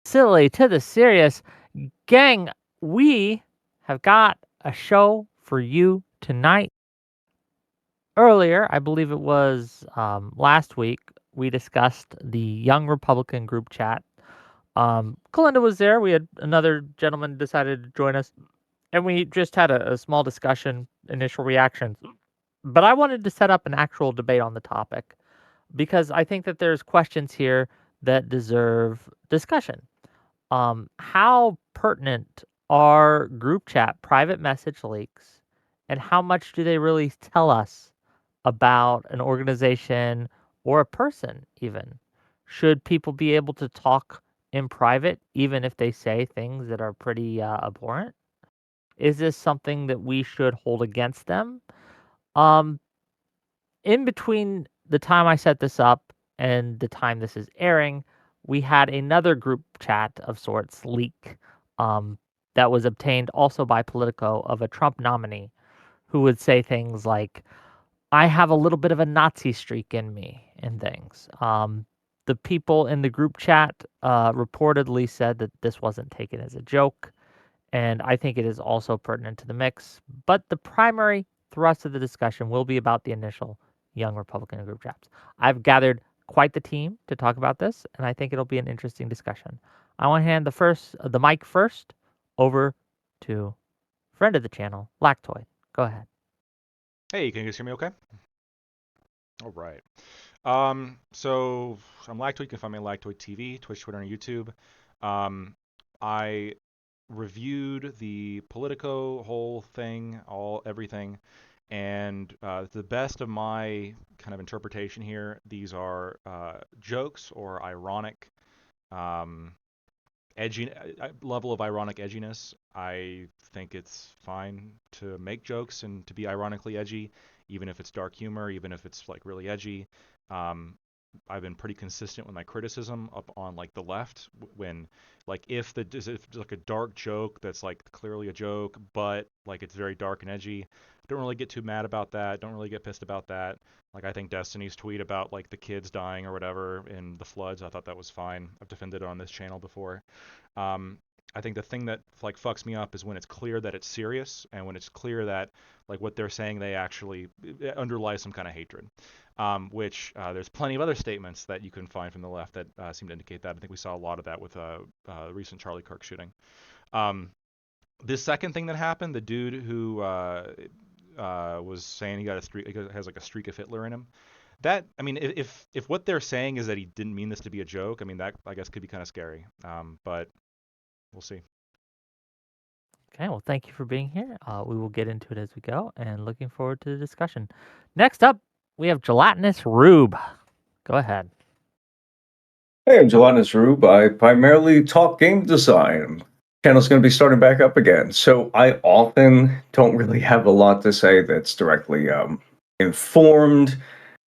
silly to the serious. Gang, we have got a show for you tonight. Earlier, I believe it was last week, we discussed the Young Republican group chat. Kalinda was there. We had another gentleman decided to join us, and we just had a small discussion, initial reactions. But I wanted to set up an actual debate on the topic because I think that there's questions here that deserve discussion. How pertinent are group chat private message leaks, and how much do they really tell us about an organization or a person, even? Should people be able to talk in private, even if they say things that are pretty abhorrent? Is this something that we should hold against them? Um, in between the time I set this up and the time this is airing, we had another group chat of sorts leak um, that was obtained also by Politico of a Trump nominee who would say things like, I have a little bit of a Nazi streak in me and things. The people in the group chat reportedly said that this wasn't taken as a joke, and I think it is also pertinent to the mix. But the primary thrust of the discussion will be about the initial Young Republican group chats. I've gathered quite the team to talk about this, and I think it'll be an interesting discussion. I want to hand the mic first over to friend of the channel, Lactoid. Go ahead. Hey, can you guys hear me okay? All right. So I'm Lactoid. You can find me on Lactoid TV, Twitch, Twitter, and YouTube. I reviewed the Politico whole thing, everything, and to the best of my kind of interpretation here, these are jokes or ironic, um, edgy level of ironic edginess. I think it's fine to make jokes and to be ironically edgy, even if it's dark humor, even if it's like really edgy. Um, I've been pretty consistent with my criticism up on like the left when like if if it's like a dark joke that's like clearly a joke, but like it's very dark and edgy. Don't really get too mad about that. Don't really get pissed about that. Like I think Destiny's tweet about like the kids dying or whatever in the floods, I thought that was fine. I've defended it on this channel before. Um, I think the thing that like fucks me up is when it's clear that it's serious and when it's clear that like what they're saying they actually underlies some kind of hatred. Which there's plenty of other statements that you can find from the left that seem to indicate that. I think we saw a lot of that with the recent Charlie Kirk shooting. Um, this second thing that happened, the dude who was saying he got a streak, he has like a streak of Hitler in him. That I mean, if what they're saying is that he didn't mean this to be a joke, I mean that I guess could be kind of scary. But we'll see. Okay, well, thank you for being here. We will get into it as we go, and looking forward to the discussion. Next up, we have Gelatinous Rube. Go ahead. Hey, I'm Johannes Rube. I primarily talk game design. Channel's going to be starting back up again. So I often don't really have a lot to say that's directly informed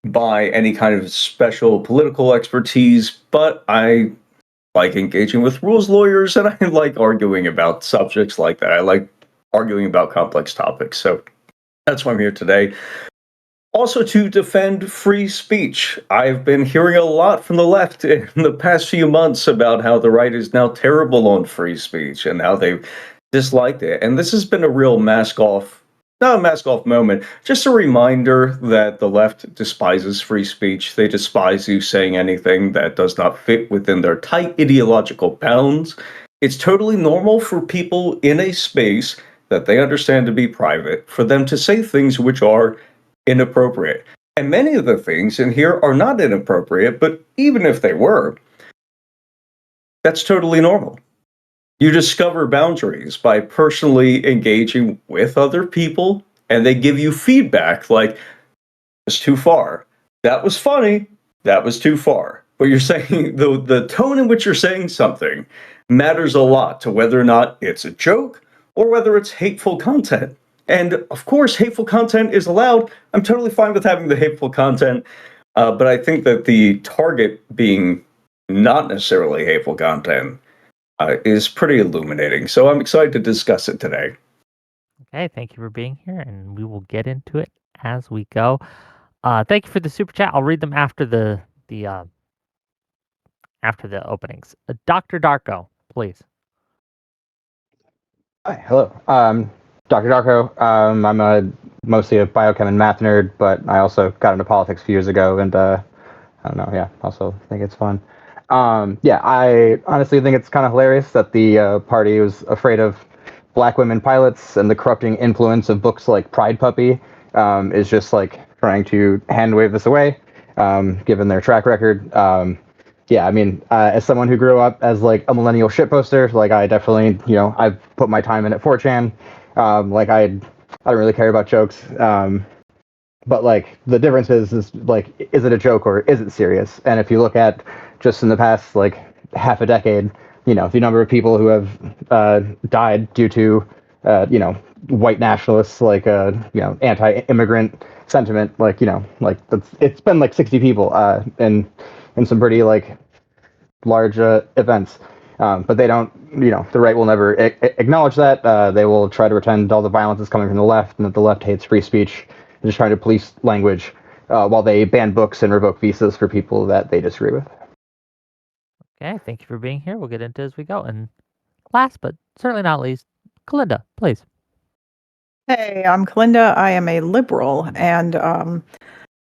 by any kind of special political expertise, but I like engaging with rules lawyers and I like arguing about subjects like that. I like arguing about complex topics. So that's why I'm here today. Also, to defend free speech. I've been hearing a lot from the left in the past few months about how the right is now terrible on free speech and how they've disliked it. And this has been a real mask off, not a mask off moment, just a reminder that the left despises free speech. They despise you saying anything that does not fit within their tight ideological bounds. It's totally normal for people in a space that they understand to be private for them to say things which are inappropriate. And many of the things in here are not inappropriate, but even if they were, that's totally normal. You discover boundaries by personally engaging with other people, and they give you feedback like, it's too far. That was funny. That was too far. But you're saying the tone in which you're saying something matters a lot to whether or not it's a joke or whether it's hateful content. And of course, hateful content is allowed. I'm totally fine with having the hateful content, but I think that the target being not necessarily hateful content is pretty illuminating. So I'm excited to discuss it today. Okay, thank you for being here, and we will get into it as we go. Thank you for the super chat. I'll read them after the openings. Dr. Darko. please. Hi, hello. Dr. Darko. Mostly a biochem and math nerd, but I also got into politics a few years ago, and I don't know. Yeah, also think it's fun. Yeah, I honestly think it's kind of hilarious that the party was afraid of black women pilots, and the corrupting influence of books like Pride Puppy is just like trying to hand wave this away, given their track record. Yeah, I mean, as someone who grew up as like a millennial shitposter, like I definitely, I've put my time in at 4chan. I don't really care about jokes. But like the difference is like, is it a joke or is it serious? And if you look at just in the past like half a decade, the number of people who have died due to white nationalists, like anti-immigrant sentiment, it's been like 60 people in some pretty like large events. But they don't, the right will never acknowledge that. They will try to pretend all the violence is coming from the left and that the left hates free speech and just trying to police language while they ban books and revoke visas for people that they disagree with. Okay, thank you for being here. We'll get into it as we go. And last but certainly not least, Kalinda, please. Hey, I'm Kalinda. I am a liberal, and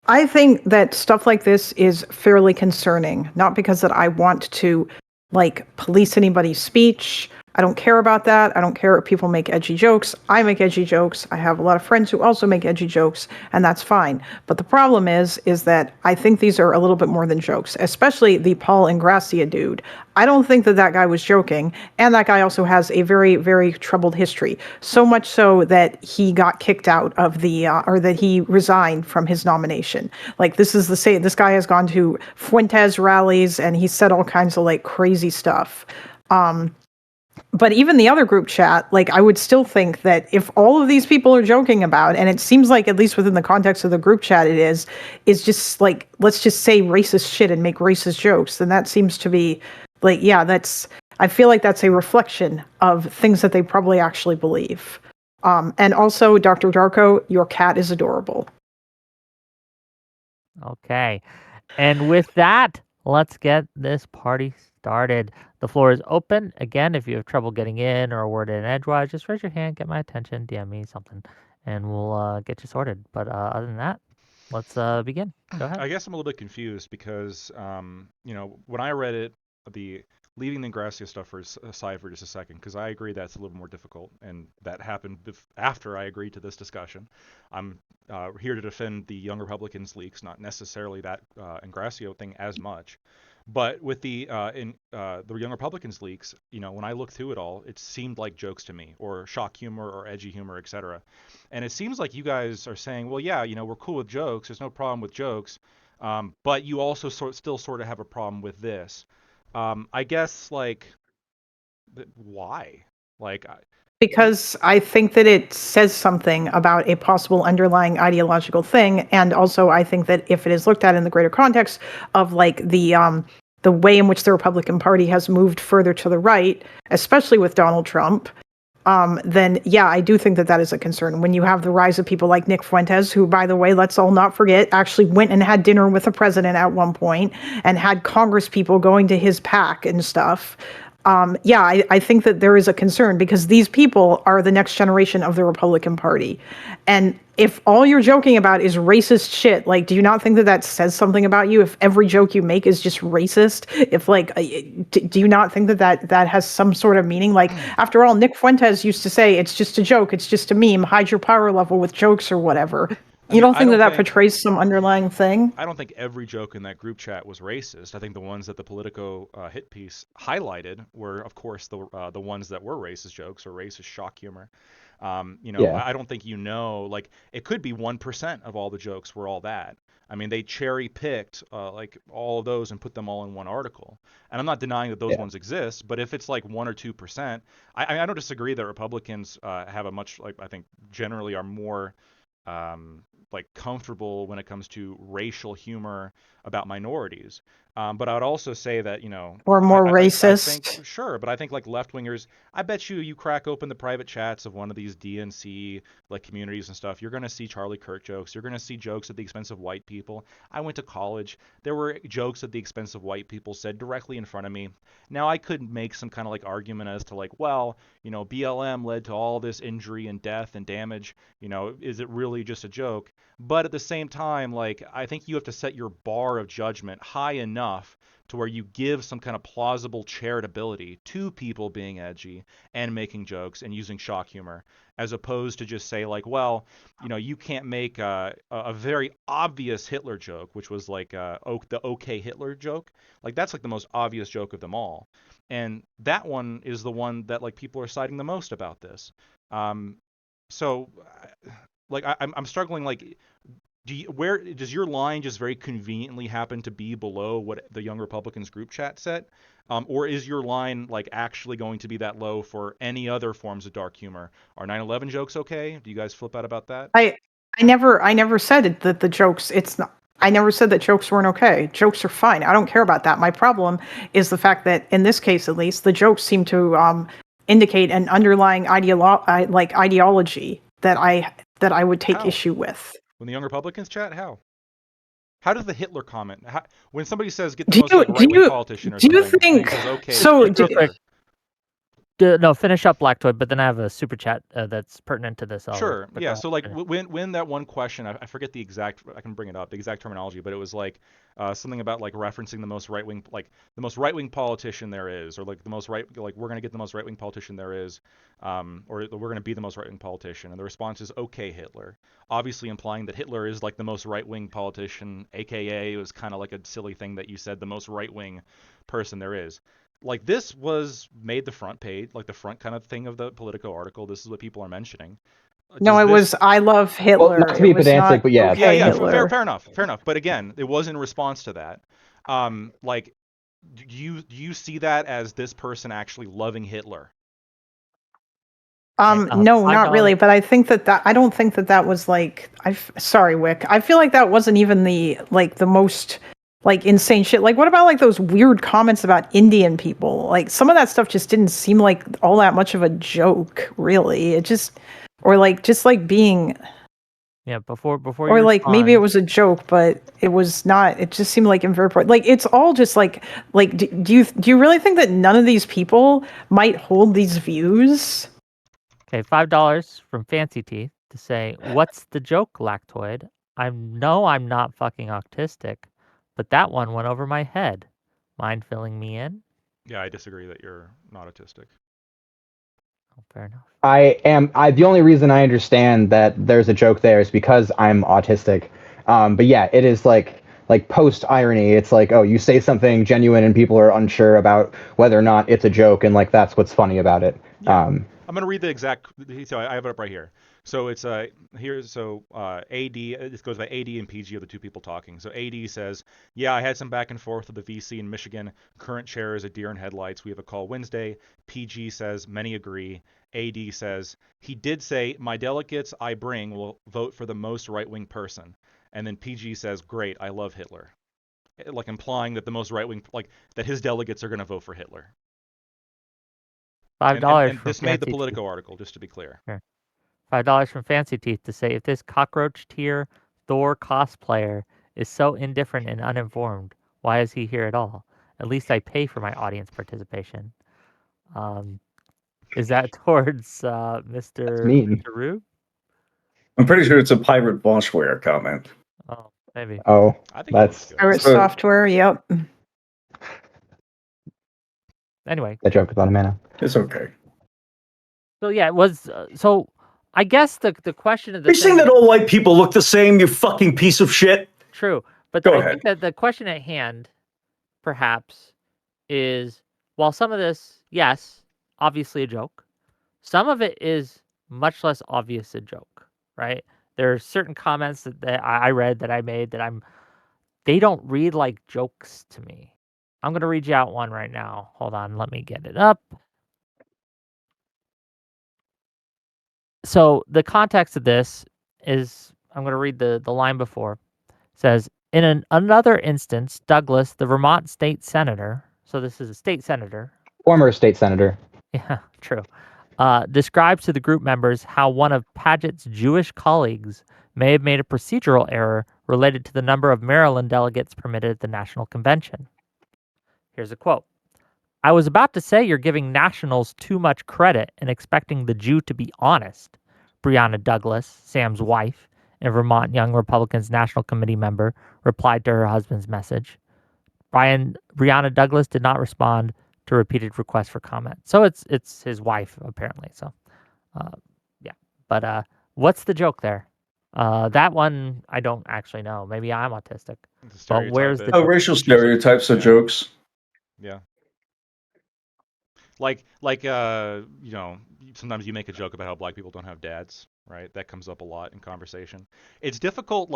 I think that stuff like this is fairly concerning. Not because that I want to like police anybody's speech. I don't care about that. I don't care if people make edgy jokes. I make edgy jokes. I have a lot of friends who also make edgy jokes, and that's fine. But the problem is that I think these are a little bit more than jokes, especially the Paul Ingrassia dude. I don't think that that guy was joking, and that guy also has a very, very troubled history. So much so that he got kicked out of the, or that he resigned from his nomination. Like this guy has gone to Fuentes rallies, and he said all kinds of like crazy stuff. But even the other group chat, like I would still think that if all of these people are joking about, and it seems like at least within the context of the group chat is just like, let's just say racist shit and make racist jokes, then that seems to be like, yeah, I feel like that's a reflection of things that they probably actually believe. And also, Dr. Darko, your cat is adorable. Okay. And with that, let's get this party started. The floor is open. Again, if you have trouble getting in or a word in edgewise, just raise your hand, get my attention, DM me something, and we'll get you sorted. But other than that, let's begin. Go ahead. I guess I'm a little bit confused because, when I read it, leaving the Ingrassia stuff aside for just a second, because I agree that's a little more difficult, and that happened after I agreed to this discussion. I'm here to defend the Young Republicans leaks, not necessarily that Ingrassia thing as much. But with the Young Republicans leaks, when I looked through it all, it seemed like jokes to me, or shock humor, or edgy humor, etc. And it seems like you guys are saying, well, yeah, we're cool with jokes. There's no problem with jokes, but you also still sort of have a problem with this. I guess why? Like, Because I think that it says something about a possible underlying ideological thing, and also I think that if it is looked at in the greater context of like the way in which the Republican Party has moved further to the right, especially with Donald Trump, then yeah, I do think that that is a concern. When you have the rise of people like Nick Fuentes, who, by the way, let's all not forget, actually went and had dinner with the president at one point and had Congress people going to his PAC and stuff. Yeah, I think that there is a concern because these people are the next generation of the Republican Party. And if all you're joking about is racist shit, like, do you not think that that says something about you? If every joke you make is just racist, if like, do you not think that that has some sort of meaning? Like, after all, Nick Fuentes used to say, it's just a joke, it's just a meme, hide your power level with jokes or whatever. You don't think that portrays some underlying thing? I don't think every joke in that group chat was racist. I think the ones that the Politico hit piece highlighted were, of course, the ones that were racist jokes or racist shock humor. Yeah. I don't think like it could be 1% of all the jokes were all that. I mean, they cherry picked like all of those and put them all in one article. And I'm not denying that those ones exist, but if it's like 1 or 2%, I don't disagree that Republicans have a much, like, I think generally are more like comfortable when it comes to racial humor about minorities. But I would also say that, Or more I think, racist. sure, but I think like left wingers, I bet you crack open the private chats of one of these DNC like communities and stuff, you're gonna see Charlie Kirk jokes. You're gonna see jokes at the expense of white people. I went to college. There were jokes at the expense of white people said directly in front of me. Now I could make some kind of like argument as to like, well, BLM led to all this injury and death and damage. Is it really just a joke? But at the same time, like, I think you have to set your bar of judgment high enough to where you give some kind of plausible charitability to people being edgy and making jokes and using shock humor, as opposed to just say like, well, you can't make a very obvious Hitler joke, which was like the OK Hitler joke. Like that's like the most obvious joke of them all, and that one is the one that like people are citing the most about this. Um, so like I'm struggling like where does your line just very conveniently happen to be below what the Young Republicans group chat set, or is your line like actually going to be that low for any other forms of dark humor? Are 9/11 jokes okay? Do you guys flip out about that? I never said that the jokes. It's not. I never said that jokes weren't okay. Jokes are fine. I don't care about that. My problem is the fact that in this case, at least, the jokes seem to indicate an underlying ideology that I would take How? issue with. When the Young Republicans chat, how? How does the Hitler comment? When somebody says get the Do most you like do right wing you politician or do you something, and he think says okay, so? Just real Hitler. quick. No, finish up Black Toy, but then I have a super chat that's pertinent to this. Sure. But Yeah. go So like ahead. when that one question, I forget the exact. I can bring it up, the exact terminology, but it was like something about like referencing the most right wing, like the most right wing politician there is, or like the most right, like we're gonna get the most right wing politician there is, or we're gonna be the most right wing politician, and the response is okay Hitler, obviously implying that Hitler is like the most right wing politician, aka it was kind of like a silly thing that you said the most right wing person there is. Like this was made the front page, like the front kind of thing of the Politico article. This is what people are mentioning. No, Does it was this? I love Well, Hitler. not to It be was pedantic, not but yeah, Yeah, okay yeah, fair, Hitler. fair enough, fair enough. But again, it was in response to that. Like, do you see that as this person actually loving Hitler? Okay, No, not $5. really. But I don't think that was like, sorry, Wick. I feel like that wasn't even the most like insane shit. Like, what about like those weird comments about Indian people? Like, some of that stuff just didn't seem like all that much of a joke, really. It just, or like, just like being, Yeah, before you or like maybe it respond, was a joke, but it was not. It just seemed like very like it's all just like do you really think that none of these people might hold these views? okay, $5 from Fancy Teeth to say, "What's the joke, Lactoid? I'm not fucking autistic, but that one went over my head. Mind filling me in?" Yeah, I disagree that you're not autistic. Oh, fair enough. The only reason I understand that there's a joke there is because I'm autistic. But yeah, it is like post irony. It's like, oh, you say something genuine and people are unsure about whether or not it's a joke, and like that's what's funny about it. Yeah. I'm gonna read the exact. So I have it up right here. So it's AD. This goes by AD and PG are the two people talking. So AD says, "Yeah, I had some back and forth with the VC in Michigan. Current chair is a deer in headlights. We have a call Wednesday." PG says, "Many agree." AD says, "He did say my delegates I bring will vote for the most right wing person." And then PG says, "Great, I love Hitler," like implying that the most right wing, like that his delegates are gonna vote for Hitler. Five And and, dollars and from this made the Fancy Teeth. Politico article, just to be clear. Here. $5 from Fancy Teeth to say, "If this cockroach tier Thor cosplayer is so indifferent and uninformed, why is he here at all? At least I pay for my audience participation." Um, is that towards That's Mr. mean. Rube? I'm pretty sure it's a pirate washware comment. Oh, maybe. Oh, I think it looks that's good. Pirate So- software. Yep. Anyway, that joke about a mana. It's okay. so yeah, it was. So I guess the question of Are the you saying thing that all white people look the same, you fucking piece of shit? true, but Go I ahead. think that the question at hand, perhaps, is while some of this, yes, obviously a joke, some of it is much less obvious a joke, right? There are certain comments that I read that I made that they don't read like jokes to me. I'm gonna read you out one right now. Hold on, let me get it up. So the context of this is, I'm going to read the line before. It says, in another instance, Douglas, the Vermont state senator, so this is a state senator. Former state senator. Yeah, true. Describes to the group members how one of Paget's Jewish colleagues may have made a procedural error related to the number of Maryland delegates permitted at the National Convention. Here's a quote. I was about to say you're giving nationals too much credit and expecting the Jew to be honest, Breonna Douglas, Sam's wife, and Vermont Young Republicans National Committee member, replied to her husband's message. Breonna Douglas did not respond to repeated requests for comment. So it's his wife, apparently. So, yeah. But what's the joke there? That one, I don't actually know. Maybe I'm autistic. But where's the joke? Racial stereotypes are jokes. Yeah. Like sometimes you make a joke about how black people don't have dads, right? That comes up a lot in conversation. It's difficult,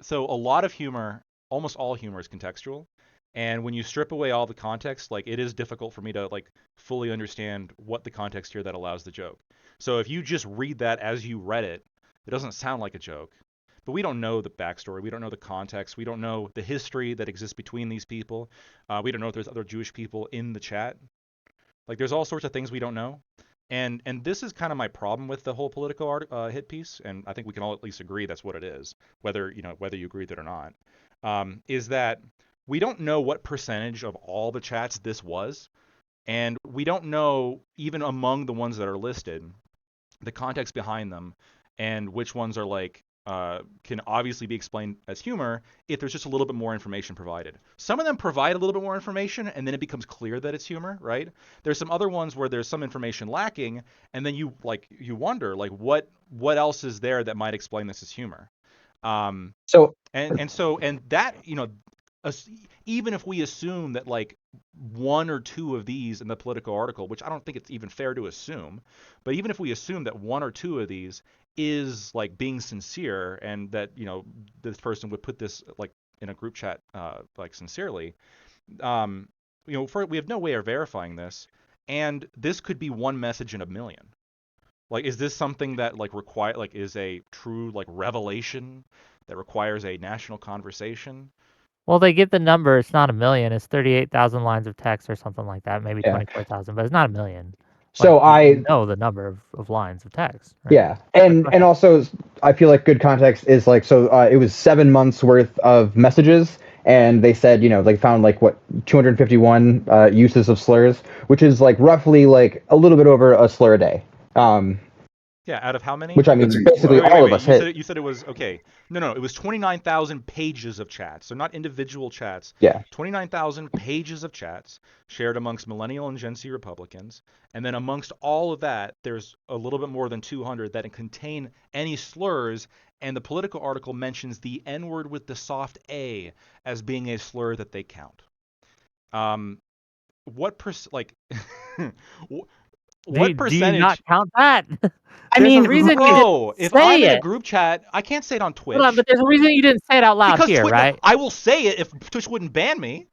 so a lot of humor, almost all humor is contextual. And when you strip away all the context, it is difficult for me to fully understand what the context here that allows the joke. So if you just read that as you read it, it doesn't sound like a joke. But we don't know the backstory. We don't know the context. We don't know the history that exists between these people. We don't know if there's other Jewish people in the chat. There's all sorts of things we don't know. And this is kind of my problem with the whole Politico hit piece, and I think we can all at least agree that's what it is, whether you agree with it or not, is that we don't know what percentage of all the chats this was, and we don't know, even among the ones that are listed, the context behind them, and which ones are can obviously be explained as humor if there's just a little bit more information provided. Some of them provide a little bit more information, and then it becomes clear that it's humor, right? There's some other ones where there's some information lacking, and then you wonder what else is there that might explain this as humor. And that even if we assume that one or two of these in the Politico article, which I don't think it's even fair to assume, but even if we assume that one or two of these is being sincere, and that this person would put this in a group chat sincerely, we have no way of verifying this, and this could be one message in a million. Is this something that is a true revelation that requires a national conversation? Well, they give the number. It's not a million. It's 38,000 lines of text or something like that. Maybe 24,000, but it's not a million. So you know the number of lines of text. Right? Yeah, and also I feel like good context is it was 7 months worth of messages, and they said they found 251 uses of slurs, which is roughly a little bit over a slur a day. Yeah, out of how many? Which I mean, basically all of us hit. You said it was okay. No, it was 29,000 pages of chats, so not individual chats. Yeah. 29,000 pages of chats shared amongst millennial and Gen Z Republicans, and then amongst all of that, there's a little bit more than 200 that contain any slurs, and the Politico article mentions the N-word with the soft A as being a slur that they count. What percentage? Do you not count that? I mean, if I'm in a group chat, I can't say it on Twitch. Hold on, but there's a reason you didn't say it out loud because here, right? I will say it if Twitch wouldn't ban me.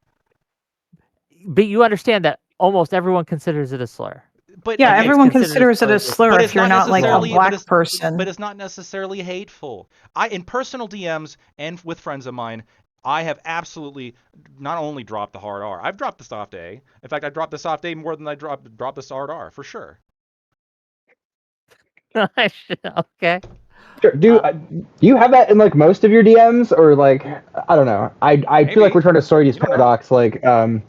But you understand that almost everyone considers it a slur. But yeah, everyone considers it a slur if you're not a black person. But it's not necessarily hateful. In personal DMs and with friends of mine, I have absolutely not only dropped the hard R, I've dropped the soft A. In fact, I dropped the soft A more than I dropped the hard R, for sure. Okay. Sure. Do you have that in most of your DMs, or I don't know? I feel like we're trying to sort these paradox. I can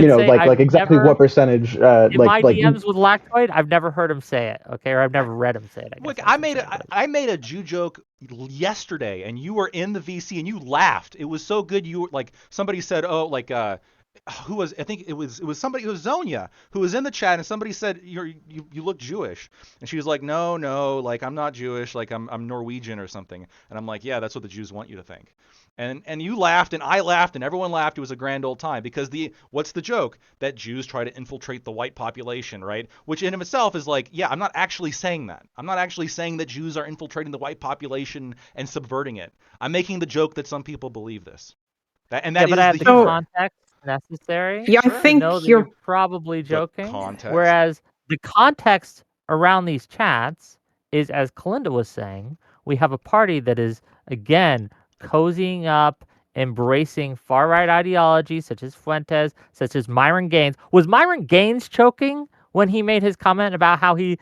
say exactly what percentage. In my DMs with Lactoid, I've never heard him say it. Okay, or I've never read him say it. Look, I made a Jew joke yesterday, and you were in the VC and you laughed. It was so good. You were somebody said, who was, I think it was somebody, it was Zonia, who was in the chat, and somebody said you look Jewish, and she was like, no, I'm not Jewish, I'm Norwegian or something, and I'm like, yeah, that's what the Jews want you to think. And you laughed, and I laughed, and everyone laughed. It was a grand old time, because what's the joke? That Jews try to infiltrate the white population, right? Which in of itself is yeah, I'm not actually saying that. I'm not actually saying that Jews are infiltrating the white population and subverting it. I'm making the joke that some people believe this. But I have the context necessary. Yeah, I think you're probably joking. Whereas the context around these chats is, as Kalinda was saying, we have a party that is, again, cozying up, embracing far-right ideology such as Fuentes, such as Myron Gaines. Was Myron Gaines choking when he made his comment about how he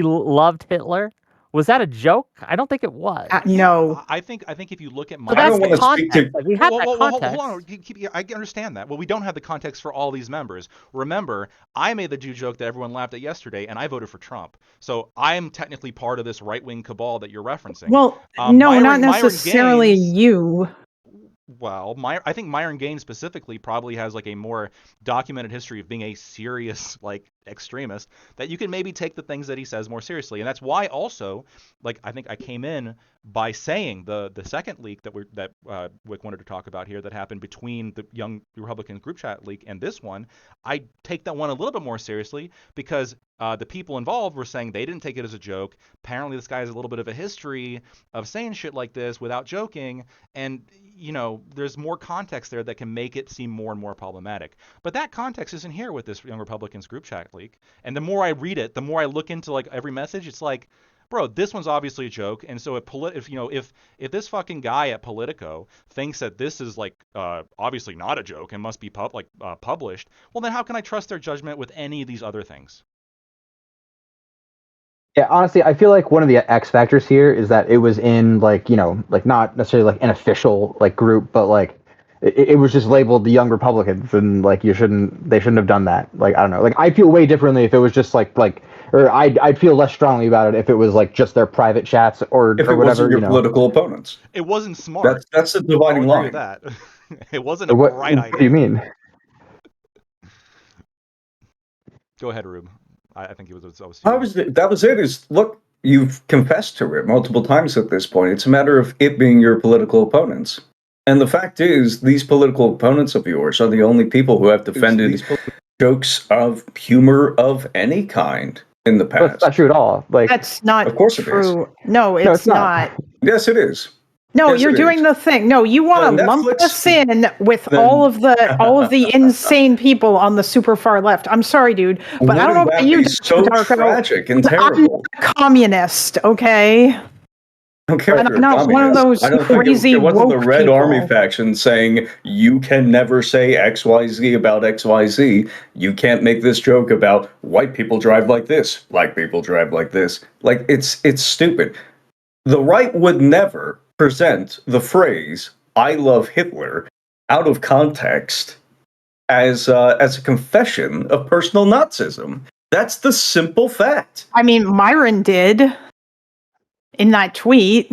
loved Hitler? Was that a joke? I don't think it was. No. I think if you look at So Myron that's the wanna speak context. to- Like, we had that hold context. on. I understand that. Well, we don't have the context for all these members. Remember, I made the Jew joke that everyone laughed at yesterday, and I voted for Trump. So I am technically part of this right-wing cabal that you're referencing. Well, no, Myron- not Myron necessarily Gaines- you. Well, I think Myron Gaines specifically probably has like a more documented history of being a serious like extremist that you can maybe take the things that he says more seriously, and that's why also like I think I came in by saying the second leak that Whick wanted to talk about here that happened between the Young Republicans group chat leak and this one. I take that one a little bit more seriously because the people involved were saying they didn't take it as a joke. Apparently, this guy has a little bit of a history of saying shit like this without joking, and you know, there's more context there that can make it seem more and more problematic. But that context isn't here with this Young Republicans group chat leak. And the more I read it, the more I look into like every message, it's like, bro, this one's obviously a joke. And so if this fucking guy at Politico thinks that this is like obviously not a joke and must be published, well then how can I trust their judgment with any of these other things? Yeah, honestly, I feel like one of the X factors here is that it was in like, you know, like not necessarily like an official like group, but like it was just labeled the Young Republicans, and like they shouldn't have done that. Like I don't know, like I feel way differently if it was just or I'd feel less strongly about it if it was like just their private chats or If or it whatever. wasn't your You know, political opponents, It wasn't smart. that's the I'll dividing agree with line. that. It wasn't a what bright idea. do you mean? Go ahead, Rube. I think it was. That was it. Is look, you've confessed to it multiple times at this point. It's a matter of it being your political opponents. And the fact is, these political opponents of yours are the only people who have defended jokes of humor of any kind in the But past. that's not true at all. Like That's not Of course it true. No, it's not. Yes, it is. No, Yes, you're it doing is. the thing. No, you want to lump Netflix- us in with then- all of the insane people on the super far left. I'm sorry, dude, but I don't know Wouldn't about that you, be so Darko. tragic and I'm terrible? not a communist, okay? I don't care if And you're I'm a not one of communist. those I don't think crazy it wasn't the woke Red Army people. faction saying you can never say XYZ about XYZ. You can't make this joke about white people drive like this, black people drive like this. Like it's stupid. The right would never present the phrase "I love Hitler" out of context as a confession of personal Nazism. That's the simple fact. I mean, Myron did in that tweet,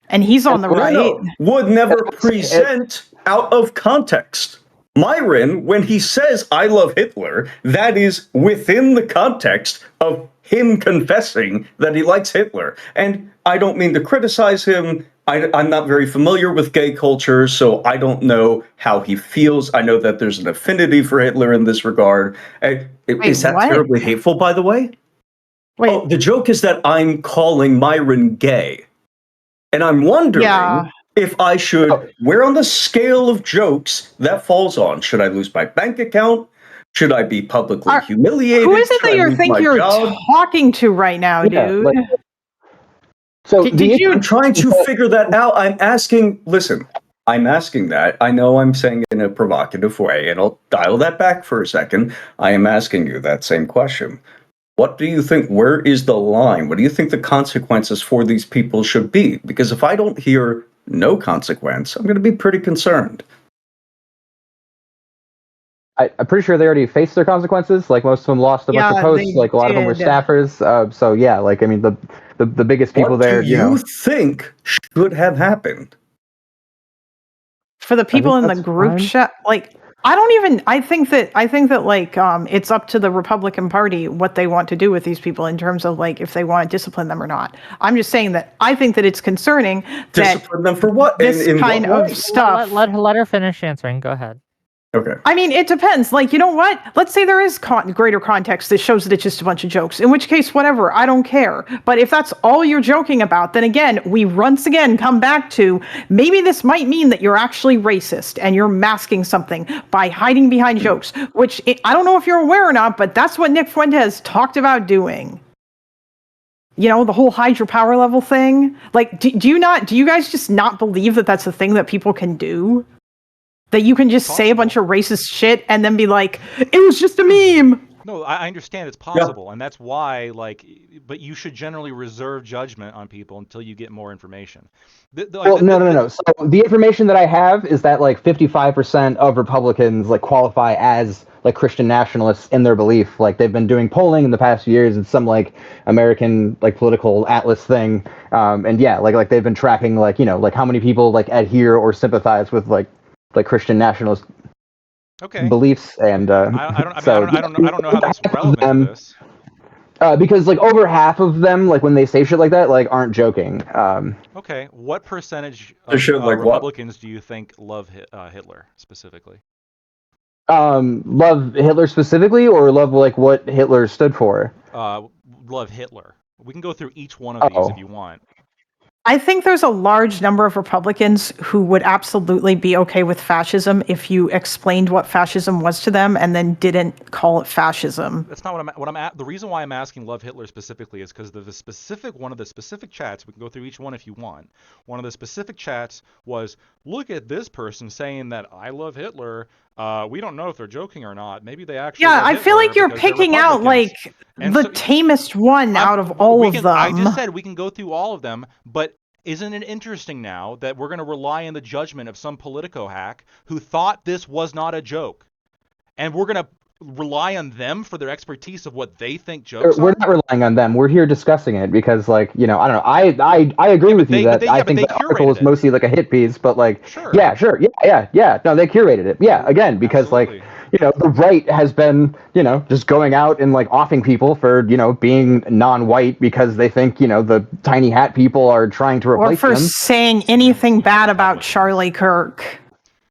and he's on the right. No, would never present out of context. Myron, when he says "I love Hitler," that is within the context of him confessing that he likes Hitler. And I don't mean to criticize him. I'm not very familiar with gay culture, so I don't know how he feels. I know that there's an affinity for Hitler in this regard. Is that what? terribly hateful, by the way? Wait, Oh, the joke is that I'm calling Myron gay. And I'm wondering if I should, where on the scale of jokes that falls on. Should I lose my bank account? Should I be publicly humiliated? who is it Should that I you lose think my you're job? talking to right now, dude? So I'm trying to figure that out. I'm asking that. I know I'm saying it in a provocative way, and I'll dial that back for a second. I am asking you that same question. What do you think? Where is the line? What do you think the consequences for these people should be? Because if I don't hear no consequence, I'm going to be pretty concerned. I'm pretty sure they already faced their consequences. Like most of them lost a bunch of posts. Like a lot of them were staffers. So yeah, like I mean the biggest people there. What do you think should have happened? For the people in the group chat, like I think that like it's up to the Republican Party what they want to do with these people in terms of like if they want to discipline them or not. I'm just saying that I think that it's concerning that discipline them for what? This kind of stuff. Let her finish answering. Go ahead. Okay. I mean, it depends. Like, you know what? Let's say there is greater context that shows that it's just a bunch of jokes, in which case, whatever, I don't care. But if that's all you're joking about, then again, we once again come back to maybe this might mean that you're actually racist and you're masking something by hiding behind jokes, which I don't know if you're aware or not, but that's what Nick Fuentes talked about doing. the whole hydropower level thing. Like, do you guys just not believe that that's a thing that people can do? That you can just say a bunch of racist shit and then be like, it was just a meme. No, I understand it's possible, and that's why, but you should generally reserve judgment on people until you get more information. No. So the information that I have is that like 55% of Republicans like qualify as like Christian nationalists in their belief. Like they've been doing polling in the past few years. It's some like American like political atlas thing, and yeah, like they've been tracking like like how many people like adhere or sympathize with like Christian nationalist beliefs, and I don't know how that's relevant to this. Because like over half of them, like when they say shit like that, like aren't joking. Okay, what percentage of Republicans do you think love Hitler specifically? Love Hitler specifically, or love like what Hitler stood for? Love Hitler. We can go through each one of these if you want. I think there's a large number of Republicans who would absolutely be okay with fascism if you explained what fascism was to them and then didn't call it fascism. That's not what I'm at. The reason why I'm asking love Hitler specifically is because one of the specific chats, we can go through each one if you want. One of the specific chats was, look at this person saying that I love Hitler. We don't know if they're joking or not. Maybe they actually. Yeah, I feel like you're picking out like the tamest one out of all of them. I just said we can go through all of them, but isn't it interesting now that we're going to rely on the judgment of some Politico hack who thought this was not a joke, and we're going to rely on them for their expertise of what they think jokes are? We're not relying on them. We're here discussing it because, like, I don't know. I agree with you that I think the article is mostly like a hit piece, but like, sure. No, they curated it. Yeah, again, because like, the right has been, just going out and like offing people for, being non-white because they think, the tiny hat people are trying to replace them. Or for saying anything bad about Charlie Kirk.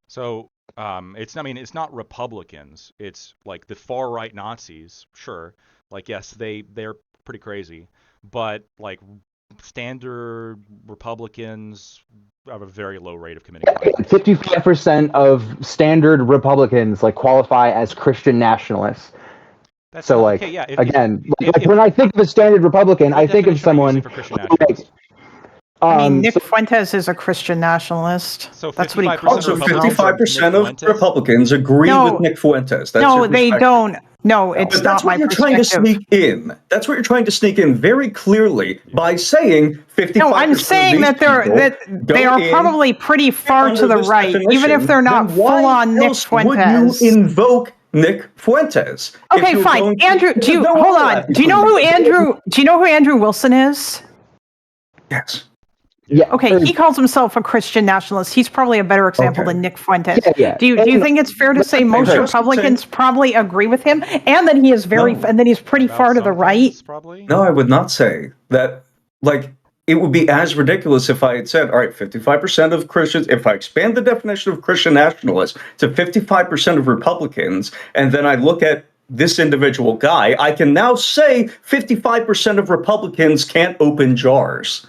So, it's not Republicans. It's like the far right Nazis. Sure, like yes, they're pretty crazy, but like standard Republicans have a very low rate of committing violence. 55% of standard Republicans like qualify as Christian nationalists. When I think of a standard Republican, I think of someone. Nick Fuentes is a Christian nationalist. So that's what he calls himself. So 55% of Republicans agree with Nick Fuentes. No, they don't. No, it's but that's not what you're trying to sneak in. That's what you're trying to sneak in very clearly by saying 55%. No, I'm saying that they are probably pretty far to the right, even if they're not full on Nick Fuentes. Would you invoke Nick Fuentes? Okay, fine. Andrew, do you know who Andrew Wilson is? Yes. Yeah. Okay, he calls himself a Christian nationalist. He's probably a better example than Nick Fuentes. Yeah. Do you think it's fair to say most Republicans probably agree with him, and that he is and then he's pretty far to the right? No, I would not say that. Like, it would be as ridiculous if I had said, all right, 55% of Christians, if I expand the definition of Christian nationalists to 55% of Republicans, and then I look at this individual guy, I can now say 55% of Republicans can't open jars.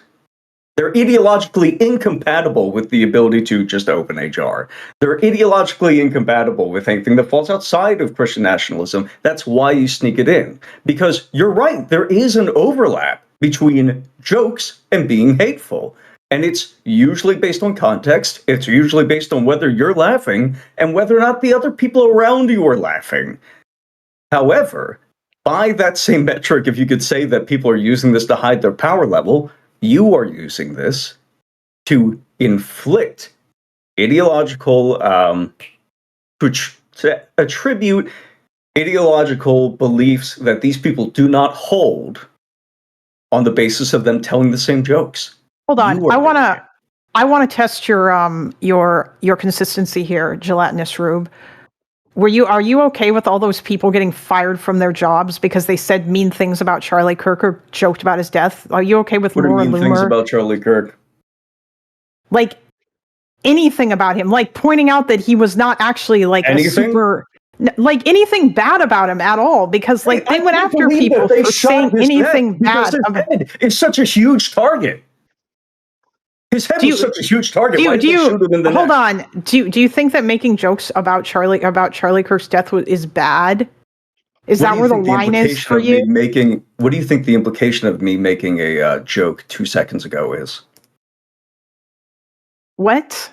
They're ideologically incompatible with the ability to just open a jar. They're ideologically incompatible with anything that falls outside of Christian nationalism. That's why you sneak it in. Because you're right, there is an overlap between jokes and being hateful. And it's usually based on context. It's usually based on whether you're laughing and whether or not the other people around you are laughing. However, by that same metric, if you could say that people are using this to hide their power level, you are using this to inflict ideological, to attribute ideological beliefs that these people do not hold on the basis of them telling the same jokes. Hold on, I want to test your consistency here, Gelatinous Rube. Are you okay with all those people getting fired from their jobs because they said mean things about Charlie Kirk or joked about his death? Are you okay with Laura Loomer? What are mean things about Charlie Kirk? Like anything about him, like pointing out that he was not actually like like anything bad about him at all, because like they went after people for saying anything bad. It's such a huge target. His head was such a huge target. Hold on. Do you think that making jokes about Charlie Kirk's death is bad? Is What that do you where the think the line is implication for of me you? making? What do you think the implication of me making a joke 2 seconds ago is? What?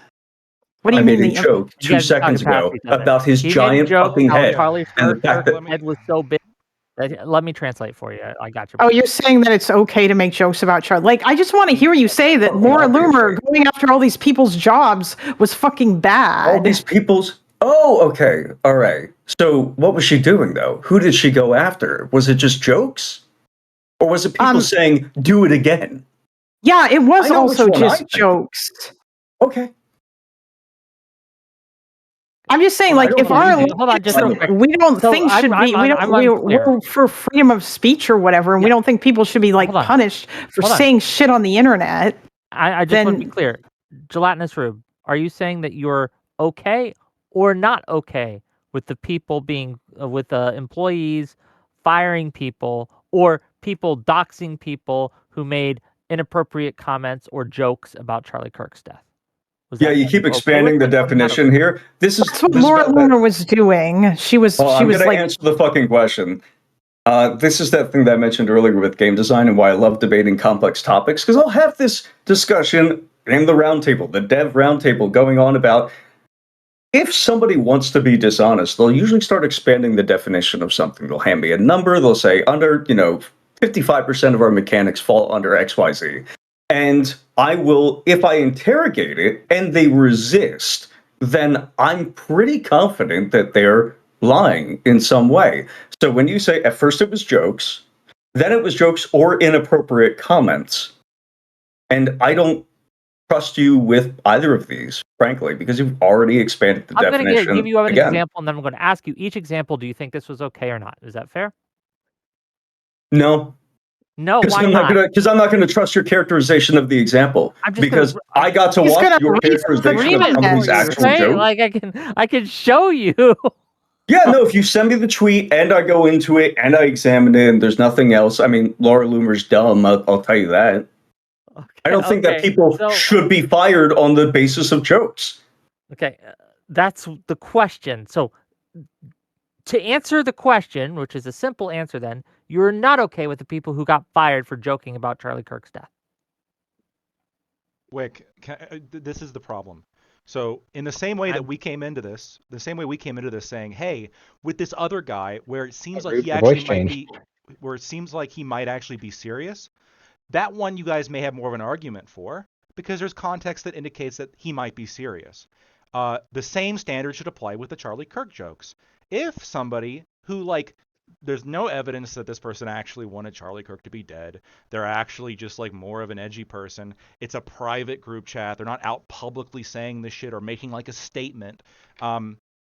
What do I you made mean a the joke You two guys are talking seconds past ago each other. about his He made a giant joke fucking how head Charlie and the Kirk's fact that head was so big that let me translate for you. I got your Oh, point. you're saying that it's okay to make jokes about Charlie. Like, I just want to hear you say that fucking Laura Loomer obviously. going after all these people's jobs was fucking All bad. these people's. Oh, okay, all right. So what was she doing though? Who did she go after? Was it just jokes, or was it people Um, saying "do it again"? yeah, it I was know which also one I just think. jokes. Okay, I'm just saying, I like, don't if our believe you. Hold on, just By real the quick. way, we don't So think should be, I'm unclear. we're for freedom of speech or whatever, and we Yeah, don't think people should be like hold on, punished for hold on. saying shit on the internet. I just want to be Then clear. Gelatinous Rube, are you saying that you're okay or not okay with the people being with the employees firing people or people doxing people who made inappropriate comments or jokes about Charlie Kirk's death? Was yeah, that you are keep you okay with expanding the it or not okay? definition here. This is that's what this is Laura about that. Loomer was doing. She was Well, she I'm was going to like, answer the fucking question. This is that thing that I mentioned earlier with game design and why I love debating complex topics, because I'll have this discussion in the roundtable, the dev roundtable, going on about if somebody wants to be dishonest, they'll usually start expanding the definition of something. They'll hand me a number, they'll say, under, 55% of our mechanics fall under XYZ. And I will, if I interrogate it and they resist, then I'm pretty confident that they're lying in some way. So when you say at first it was jokes, then it was jokes or inappropriate comments, and I don't trust you with either of these, frankly, because you've already expanded the I'm going to give definition you an again. example, and then I'm going to ask you each example. Do you think this was okay or not? Is that fair? No, No, because why not? I'm not gonna trust your characterization of the example, I'm just going because to. I got to he's watch gonna your read the characterization Read of it for somebody's comments. you, actual right? joke. Like I can show you. Yeah, no, if you send me the tweet and I go into it and I examine it and there's nothing else, I mean, Laura Loomer's dumb, I'll tell you that. I don't think that Okay. people So should be fired on the basis of jokes. okay, that's the question. So to answer the question, which is a simple answer, then you're not okay with the people who got fired for joking about Charlie Kirk's death. Wick, this is the problem. So in the same way that I'm we came into this, the same way we came into this saying, hey, with this other guy where it seems like Rude, he your actually voice might changed. be, where it seems like he might actually be serious, that one you guys may have more of an argument for because there's context that indicates that he might be serious. The same standard should apply with the Charlie Kirk jokes. If somebody who there's no evidence that this person actually wanted Charlie Kirk to be dead. They're actually just like more of an edgy person. It's a private group chat. They're not out publicly saying this shit or making like a statement.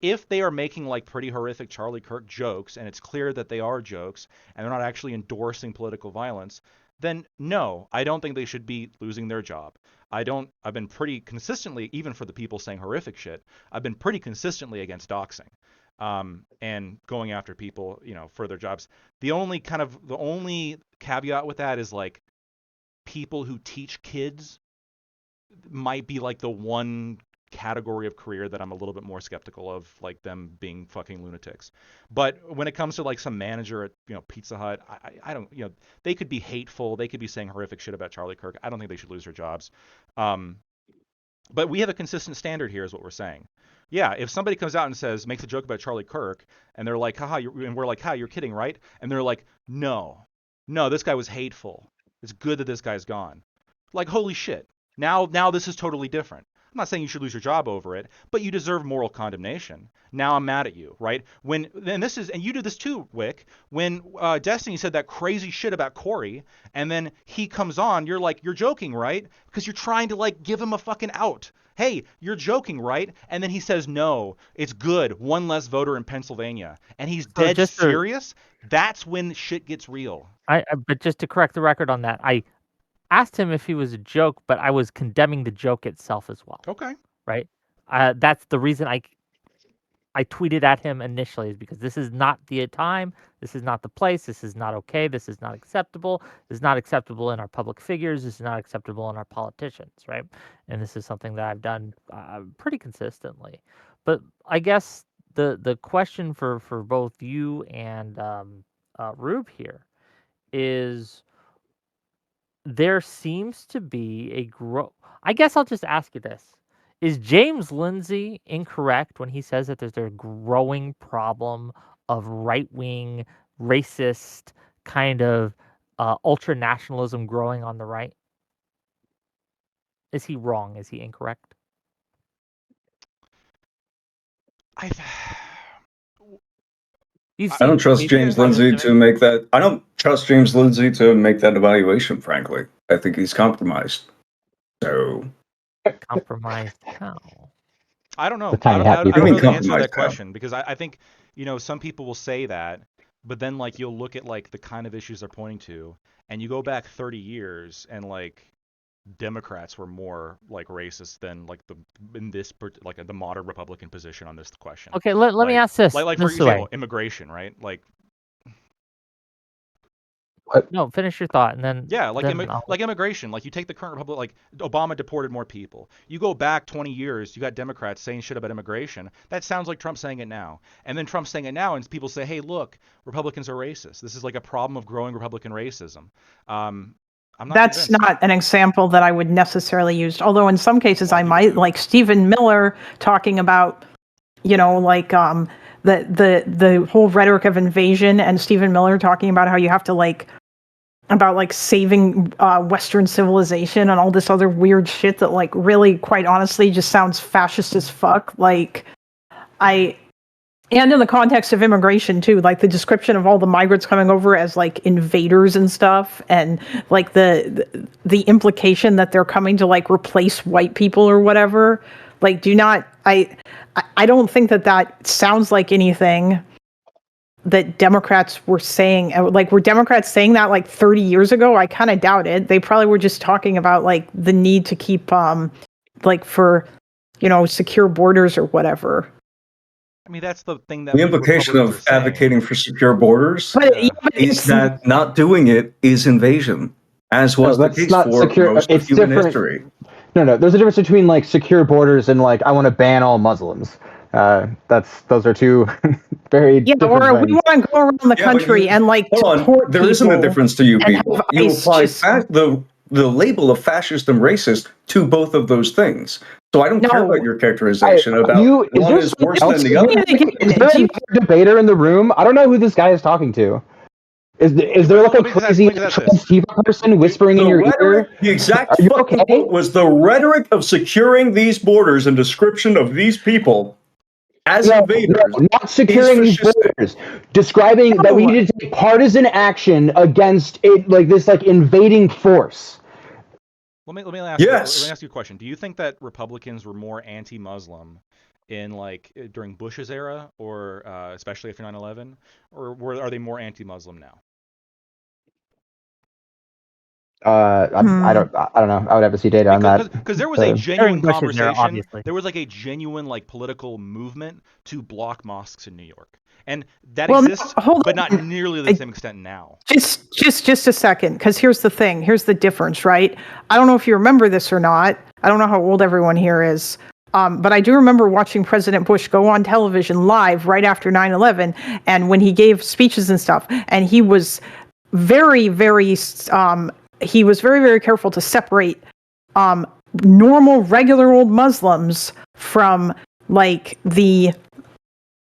If they are making like pretty horrific Charlie Kirk jokes and it's clear that they are jokes and they're not actually endorsing political violence, then no, I don't think they should be losing their job. I've been pretty consistently, even for the people saying horrific shit, I've been pretty consistently against doxing. And going after people, for their jobs. The only caveat with that is like people who teach kids might be like the one category of career that I'm a little bit more skeptical of, like them being fucking lunatics. But when it comes to like some manager at Pizza Hut, I don't they could be hateful, they could be saying horrific shit about Charlie Kirk. I don't think they should lose their jobs. But we have a consistent standard here, is what we're saying. Yeah, if somebody comes out and makes a joke about Charlie Kirk, and they're like, haha, and we're like, ha, you're kidding, right? And they're like, no, this guy was hateful. It's good that this guy's gone. Like, holy shit. Now this is totally different. I'm not saying you should lose your job over it, but you deserve moral condemnation. Now I'm mad at you, right? And you do this too, Wick. When Destiny said that crazy shit about Corey, and then he comes on, you're like, you're joking, right? Because you're trying to like give him a fucking out. Hey, you're joking, right? And then he says, no, it's good. One less voter in Pennsylvania. And he's so dead just to, serious. That's when shit gets real. but just to correct the record on that, I asked him if he was a joke, but I was condemning the joke itself as well. Okay. Right? That's the reason I tweeted at him initially, is because this is not the time, this is not the place, this is not okay, this is not acceptable, this is not acceptable in our public figures, this is not acceptable in our politicians, right? And this is something that I've done pretty consistently. But I guess the question for both you and Rube here is there seems to be a I guess I'll just ask you this. Is James Lindsay incorrect when he says that there's a growing problem of right-wing, racist kind of ultra nationalism growing on the right? Is he wrong? Is he incorrect? I You've I don't seen trust maybe James videos Lindsay of it. to make that. I don't trust James Lindsay to make that evaluation. Frankly, I think he's compromised. So Compromised how? I don't know. The tiny hat I I don't people. mean, know the answer to compromised that now. question because I think some people will say that, but then like you'll look at like the kind of issues they're pointing to, and you go back 30 years and like Democrats were more like racist than like the modern Republican position on this question. Okay, let me Like ask this like for this way. example, immigration, right? Like No, finish your thought, and then yeah, like then I'll, like immigration. Like you take the current Republic, like Obama deported more people. You go back 20 years, you got Democrats saying shit about immigration. That sounds like Trump saying it now. And then Trump saying it now, and people say, hey, look, Republicans are racist. This is like a problem of growing Republican racism. I'm not That's convinced. not an example that I would necessarily use. Although in some cases Well, I he might, would. like Stephen Miller talking about, like the whole rhetoric of invasion, and Stephen Miller talking about how you have to about saving Western civilization and all this other weird shit that really, quite honestly, just sounds fascist as fuck. And in the context of immigration too, like the description of all the migrants coming over as invaders and stuff, and the implication that they're coming to replace white people or whatever. I don't think that sounds like anything that Democrats were saying. Were Democrats saying that 30 years ago? I kind of doubt it. They probably were just talking about the need to keep for secure borders or whatever. I mean, that's the thing that the implication Republicans are of saying. advocating for secure borders But, Yeah. is that not doing it is invasion, as was the that's case not for secure. most of It's human different. history. No. There's a difference between secure borders and I want to ban all Muslims. Those are two very different or things. we want to go around the Yeah, but country and hold on. deport There isn't a people difference to you and have people. You ICE apply just the label of fascist and racist to both of those things. So I don't care No. about your characterization about Is one there is worse someone than else? the other. Is there another debater in the room? I don't know who this guy is talking to. Is there Let a me just ask crazy this. Antifa person whispering in The your rhetoric, ear? the exact Are you fucking okay? quote was the rhetoric of securing these borders and description of these people as No, invaders not is securing these fascistic. borders. Describing that we No. needed to take partisan action against it, this invading force. Let me ask Yes. you a question. Do you think that Republicans were more anti-Muslim in during Bush's era, or especially after 9/11, or are they more anti-Muslim now? I don't know. I would have to see data on that. Because there was a genuine during Bush's era, conversation. obviously. There was a genuine political movement to block mosques in New York, and that Well, no, exists, hold but on. not nearly to the same extent now. Just a second, because here's the thing. Here's the difference, right? I don't know if you remember this or not. I don't know how old everyone here is. But I do remember watching President Bush go on television live right after 9/11, and when he gave speeches and stuff, and he was very, very, very careful to separate normal, regular old Muslims from the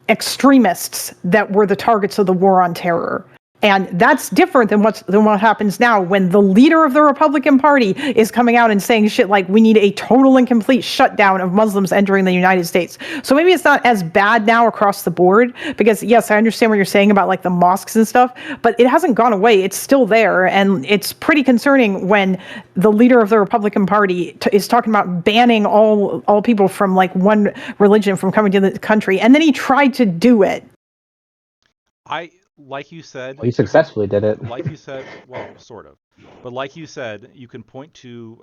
extremists that were the targets of the war on terror. And that's different than what happens now when the leader of the Republican Party is coming out and saying shit like we need a total and complete shutdown of Muslims entering the United States. So maybe it's not as bad now across the board, because yes, I understand what you're saying about the mosques and stuff, but it hasn't gone away. It's still there, and it's pretty concerning when the leader of the Republican Party is talking about banning all people from one religion from coming to the country, and then he tried to do it. like you said, Well, he successfully did it. like you said, well, sort of. But like you said, you can point to,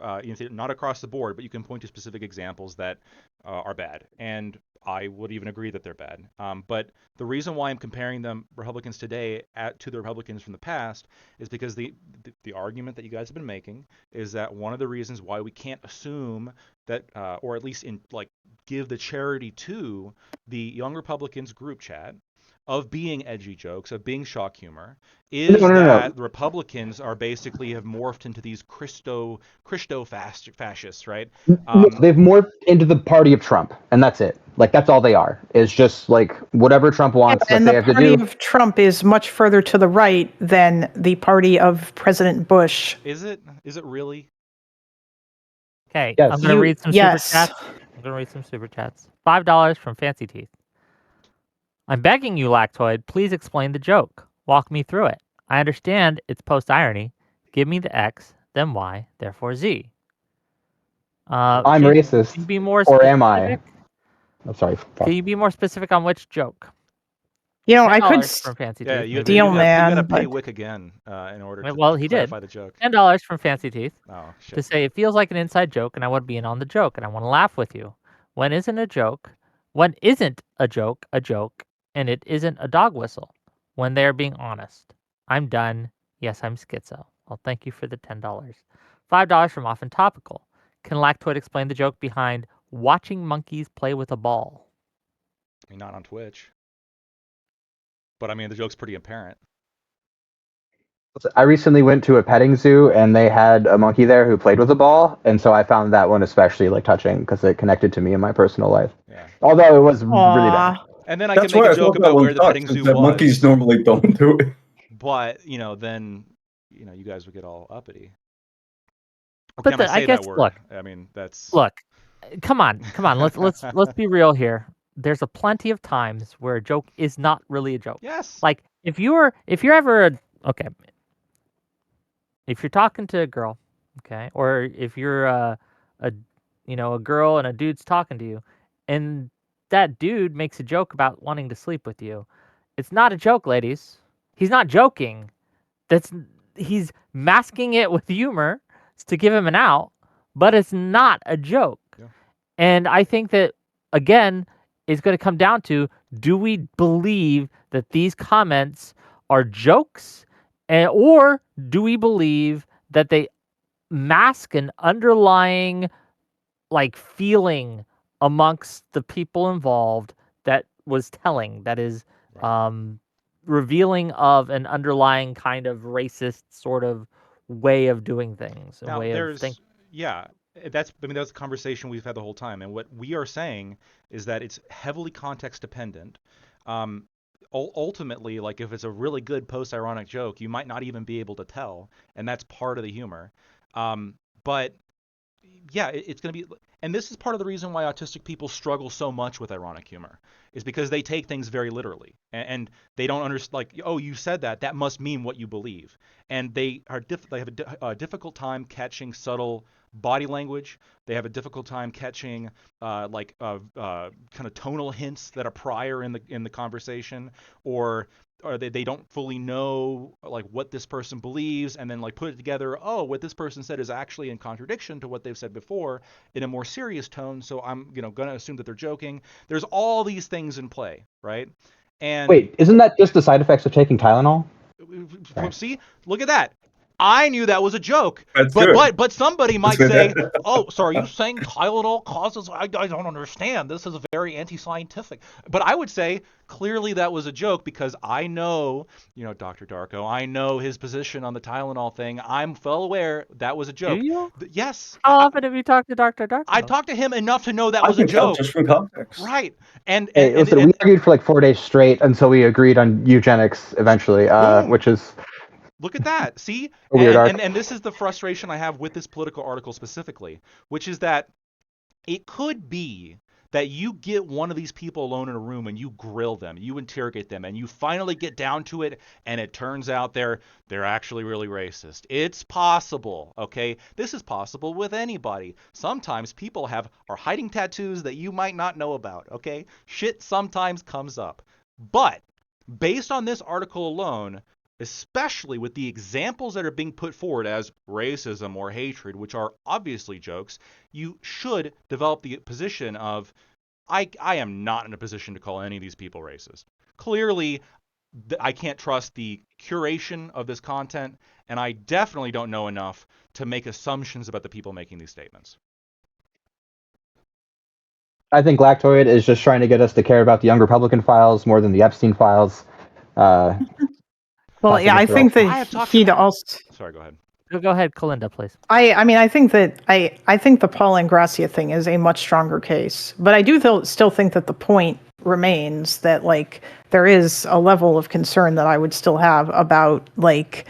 not across the board, but you can point to specific examples that are bad. And I would even agree that they're bad. But the reason why I'm comparing them, Republicans today, to the Republicans from the past, is because the argument that you guys have been making is that one of the reasons why we can't assume that, or at least give the charity to the Young Republicans group chat of being edgy jokes, of being shock humor, is No. that the Republicans are basically have morphed into these Christo fascists, right? No, they've morphed into the party of Trump, and that's it. Like, that's all they are. Is just like whatever Trump wants that And they the have to party do. of Trump is much further to the right than the party of President Bush. Is it? Is it really? Okay, Yes. I'm gonna read some super Yes. chats. I'm gonna read some super chats. $5 from Fancy Teeth. I'm begging you, Lactoid, please explain the joke. Walk me through it. I understand it's post-irony. Give me the X, then Y, therefore Z. I'm Can racist, you be more or am I? specific? I'm sorry. Can you be more specific on which joke? You know, I could $10 from Fancy Yeah, Teeth. you Maybe steal, more. you gotta man, pay but Whick again in order to Well, he did. clarify the joke. $10 from Fancy Teeth Oh to shit. say it feels like an inside joke and I want to be in on the joke and I want to laugh with you. When isn't a joke? When isn't a joke, and it isn't a dog whistle? When they're being honest. I'm done. Yes, I'm schizo. Well, thank you for the $10. $5 from Often Topical. Can Lactoid explain the joke behind watching monkeys play with a ball? I mean, not on Twitch, but I mean the joke's pretty apparent. I recently went to a petting zoo and they had a monkey there who played with a ball, and so I found that one especially like touching because it connected to me in my personal life. Yeah. Although it was really bad. aw. And then I can That's make why a I joke thought that about one where the sucks, petting is zoo that monkeys was, normally don't do it. but then you guys would get all uppity. Or But can I I say guess that word? look, I mean, that's come on. Let's be real here. There's a plenty of times where a joke is not really a joke. yes. Like if you're ever okay, if you're talking to a girl, okay, or if you're a a girl and a dude's talking to you, and that dude makes a joke about wanting to sleep with you, it's not a joke, ladies. He's not joking. That's he's masking it with humor to give him an out, but it's not a joke. Yeah. And I think that again, it's going to come down to do we believe that these comments are jokes, or do we believe that they mask an underlying like feeling amongst the people involved that was telling, that is Right. revealing of an underlying kind of racist sort of way of doing things, a Now way of thinking. yeah, that's that's a conversation we've had the whole time, and what we are saying is that it's heavily context dependent. Um, Ultimately, like if it's a really good post-ironic joke, you might not even be able to tell, and that's part of the humor. But yeah, it's going to be, and this is part of the reason why autistic people struggle so much with ironic humor, is because they take things very literally, and they don't understand. Like, oh, you said that, that must mean what you believe, and they have a difficult time catching subtle body language. They have a difficult time catching kind of tonal hints that are prior in the conversation, or they don't fully know like what this person believes, and then like put it together. Oh, what this person said is actually in contradiction to what they've said before in a more serious tone. So I'm going to assume that they're joking. There's all these things in play, right? And Wait, isn't that just the side effects of taking Tylenol? see, look at that. I knew that was a joke, That's but good. but somebody might That's say, good. "Oh, so are you saying Tylenol causes?" I don't understand. This is very anti-scientific. But I would say clearly that was a joke because I know, Dr. Darko. I know his position on the Tylenol thing. I'm well aware that was a Do joke. you? Yes, How often have you talked to Dr. Darko? I talked to him enough to know that I was a can tell joke. just from context. Right. And and Hey, and, listen, we and argued for like 4 days straight until we agreed on eugenics eventually, boom. which is Look at that. See? a weird arc. And this is the frustration I have with this political article specifically, which is that it could be that you get one of these people alone in a room and you grill them, you interrogate them, and you finally get down to it, and it turns out they're actually really racist. It's possible, okay? This is possible with anybody. Sometimes people are hiding tattoos that you might not know about, okay? Shit sometimes comes up. But Based on this article alone, especially with the examples that are being put forward as racism or hatred, which are obviously jokes, you should develop the position of, I am not in a position to call any of these people racist. Clearly, I can't trust the curation of this content, and I definitely don't know enough to make assumptions about the people making these statements. I think Lactoid is just trying to get us to care about the young Republican files more than the Epstein files. Well, yeah, I Mr. think that I have talked he'd to my... also. Sorry, go ahead. Go ahead, Kalinda, please. I mean, I think that I think the Paul Ingrassia thing is a much stronger case, but I do still think that the point remains that like there is a level of concern that I would still have about like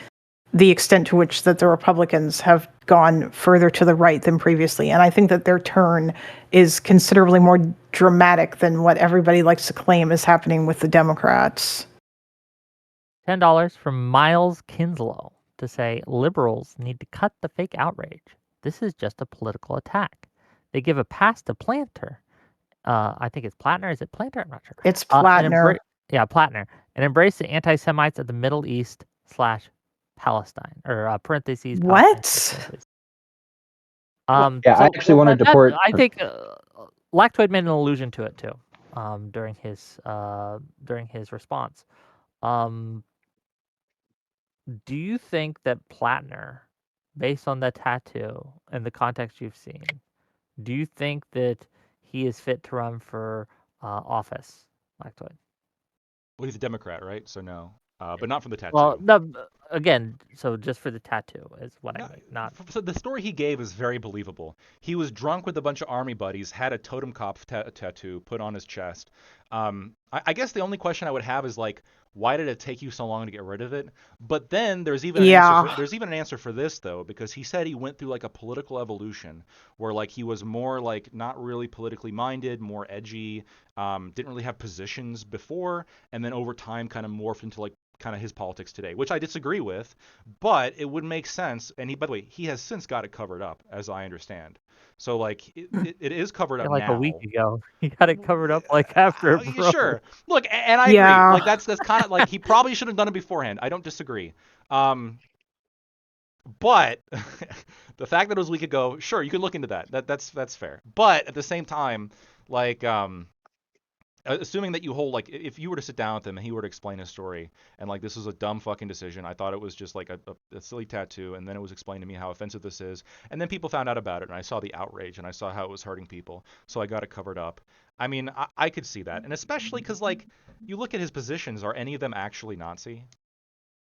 the extent to which that the Republicans have gone further to the right than previously, and I think that their turn is considerably more dramatic than what everybody likes to claim is happening with the Democrats. $10 from Miles Kinslow to say liberals need to cut the fake outrage. This is just a political attack. They give a pass to Planter. I think it's Platner. Is it Planter? I'm not sure. It's And Platner. Platner. And embrace the anti-Semites of the Middle East / Palestine, or parentheses. What? Palestine, Yeah, I actually want to deport. I think Lactoid made an allusion to it too during his response. Do you think that Platner, based on the tattoo and the context you've seen, do you think that he is fit to run for office, Lactoid? Well, he's a Democrat, right? So no. But not from the tattoo. Well, no, again, so just for the tattoo is what I mean. Not. So the story he gave is very believable. He was drunk with a bunch of army buddies, had a Totenkopf tattoo put on his chest. I guess the only question I would have is like, why did it take you so long to get rid of it? But then there's even an answer for this though, because he said he went through like a political evolution where like he was more like not really politically minded, more edgy, didn't really have positions before, and then over time kind of morphed into like kind of his politics today, which I disagree with, but it would make sense. And he, by the way, he has since got it covered up, as I understand. So like it is covered up Like now. a week ago, he got it covered up like after. Sure. Look, and I agree. Like that's kind of like he probably should have done it beforehand. I don't disagree. But the fact that it was a week ago, sure, you can look into that. That's fair. But at the same time, like assuming that you hold, like, if you were to sit down with him and he were to explain his story and like this was a dumb fucking decision, I thought it was just like a silly tattoo, and then it was explained to me how offensive this is, and then people found out about it, and I saw the outrage and I saw how it was hurting people, so I got it covered up. I mean, I could see that, and especially because like you look at his positions, are any of them actually Nazi?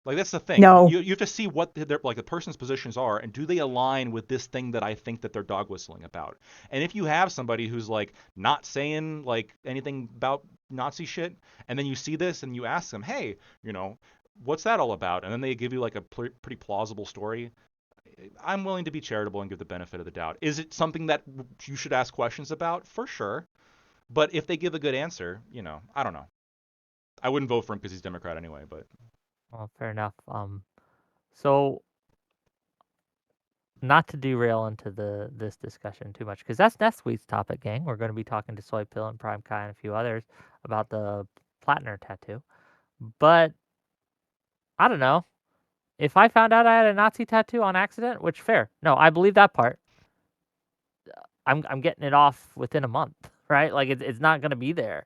Like that's the thing. No. You have to see what their like the person's positions are, and do they align with this thing that I think that they're dog whistling about. And if you have somebody who's like not saying like anything about Nazi shit, and then you see this and you ask them, hey, what's that all about? And then they give you like a pretty plausible story. I'm willing to be charitable and give the benefit of the doubt. Is it something that you should ask questions about? For sure. But if they give a good answer, I don't know. I wouldn't vote for him because he's Democrat anyway, but. Well, fair enough. So not to derail into this discussion too much, because that's next week's topic, gang. We're going to be talking to Soy Pill and Prime Kai and a few others about the Platner tattoo. But I don't know. If I found out I had a Nazi tattoo on accident, which fair. No, I believe that part. I'm getting it off within a month, right? Like it's not going to be there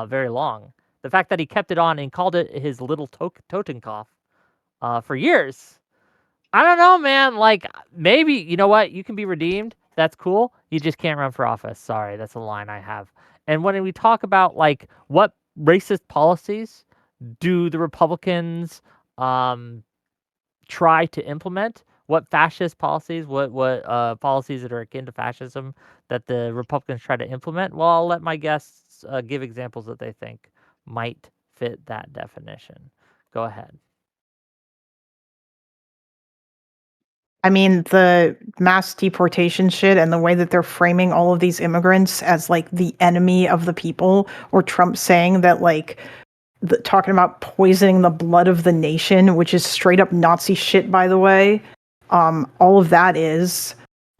very long. The fact that he kept it on and called it his little Totenkopf for years. I don't know, man. Like, maybe, you know what? You can be redeemed. That's cool. You just can't run for office. Sorry, that's a line I have. And when we talk about, like, what racist policies do the Republicans try to implement? What fascist policies, what policies that are akin to fascism that the Republicans try to implement? Well, I'll let my guests give examples that they think might fit that definition. Go ahead. I mean, the mass deportation shit and the way that they're framing all of these immigrants as like the enemy of the people, or Trump saying that like talking about poisoning the blood of the nation, which is straight up Nazi shit, by the way. All of that is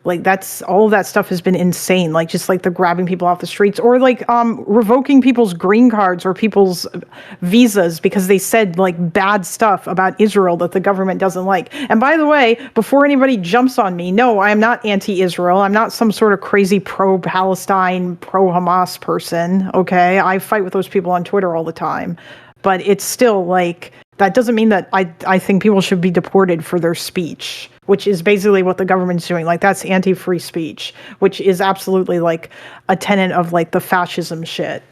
Like that's all of that stuff has been insane. Like just like the grabbing people off the streets or like revoking people's green cards or people's visas because they said like bad stuff about Israel that the government doesn't like. And by the way, before anybody jumps on me, no, I am not anti-Israel. I'm not some sort of crazy pro-Palestine, pro-Hamas person. Okay, I fight with those people on Twitter all the time, but it's still like that doesn't mean that I think people should be deported for their speech, which is basically what the government's doing. Like that's anti-free speech, which is absolutely like a tenet of like the fascism shit.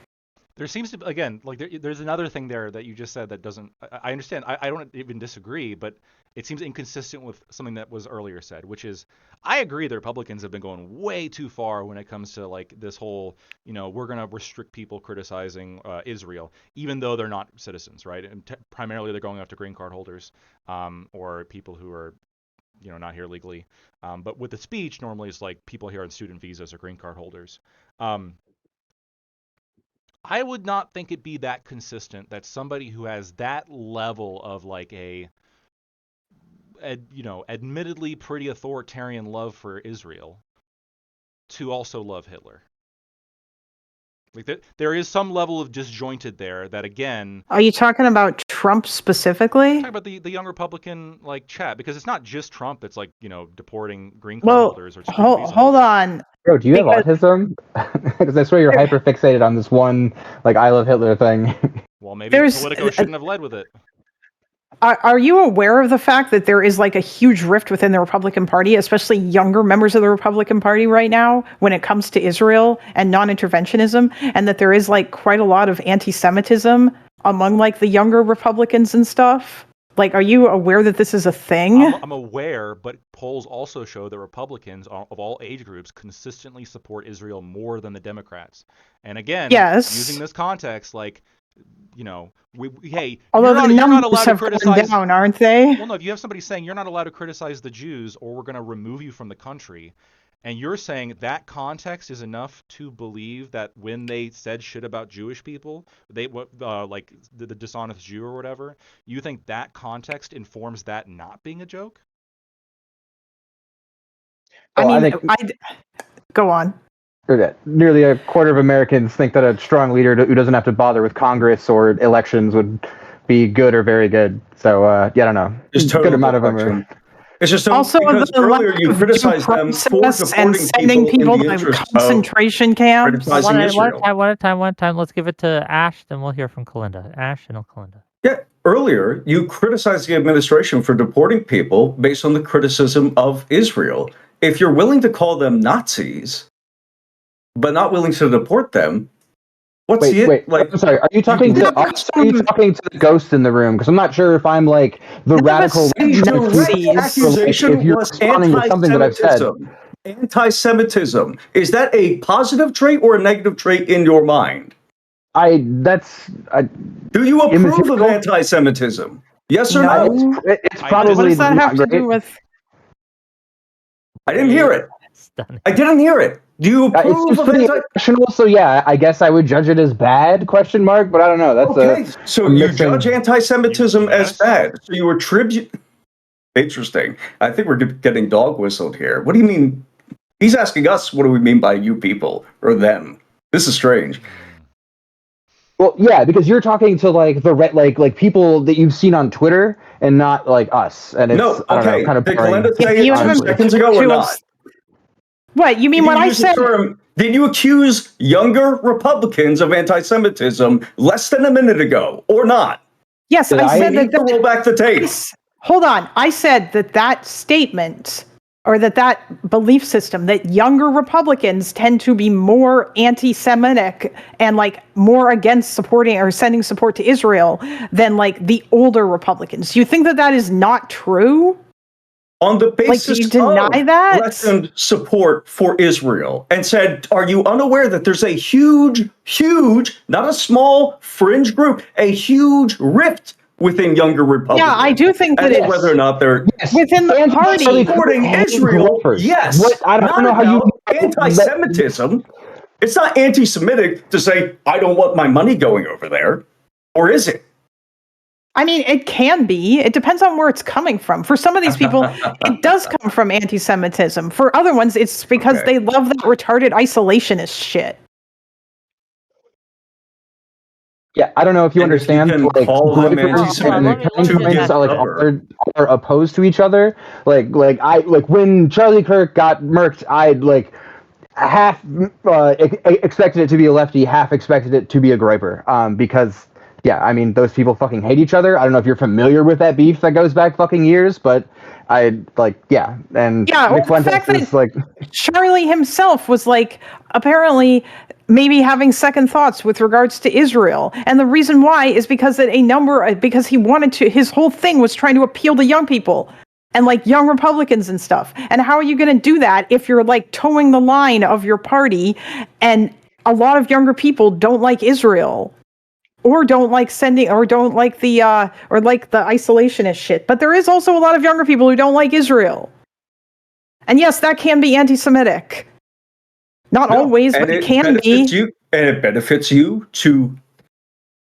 There seems to be, again, like there's another thing there that you just said that doesn't, I understand, I don't even disagree, but it seems inconsistent with something that was earlier said, which is, I agree the Republicans have been going way too far when it comes to like this whole, we're going to restrict people criticizing Israel, even though they're not citizens, right? And primarily they're going after green card holders or people who are, not here legally. But with the speech, normally it's like people here on student visas or green card holders. I would not think it'd be that consistent that somebody who has that level of like admittedly pretty authoritarian love for Israel to also love Hitler. Like there is some level of disjointed there that, again... Are you talking about Trump specifically? I'm talking about the young Republican like chat, because it's not just Trump that's like, deporting green card holders or student visa hold holders. on. Bro, do you have autism? Because I swear you're hyper fixated on this one, like, I love Hitler thing. Well, maybe Politico shouldn't have led with it. Are you aware of the fact that there is like a huge rift within the Republican Party, especially younger members of the Republican Party right now, when it comes to Israel and non-interventionism, and that there is like quite a lot of anti-Semitism among like the younger Republicans and stuff? Like, are you aware that this is a thing? I'm aware, but polls also show that Republicans of all age groups consistently support Israel more than the Democrats. And again, using this context, like, hey, although you're not allowed to criticize down, aren't they? Well, no, if you have somebody saying you're not allowed to criticize the Jews or we're going to remove you from the country, and you're saying that context is enough to believe that when they said shit about Jewish people, they like the dishonest Jew or whatever, you think that context informs that not being a joke? Go on. Nearly a quarter of Americans think that a strong leader who doesn't have to bother with Congress or elections would be good or very good. So, I don't know. Just good amount of them are. It's just also because earlier you criticized them for and sending people to concentration camps. One at a time. Let's give it to Ash, then we'll hear from Kalinda. Ash and Kalinda. Yeah, earlier you criticized the administration for deporting people based on the criticism of Israel. If you're willing to call them Nazis, but not willing to deport them, what's wait, like? I'm sorry. Are you talking to us? Are you talking to the ghost in the room? Because I'm not sure if I'm like the radical. The accusation was anti-Semitism. Anti-Semitism, is that a positive trait or a negative trait in your mind? Do you approve of anti-Semitism? Yes or no? It's probably. What does that have to do with? I didn't hear it. I didn't hear it. Do you approve of irrational? So yeah, I guess I would judge it as bad? Question mark. But I don't know. That's okay. So you judge anti-Semitism as bad. So you attribute. Interesting. I think we're getting dog whistled here. What do you mean? He's asking us. What do we mean by you people or them? This is strange. Well, yeah, because you're talking to like the like people that you've seen on Twitter and not like us. And it's kind of boring. Did you seconds ago or not? What you mean? What I said? Did you accuse younger Republicans of anti-Semitism less than a minute ago, or not? Yes, I said that. Roll back the tape. Hold on. I said that statement or that belief system that younger Republicans tend to be more anti-Semitic and like more against supporting or sending support to Israel than like the older Republicans. You think that is not true? On the basis do you deny that? Lessened support for Israel and said, are you unaware that there's a huge, not a small fringe group, a huge rift within younger Republicans? Yeah, I do think that it's whether or not they're within the party supporting Israel. Yes, I don't know how you anti-Semitism. It's not anti-Semitic to say I don't want my money going over there, or is it? I mean, it can be. It depends on where it's coming from. For some of these people, it does come from anti-Semitism. For other ones, it's because Okay. they love that retarded isolationist shit. Yeah, I don't know if you And if you understand. can Like, call them groypers on, and anti-Semitic let me turning to finish points give are asking cover. are opposed to each other. Like when Charlie Kirk got murked, I half expected it to be a lefty, half expected it to be a groyper. Because yeah, I mean those people fucking hate each other. I don't know if you're familiar with that beef that goes back fucking years, but and Yeah, Nick well, the Fuentes fact that is like, Charlie himself was like apparently maybe having second thoughts with regards to Israel. And the reason why is because because he wanted to, his whole thing was trying to appeal to young people and like young Republicans and stuff. And how are you going to do that if you're like towing the line of your party and a lot of younger people don't like Israel? Or don't like sending, or don't like or like the isolationist shit. But there is also a lot of younger people who don't like Israel. And yes, that can be anti-Semitic. Not No, always, and but it it can benefits be. you, and it benefits you to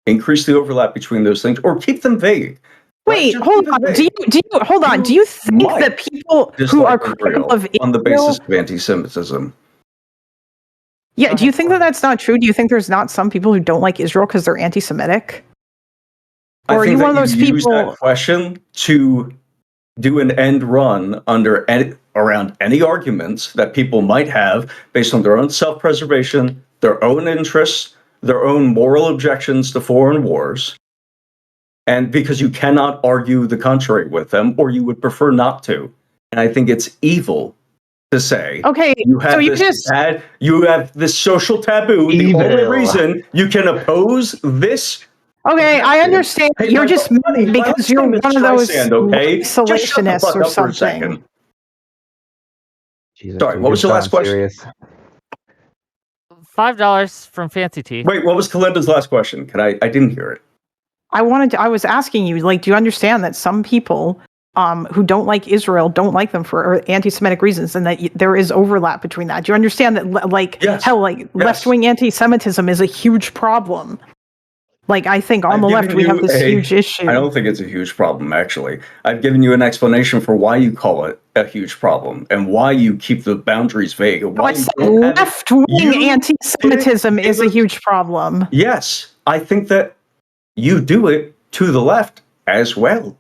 increase the overlap between those things, or keep them vague. Right? Wait, Just hold keep it on. vague. Hold on? Do You you think might that people who are dislike critical Israel of on the basis Israel? of anti-Semitism. Yeah, Go do you ahead, think that Belinda. that's not true? Do you think there's not some people who don't like Israel because they're anti-Semitic? I Or are think you one that of you those use that people? question to do an end run around any arguments that people might have based on their own self-preservation, their own interests, their own moral objections to foreign wars, and because you cannot argue the contrary with them, or you would prefer not to. And I think it's evil to say Okay, you so have you this just you have this social taboo. The only evil. reason you can oppose this okay. I objection. understand Hey, you're just buddy, mad my because last you're name is one of those Streisand, okay? Just shut the isolationists fuck or up for a something. second. Jesus, Sorry, dude, what you're was your last sounding question? serious. $5 from Fancy Teeth. Wait, what was Kalinda's last question? I didn't hear it. I was asking you, like, do you understand that some people who don't like Israel don't like them for anti-Semitic reasons, and that there is overlap between that? Do you understand that, Yes. hell, like Yes. left-wing anti-Semitism is a huge problem? Like, I think on I've the given left we have you this huge issue. I don't think it's a huge problem, actually. I've given you an explanation for why you call it a huge problem and why you keep the boundaries vague and why I you said don't have it. left-wing You did anti-Semitism it in is a the huge problem. yes. I think that you do it to the left as well.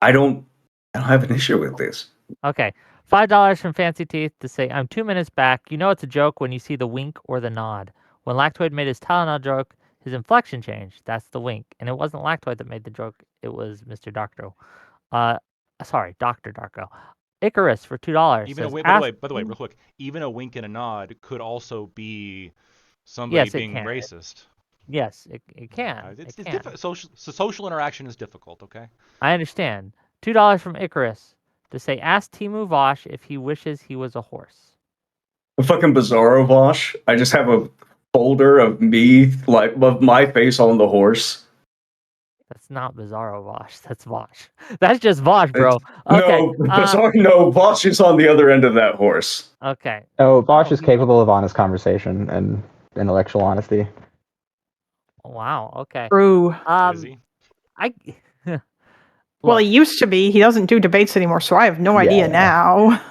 I don't have an issue with this. Okay. $5 from Fancy Teeth to say, I'm 2 minutes back. You know it's a joke when you see the wink or the nod. When Lactoid made his Tylenol joke, his inflection changed. That's the wink. And it wasn't Lactoid that made the joke. It was Mr. Docto. Sorry, Dr. Darko. Icarus for $2 Even a says, wink. ask. By the way, real quick. Even a wink and a nod could also be somebody Yes, it being can. racist. Yes, it can. It's It can. difficult. Social interaction is difficult. Okay. I understand. $2 from Icarus to say, ask Timu Vosh if he wishes he was a horse. Fucking bizarro Vosh. I just have a folder of me, like, of my face on the horse. That's not Bizarro Vosh. That's Vosh. That's just Vosh, bro. It's, Okay. no, sorry, no. Vosh is on the other end of that horse. Okay. Oh, Bosch is he- capable of honest conversation and intellectual honesty. Wow. Okay. True. Is he? I. Well, Look, he used to be. He doesn't do debates anymore, so I have no idea Yeah. now.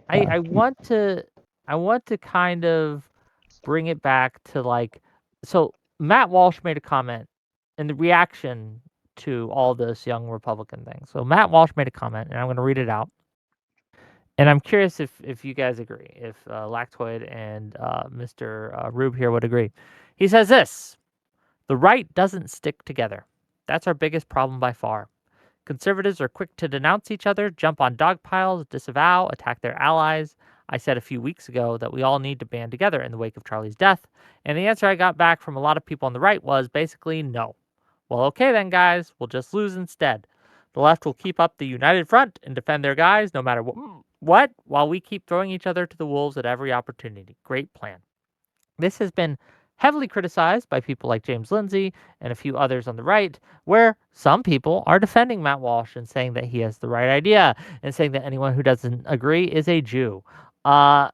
I want to kind of bring it back to like, so Matt Walsh made a comment in the reaction to all this young Republican thing. So Matt Walsh made a comment, and I'm going to read it out. And I'm curious if you guys agree, if Lactoid and Mr. Rube here would agree. He says this: the right doesn't stick together. That's our biggest problem by far. Conservatives are quick to denounce each other, jump on dog piles, disavow, attack their allies. I said a few weeks ago that we all need to band together in the wake of Charlie's death, and the answer I got back from a lot of people on the right was basically no. Well, okay then, guys, we'll just lose instead. The left will keep up the united front and defend their guys no matter what, while we keep throwing each other to the wolves at every opportunity. Great plan. This has been heavily criticized by people like James Lindsay and a few others on the right, where some people are defending Matt Walsh and saying that he has the right idea and saying that anyone who doesn't agree is a Jew. I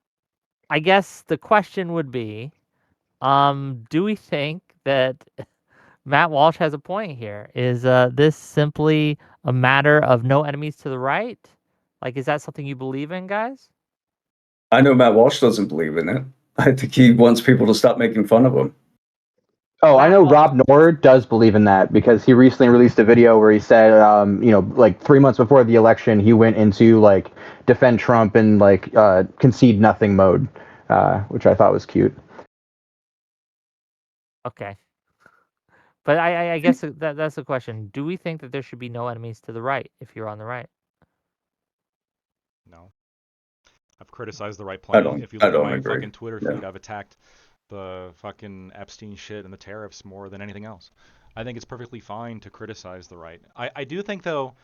guess the question would be, do we think that Matt Walsh has a point here. Is this simply a matter of no enemies to the right? Like, is that something you believe in, guys? I know Matt Walsh doesn't believe in it. I think he wants people to stop making fun of him. Oh, I Matt know Walsh. Rob Nord does believe in that because he recently released a video where he said, like 3 months before the election, he went into like defend Trump and like concede nothing mode, which I thought was cute. Okay. But I guess that's the question. Do we think that there should be no enemies to the right if you're on the right? No. I've criticized the right I plenty. don't. If you I look at don't my agree. fucking Twitter Yeah. feed, I've attacked the fucking Epstein shit and the tariffs more than anything else. I think it's perfectly fine to criticize the right. I do think though,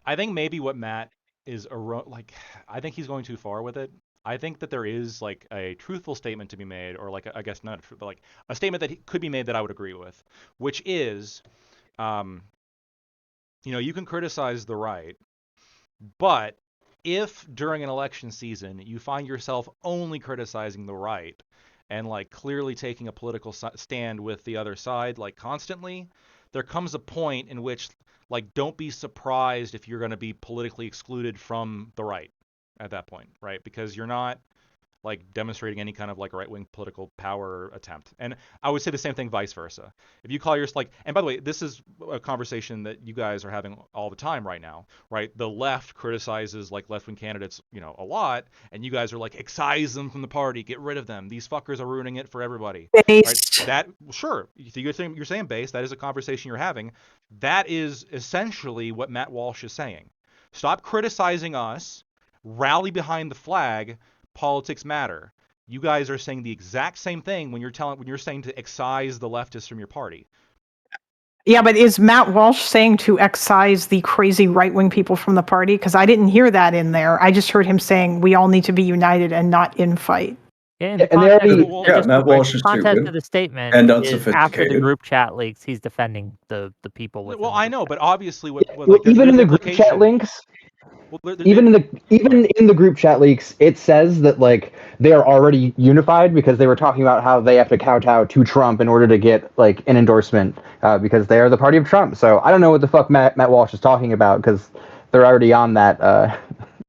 I think maybe what Matt is I think he's going too far with it. I think that there is like a truthful statement to be made, or like I guess not, but like a statement that could be made that I would agree with, which is, you can criticize the right, but if during an election season you find yourself only criticizing the right and like clearly taking a political stand with the other side like constantly, there comes a point in which like don't be surprised if you're going to be politically excluded from the right at that point, right? Because you're not like demonstrating any kind of like right-wing political power attempt. And I would say the same thing vice versa. If you call yourself like, and by the way, this is a conversation that you guys are having all the time right now, right? The left criticizes like left-wing candidates, a lot, and you guys are like, excise them from the party, get rid of them. These fuckers are ruining it for everybody. Right? Based. That sure, you're saying base. That is a conversation you're having. That is essentially what Matt Walsh is saying. Stop criticizing us. Rally behind the flag. Politics matter. You guys are saying the exact same thing when you're saying to excise the leftists from your party. Yeah, but is Matt Walsh saying to excise the crazy right-wing people from the party? Because I didn't hear that in there. I just heard him saying we all need to be united and not infight. In the And they context, already, Yeah, just Matt real quick, Walsh the is context of stupid the statement and is after the unsophisticated. group chat leaks, he's defending the people within Well, the I group know, chat. but obviously, well, even in there's the group chat implication. links, Well, even go ahead. in the group chat leaks, it says that like they are already unified because they were talking about how they have to kowtow to Trump in order to get like an endorsement because they are the party of Trump. So I don't know what the fuck Matt Walsh is talking about because they're already on that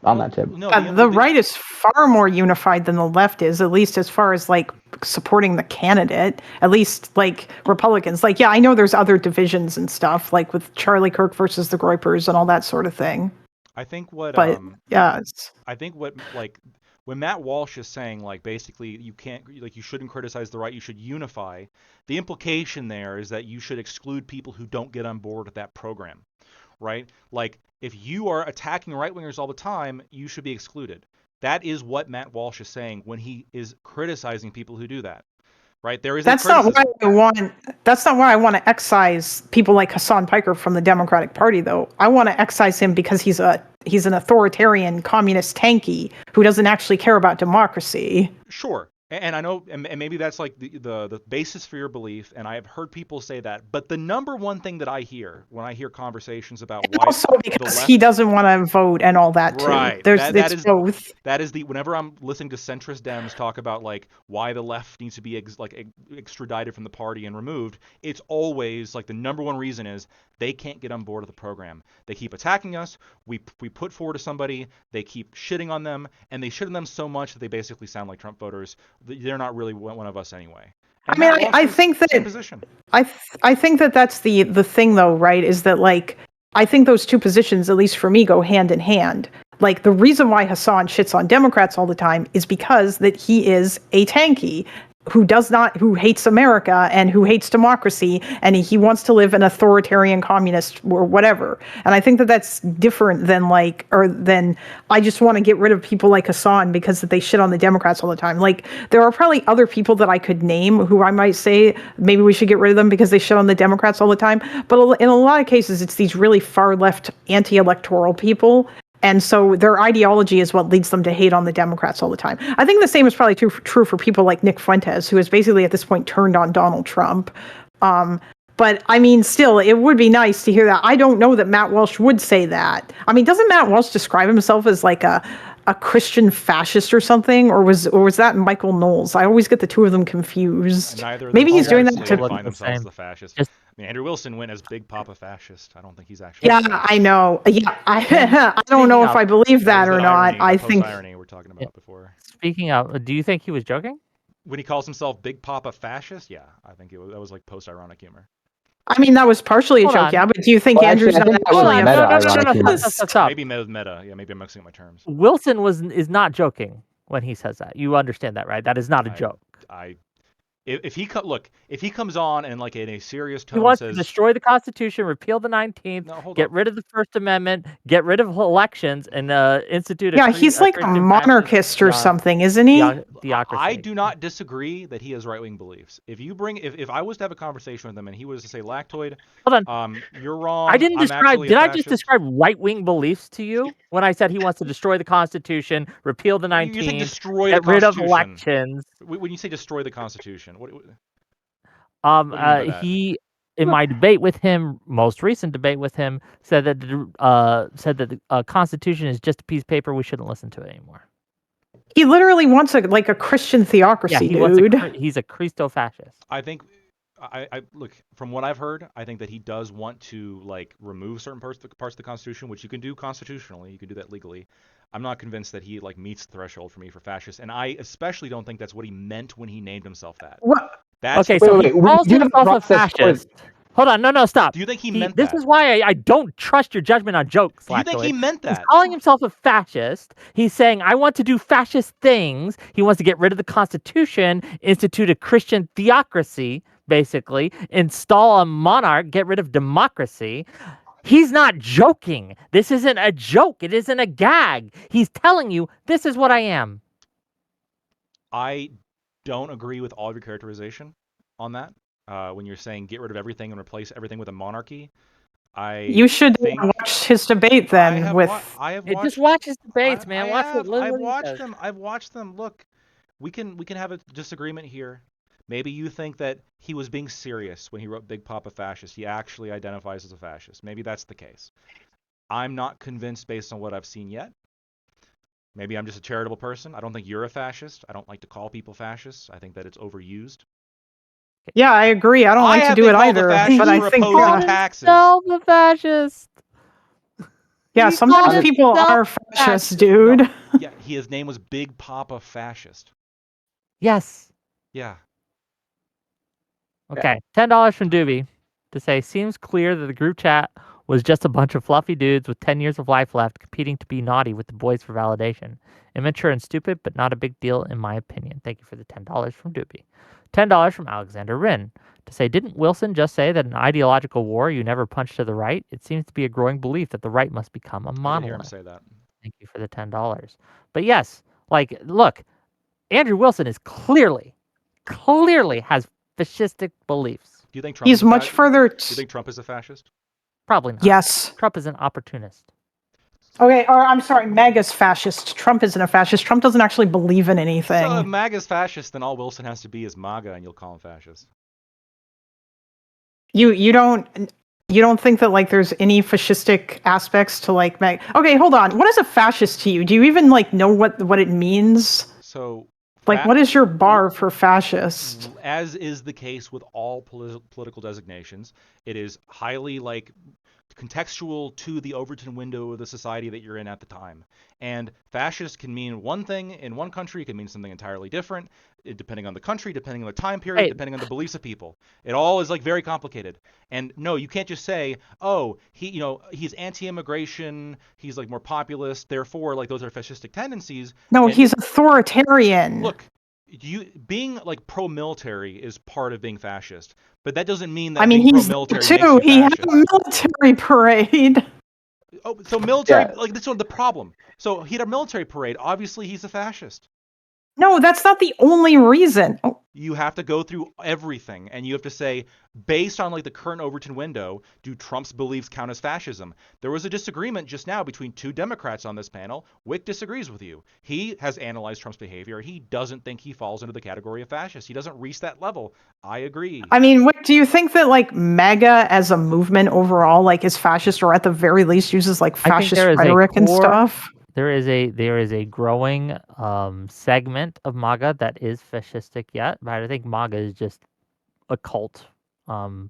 on that tip. No, The right is far more unified than the left is, at least as far as like supporting the candidate, at least like Republicans. Like, yeah, I know there's other divisions and stuff, like with Charlie Kirk versus the Groypers and all that sort of thing. I think what But yeah, I think what like when Matt Walsh is saying like basically you shouldn't criticize the right, you should unify. The implication there is that you should exclude people who don't get on board with that program, right? Like if you are attacking right-wingers all the time, you should be excluded. That is what Matt Walsh is saying when he is criticizing people who do that. Right? There is that's a not criticism. why I want. That's not why I want to excise people like Hassan Piker from the Democratic Party, though. I want to excise him because he's an authoritarian communist tanky who doesn't actually care about democracy. Sure. And I know, and maybe that's like the basis for your belief, and I have heard people say that. But the number one thing that I hear when I hear conversations about And why also the because left, he doesn't want to vote and all that too. right? It's both. That is whenever I'm listening to centrist Dems talk about like why the left needs to be extradited from the party and removed, it's always like the number one reason is they can't get on board with the program. They keep attacking us. We put forward to somebody. They keep shitting on them, and they shit on them so much that they basically sound like Trump voters. They're not really one of us anyway. And I mean, I think that same position. I think that that's the thing, though, right? Is that like I think those two positions, at least for me, go hand in hand. Like the reason why Hassan shits on Democrats all the time is because that he is a tanky who hates America and who hates democracy, and he wants to live an authoritarian communist or whatever. And I think that that's different than I just want to get rid of people like Hassan because they shit on the Democrats all the time. Like there are probably other people that I could name who I might say maybe we should get rid of them because they shit on the Democrats all the time. But in a lot of cases, it's these really far left anti-electoral people. And so their ideology is what leads them to hate on the Democrats all the time. I think the same is probably true for people like Nick Fuentes, who has basically at this point turned on Donald Trump. But I mean, still, it would be nice to hear that. I don't know that Matt Walsh would say that. I mean, doesn't Matt Walsh describe himself as like a a Christian fascist or something, or was that Michael Knowles? I always get the two of them confused. Neither of Maybe them he's doing that seriously to. look define the themselves as same. a fascist. Just I mean, Andrew Wilson went as Big Papa Fascist. I don't think he's actually. Yeah, a fascist. I know. Yeah, And I don't know speaking if of- I believe That that was or that not. irony, I that think. post-irony we're talking about before. Speaking of, do you think he was joking? When he calls himself Big Papa Fascist, yeah, I think that was like post-ironic humor. I mean, that was partially a Hold joke, on. yeah. But do you think Well, Andrew's actually, I not think that was actually Hold a on, meta-ironic humor. stop. Maybe meta. Yeah, maybe I'm mixing up my terms. Wilson is not joking when he says that. You understand that, right? That is not a joke. If he comes on and like in a serious He tone wants to says, destroy the Constitution, repeal the 19th, no, hold get up. rid of the First Amendment, get rid of elections, and institute a Yeah, he's like a Christian monarchist or fascist, something, isn't he? theocracy. I do not disagree that he has right-wing beliefs. If I was to have a conversation with him and he was to say lactoid, Hold on. you're wrong. I didn't I'm describe. actually Did a I fascist. just describe right-wing beliefs to you when I said he wants to destroy the Constitution, repeal the 19th, You said destroy get the rid of Constitution. elections? When you say destroy the Constitution, what do you mean by that? He, in my debate with him, most recent debate with him, said that the Constitution is just a piece of paper. We shouldn't listen to it anymore. He literally wants a Christian theocracy, dude. He's a Christo-fascist. I think I look from what I've heard. I think that he does want to like remove certain parts of the Constitution, which you can do constitutionally. You can do that legally. I'm not convinced that he like meets the threshold for me for fascist, and I especially don't think that's what he meant when he named himself that. What? That's Okay, the- so Wait, he we calls do have a himself a process for- fascist. Hold on, no, stop. Do you think he meant This that? is why I don't trust your judgment on jokes. Do you think he Lactoid. meant He's that? calling himself a fascist. He's saying, I want to do fascist things. He wants to get rid of the Constitution, institute a Christian theocracy, basically, install a monarch, get rid of democracy. He's not joking. This isn't a joke. It isn't a gag. He's telling you, this is what I am. I don't agree with all of your characterization on that. When you're saying get rid of everything and replace everything with a monarchy, You should think watch his debate then Just watch his debates, man. I've watched them. I've watched them. Look, we can have a disagreement here. Maybe you think that he was being serious when he wrote Big Papa Fascist. He actually identifies as a fascist. Maybe that's the case. I'm not convinced based on what I've seen yet. Maybe I'm just a charitable person. I don't think you're a fascist. I don't like to call people fascists. I think that it's overused. Yeah, I agree. I don't like to do it either. But I think taxes. The fascist. Yeah, He sometimes called people himself are fascists, dude. No, yeah, his name was Big Papa Fascist. Yes. Yeah. Okay, $10 from Doobie to say, seems clear that the group chat was just a bunch of fluffy dudes with 10 years of life left competing to be naughty with the boys for validation. Immature and stupid, but not a big deal in my opinion. Thank you for the $10 from Doobie. $10 from Alexander Wren to say, didn't Wilson just say that in ideological war you never punch to the right? It seems to be a growing belief that the right must become a I didn't monolith. hear him say that. Thank you for the $10. But yes, like, look, Andrew Wilson is clearly has fascistic beliefs. Do you think Trump He's is a much fascist? further. Do you think Trump is a fascist? Probably not. Yes. Trump is an opportunist. Okay, or I'm sorry, MAGA's fascist. Trump isn't a fascist. Trump doesn't actually believe in anything. So if MAGA's fascist, then all Wilson has to be is MAGA, and you'll call him fascist. You don't think that like there's any fascistic aspects to like MAGA? Okay, hold on. What is a fascist to you? Do you even like know what it means? So Like, what is your bar for fascist? As is the case with all political designations, it is highly like contextual to the Overton window of the society that you're in at the time. And fascist can mean one thing in one country, it can mean something entirely different, depending on the country, depending on the time period, depending on the beliefs of people. It all is like very complicated. And no, you can't just say, oh, he's anti-immigration, he's like more populist, therefore like those are fascistic tendencies. No, and he's authoritarian. Look, being like pro-military is part of being fascist, but that doesn't mean that being he's pro-military too. makes you He had fascist. a military parade. Oh, so military, like that's sort of the problem. So he had a military parade. Obviously, he's a fascist. No, that's not the only reason. Oh. You have to go through everything, and you have to say, based on like the current Overton window, do Trump's beliefs count as fascism? There was a disagreement just now between two Democrats on this panel. Whick disagrees with you. He has analyzed Trump's behavior. He doesn't think he falls into the category of fascist. He doesn't reach that level. I agree. I mean, do you think that like MAGA as a movement overall like is fascist, or at the very least uses like fascist rhetoric and stuff? There is a growing segment of MAGA that is fascistic yet, but I think MAGA is just a cult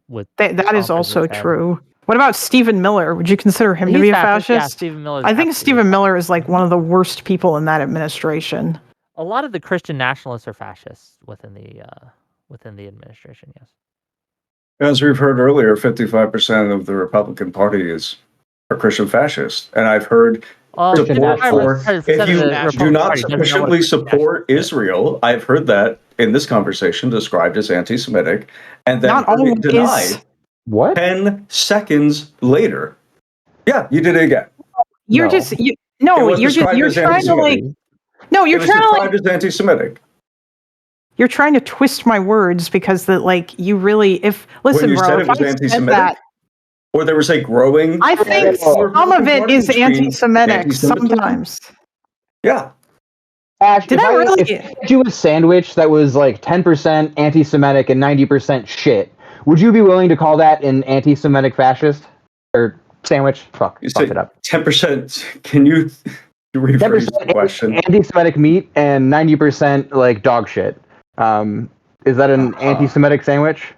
with That is Trump as also its head. true. What about Stephen Miller? Would you consider him to He's be a fascist. Yeah, fascist? Stephen Miller. I think Stephen Miller is like one of the worst people in that administration. A lot of the Christian nationalists are fascists within the administration. Yes. As we've heard earlier, 55% of the Republican Party is a Christian fascist, and I've heard Christian support for nationalist. if you Christian do not Party doesn't know what a sufficiently Christian support nationalist is. Israel. I've heard that in this conversation described as anti-Semitic, and then Not heard it always. denied What? 10 seconds later. Yeah, you did it again. You're No. just It was you're described as trying to like anti-Semitic. no, It you're was trying to like described as anti-Semitic. you're trying to twist my words because that like you really if listen, When you bro, said if it was I said anti-Semitic, that, or there was a growing. I think some of it is anti-Semitic sometimes. Yeah. Ash, Did if I really? if I fed you a sandwich that was like 10% anti-Semitic and 90% shit, would you be willing to call that an anti-Semitic fascist or sandwich? Fuck You it said up. 10%. Can you rephrase the 10% question? anti-Semitic meat and 90% like dog shit. Is that an anti-Semitic sandwich?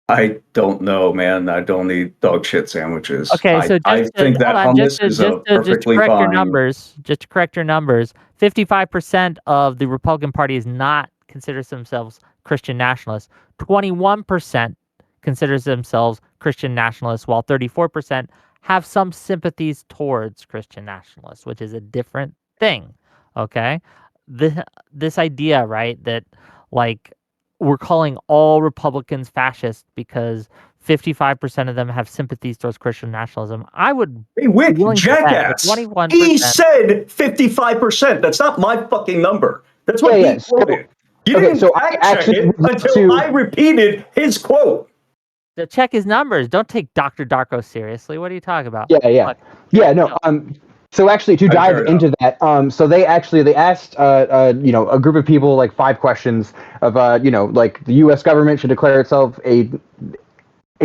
I don't know, man. I don't eat dog shit sandwiches. Okay, so I just think that hummus is a perfectly correct your fine. numbers. Just to correct your numbers, 55% of the Republican Party is not considers themselves Christian nationalists. 21% considers themselves Christian nationalists, while 34% have some sympathies towards Christian nationalists, which is a different thing. Okay, this idea, right, that like we're calling all Republicans fascist because 55% of them have sympathies towards Christian nationalism. I would Hey, Whick, be willing to bet that jackass. 21%. He said 55%. That's not my fucking number. That's what he quoted. You didn't fact check it until I repeated his quote. To check his numbers. Don't take Dr. Darko seriously. What are you talking about? Yeah. So actually, to dive into that, so they asked a group of people like 5 questions of like the U.S. government should declare itself a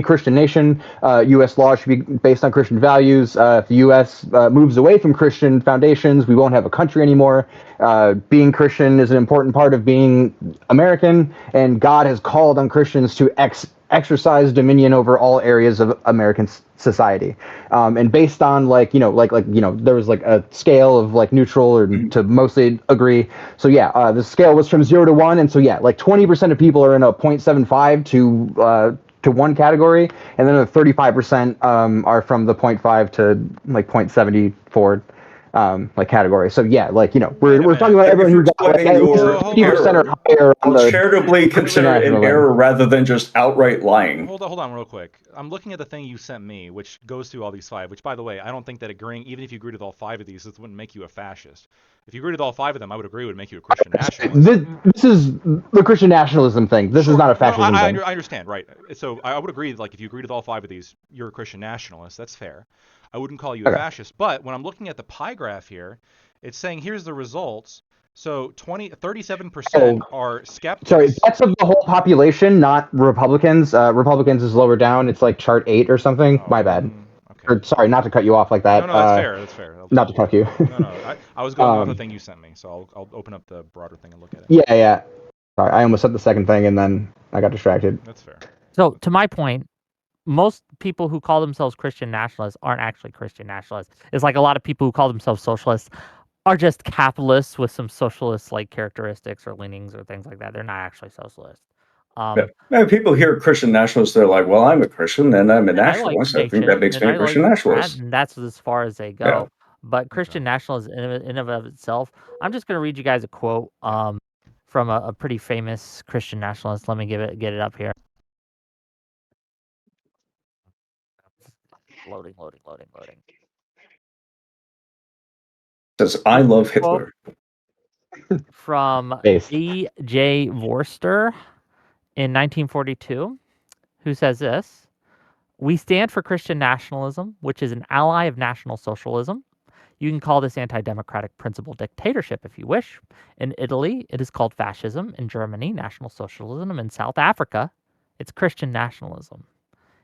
Christian nation. U.S. law should be based on Christian values. If the U.S. Moves away from Christian foundations, we won't have a country anymore. Being Christian is an important part of being American, and God has called on Christians to exercise dominion over all areas of American society. And based on there was like a scale of like neutral or to mostly agree. So yeah, the scale was from 0 to 1, and so yeah, like 20% of people are in a 0.75 to 1 category, and then the 35% are from the 0.5 to like 0.74 like category. So yeah, like we're talking about everyone who got like at least 50% or higher. I'll charitably consider it an error rather than just outright lying. Hold on real quick. I'm looking at the thing you sent me, which goes through all these 5, which, by the way, I don't think that agreeing, even if you agreed with all 5 of these, this wouldn't make you a fascist. If you agreed with all 5 of them, I would agree it would make you a Christian nationalist. This is the Christian nationalism thing. This is not a fascism thing. I understand, right. So I would agree, like, if you agreed with all 5 of these, you're a Christian nationalist. That's fair. I wouldn't call you a fascist. But when I'm looking at the pie graph here, it's saying here's the results. So 37% are skeptics. Sorry, that's of the whole population, not Republicans. Republicans is lower down. It's like chart 8 or something. My bad. Okay. Or sorry, not to cut you off like that. No, that's fair. That's fair. Not to cut you. No. I was going off the thing you sent me, so I'll open up the broader thing and look at it. Yeah. Sorry, I almost said the second thing and then I got distracted. That's fair. So to my point, most people who call themselves Christian nationalists aren't actually Christian nationalists. It's like a lot of people who call themselves socialists are just capitalists with some socialist-like characteristics or leanings or things like that. They're not actually socialists. People hear Christian nationalists, they're like, well, I'm a Christian and I'm a nationalist. I think that makes me a Christian nationalist. And that's as far as they go. Yeah. But Christian nationalism in and of itself, I'm just going to read you guys a quote from a pretty famous Christian nationalist. Let me get it up here. Loading. Says, I love Hitler. From E.J. Vorster in 1942, who says this: "We stand for Christian nationalism, which is an ally of National Socialism. You can call this anti-democratic principle dictatorship if you wish. In Italy, it is called fascism. In Germany, National Socialism. In South Africa, it's Christian nationalism."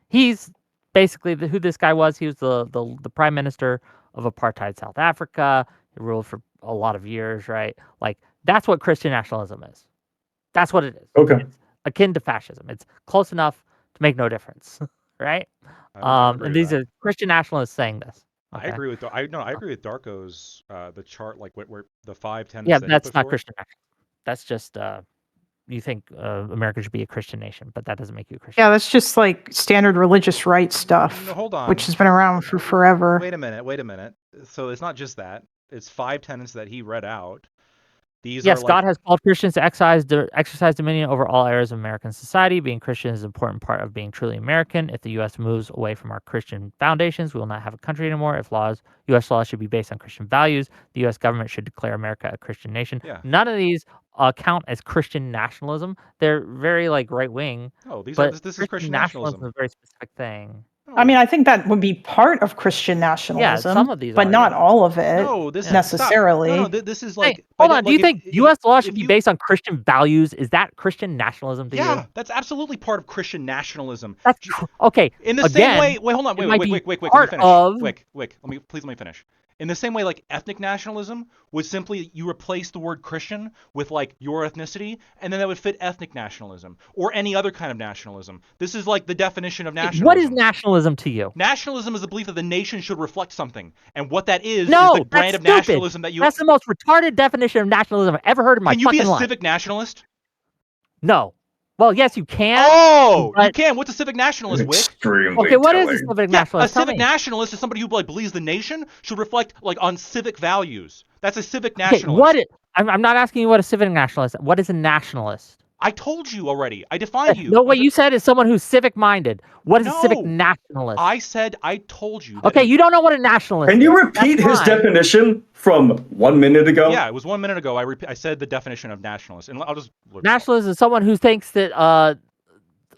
He's basically who this guy was. He was the prime minister of apartheid South Africa. It ruled for a lot of years, right? Like that's what Christian nationalism is. That's what it is. Okay. It's akin to fascism. It's close enough to make no difference, right? I don't agree And with these that. are Christian nationalists saying this. I Okay. agree with I agree with Darko's the chart, like where the 5 tenets Yeah, that he that's put not forward. Christian nationalism. That's just you think America should be a Christian nation, but that doesn't make you a Christian. Yeah, that's just like standard religious rights stuff, No, hold on. which has been around for forever. Wait a minute. So it's not just that. It's 5 tenets that he read out. These Yes, are like God has called Christians to exercise dominion over all areas of American society. Being Christian is an important part of being truly American. If the U.S. moves away from our Christian foundations, we will not have a country anymore. If U.S. laws should be based on Christian values, the U.S. government should declare America a Christian nation. Yeah. None of these count as Christian nationalism. They're very like right wing. Oh, these but are this is Christian nationalism is nationalism. a very specific thing. I No. mean, I think that would be part of Christian Yeah, nationalism, some of these but are. not Yeah. all of it No, this necessarily. Stop. No, this is Hey, like. hold but on. Do like, you think if- U.S. law if should be you- based on Christian values? Is that Christian nationalism to you? Yeah, that's absolutely part of Christian nationalism. That's okay. In the again, same way, wait, hold on, it might wait, be Wick, let me part finish. of- Wick, let me finish. In the same way, like ethnic nationalism would simply you replace the word Christian with like your ethnicity, and then that would fit ethnic nationalism or any other kind of nationalism. This is like the definition of nationalism. What is nationalism to you? Nationalism is the belief that the nation should reflect something, and what that is No, the brand that's of stupid. nationalism that you. That's the most retarded definition of nationalism I've ever heard in my Can you be fucking a life. civic nationalist? No. Well, yes, you can. Oh, you but- can. What's a civic nationalist, Wick? Extremely Okay, what is a telling. civic Yeah, nationalist? a Tell civic me. nationalist is somebody who like believes the nation should reflect like on civic values. That's a civic Okay, nationalist. I'm not asking you what a civic nationalist. What is a nationalist? I told you already. I defined you. No, what you said is someone who's civic minded. What is a civic No. nationalist? I told you. That Okay, you don't know what a nationalist Can is. you repeat That's his fine. definition from 1 minute ago? Yeah, it was 1 minute ago. I said the definition of nationalist, and I'll just look. Nationalist is someone who thinks that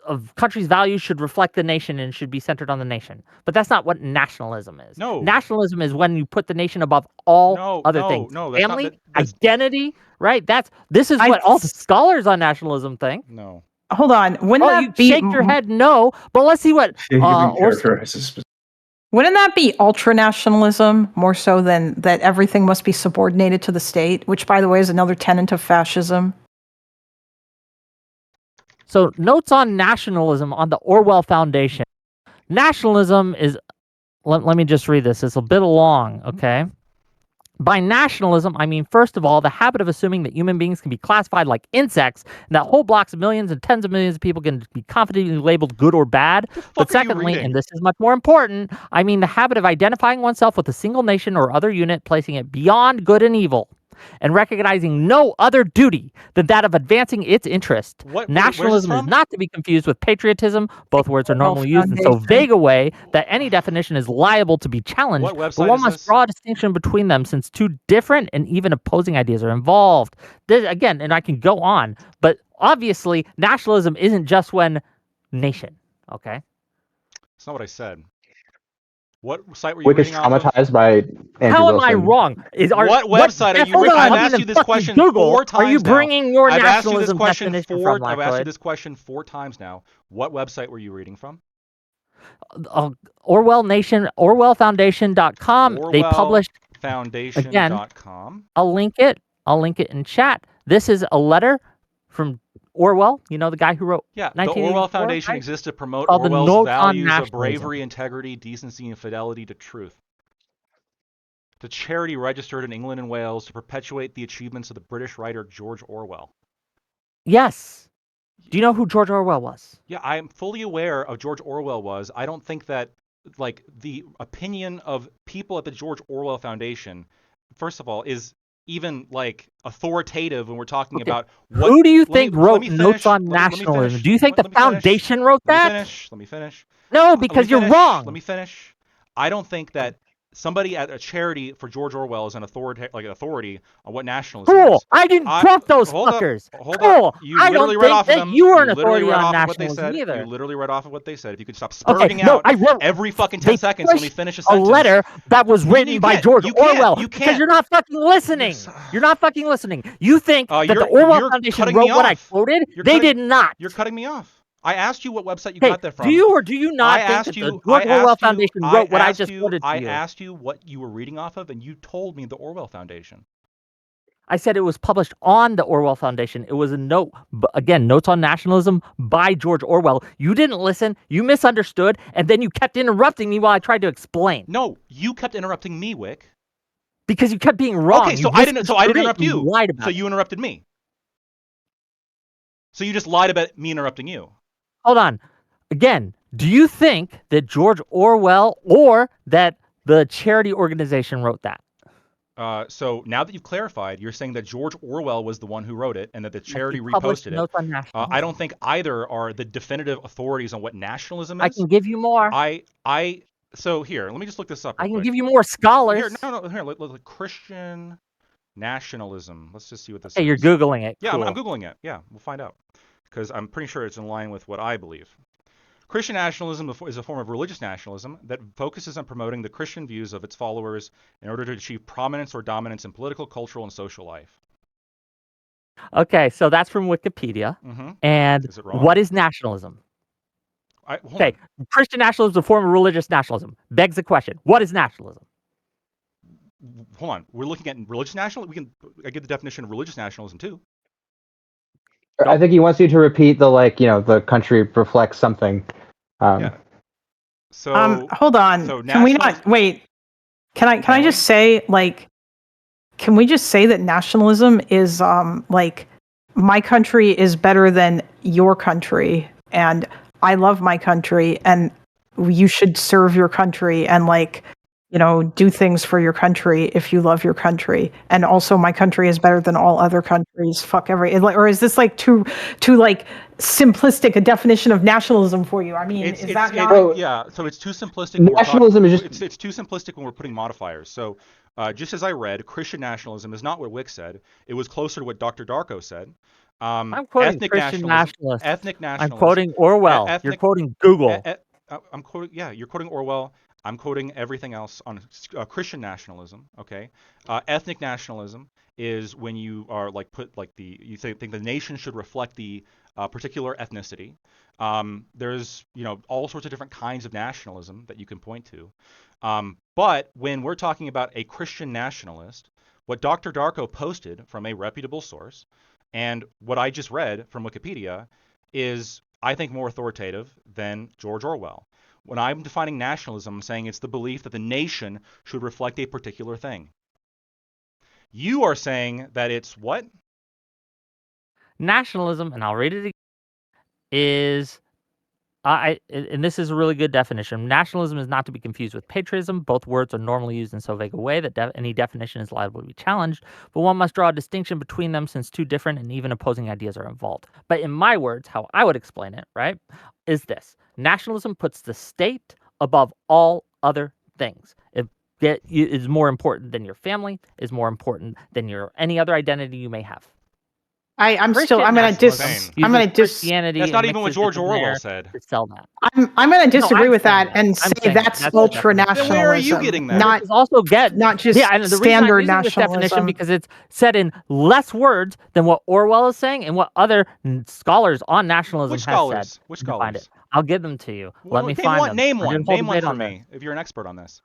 of country's values should reflect the nation and should be centered on the nation. But that's not what nationalism is. No. Nationalism is when you put the nation above all other things. No, that's Family, not, that's, identity, right? This is what all the scholars on nationalism think. no. Hold on. Wouldn't Oh, you that be shake your head no, but let's see what He even or characterizes Wouldn't that be ultranationalism more so than that everything must be subordinated to the state, which by the way is another tenet of fascism? So, notes on nationalism on the Orwell Foundation. Nationalism is, let me just read this. It's a bit long, okay? By nationalism, I mean, first of all, the habit of assuming that human beings can be classified like insects and that whole blocks of millions and tens of millions of people can be confidently labeled good or bad. But fuck are you secondly, reading? and this is much more important, I mean the habit of identifying oneself with a single nation or other unit, placing it beyond good and evil, and recognizing no other duty than that of advancing its interest. Where's this Nationalism is from? not to be confused with patriotism. Both words are normally used in so Foundation. vague a way that any definition is liable to be challenged, What but website one is must this? draw a distinction between them since two different and even opposing ideas are involved. This, again, and I can go on, but obviously nationalism isn't just when nation, okay? That's not what I said. What site were you Wick is reading off of? traumatized by Andrew How am Wilson. I wrong? What website are you hold reading? on, I've I'm asked gonna you this fucking question Google. 4 times Are you now. bringing your I've asked you this nationalism question definition four. from, I've asked you Michael? this question 4 times now. What website were you reading from? Orwell Nation, OrwellFoundation.com. They published OrwellFoundation.com. I'll link it in chat. This is a letter from Orwell, you know, the guy who wrote Yeah, the 1984, Orwell Foundation right? exists to promote Called the Orwell's Notes on values of Nationalism. bravery, integrity, decency, and fidelity to truth. The charity registered in England and Wales to perpetuate the achievements of the British writer George Orwell. Yes. Do you know who George Orwell was? Yeah, I am fully aware of George Orwell was. I don't think that, like, the opinion of people at the George Orwell Foundation, first of all, is even, like, authoritative when we're talking Okay. about what... Who do you let me- think let wrote me Notes finish. on Let me Nationalism? finish. Do you think Let the me finish. foundation wrote that? Let me finish. No, because you're wrong. Let me finish. I don't think that somebody at a charity for George Orwell is an authority on what nationalism Cool. is. I didn't trump those hold up, fuckers. hold cool. up. You I literally don't read think off of that them. you are an You literally authority read on off of what they nationalism said. either. You literally read off of what they said. If you could stop Okay, spurting no, out I wrote every fucking they 10 seconds, let me pushed finish a a sentence. letter that was written by can't- George you can't- Orwell. you Because can't. you're not fucking listening. You're not fucking listening. You think that the Orwell You're Foundation cutting me wrote what I off. quoted? You're They cutting- did not. You're cutting me off. I asked you what website you Okay, got that from. do you or do you not I think asked that the you. George Orwell Foundation wrote what I just quoted to I you? asked you what you were reading off of, and you told me the Orwell Foundation. I said it was published on the Orwell Foundation. It was a note, again, Notes on Nationalism by George Orwell. You didn't listen, you misunderstood, and then you kept interrupting me while I tried to explain. No, you kept interrupting me, Whick. Because you kept being wrong. Okay, you so I didn't misconstrued interrupt it, you. lied about So it. you interrupted me. So you just lied about me interrupting you. Hold on. Again, do you think that George Orwell or that the charity organization wrote that? So now that you've clarified, you're saying that George Orwell was the one who wrote it and that the Yes, charity he published reposted it. Notes on Nationalism. I don't think either are the definitive authorities on what nationalism is. I can give you more. So here, let me just look this up real I can quick. give you more scholars. Here, here, Christian nationalism. Let's just see what this Hey, is. you're Googling it. Yeah, Cool. I'm Googling it. Yeah, we'll find out. Because I'm pretty sure it's in line with what I believe. Christian nationalism is a form of religious nationalism that focuses on promoting the Christian views of its followers in order to achieve prominence or dominance in political, cultural, and social life. Okay, so that's from Wikipedia. Mm-hmm. And Is it wrong? what is nationalism? Okay, Christian nationalism is a form of religious nationalism. Begs the question, what is nationalism? Hold on. We're looking at religious nationalism? I give the definition of religious nationalism too. I think he wants you to repeat the country reflects something. Yeah. So hold on. So can we not wait? Can I just say, like, can we just say that nationalism is like, my country is better than your country, and I love my country, and you should serve your country and, like, do things for your country if you love your country. And also, my country is better than all other countries. Fuck or is this like too like simplistic a definition of nationalism for you? I mean, is that not? Yeah, so it's too simplistic. Nationalism is just it's too simplistic when we're putting modifiers. So just as I read, Christian nationalism is not what Whick said. It was closer to what Dr. Darko said. I'm quoting Christian nationalists. Ethnic nationalism. I'm quoting Orwell. You're quoting Google. I'm quoting. Yeah, you're quoting Orwell. I'm quoting everything else on Christian nationalism. Okay, ethnic nationalism is when you are you think the nation should reflect the particular ethnicity. There's all sorts of different kinds of nationalism that you can point to. But when we're talking about a Christian nationalist, what Dr. Darko posted from a reputable source, and what I just read from Wikipedia is, I think, more authoritative than George Orwell. When I'm defining nationalism, I'm saying it's the belief that the nation should reflect a particular thing. You are saying that it's what? Nationalism, and I'll read it again, is and this is a really good definition. Nationalism is not to be confused with patriotism. Both words are normally used in so vague a way that any definition is liable to be challenged, but one must draw a distinction between them since two different and even opposing ideas are involved. But in my words, how I would explain it, right, is this. Nationalism puts the state above all other things. It is more important than your family, is more important than any other identity you may have. I'm going to Christianity. That's not even what George Orwell said. To sell that. I'm going to disagree with that and say that's ultra nationalism. Where are you getting that? Not also not just and the standard nationalism. This definition because it's said in less words than what Orwell is saying and what other scholars on nationalism have said. Which scholars? I'll give them to you. Let me find them. Name one for me if you're an expert on this.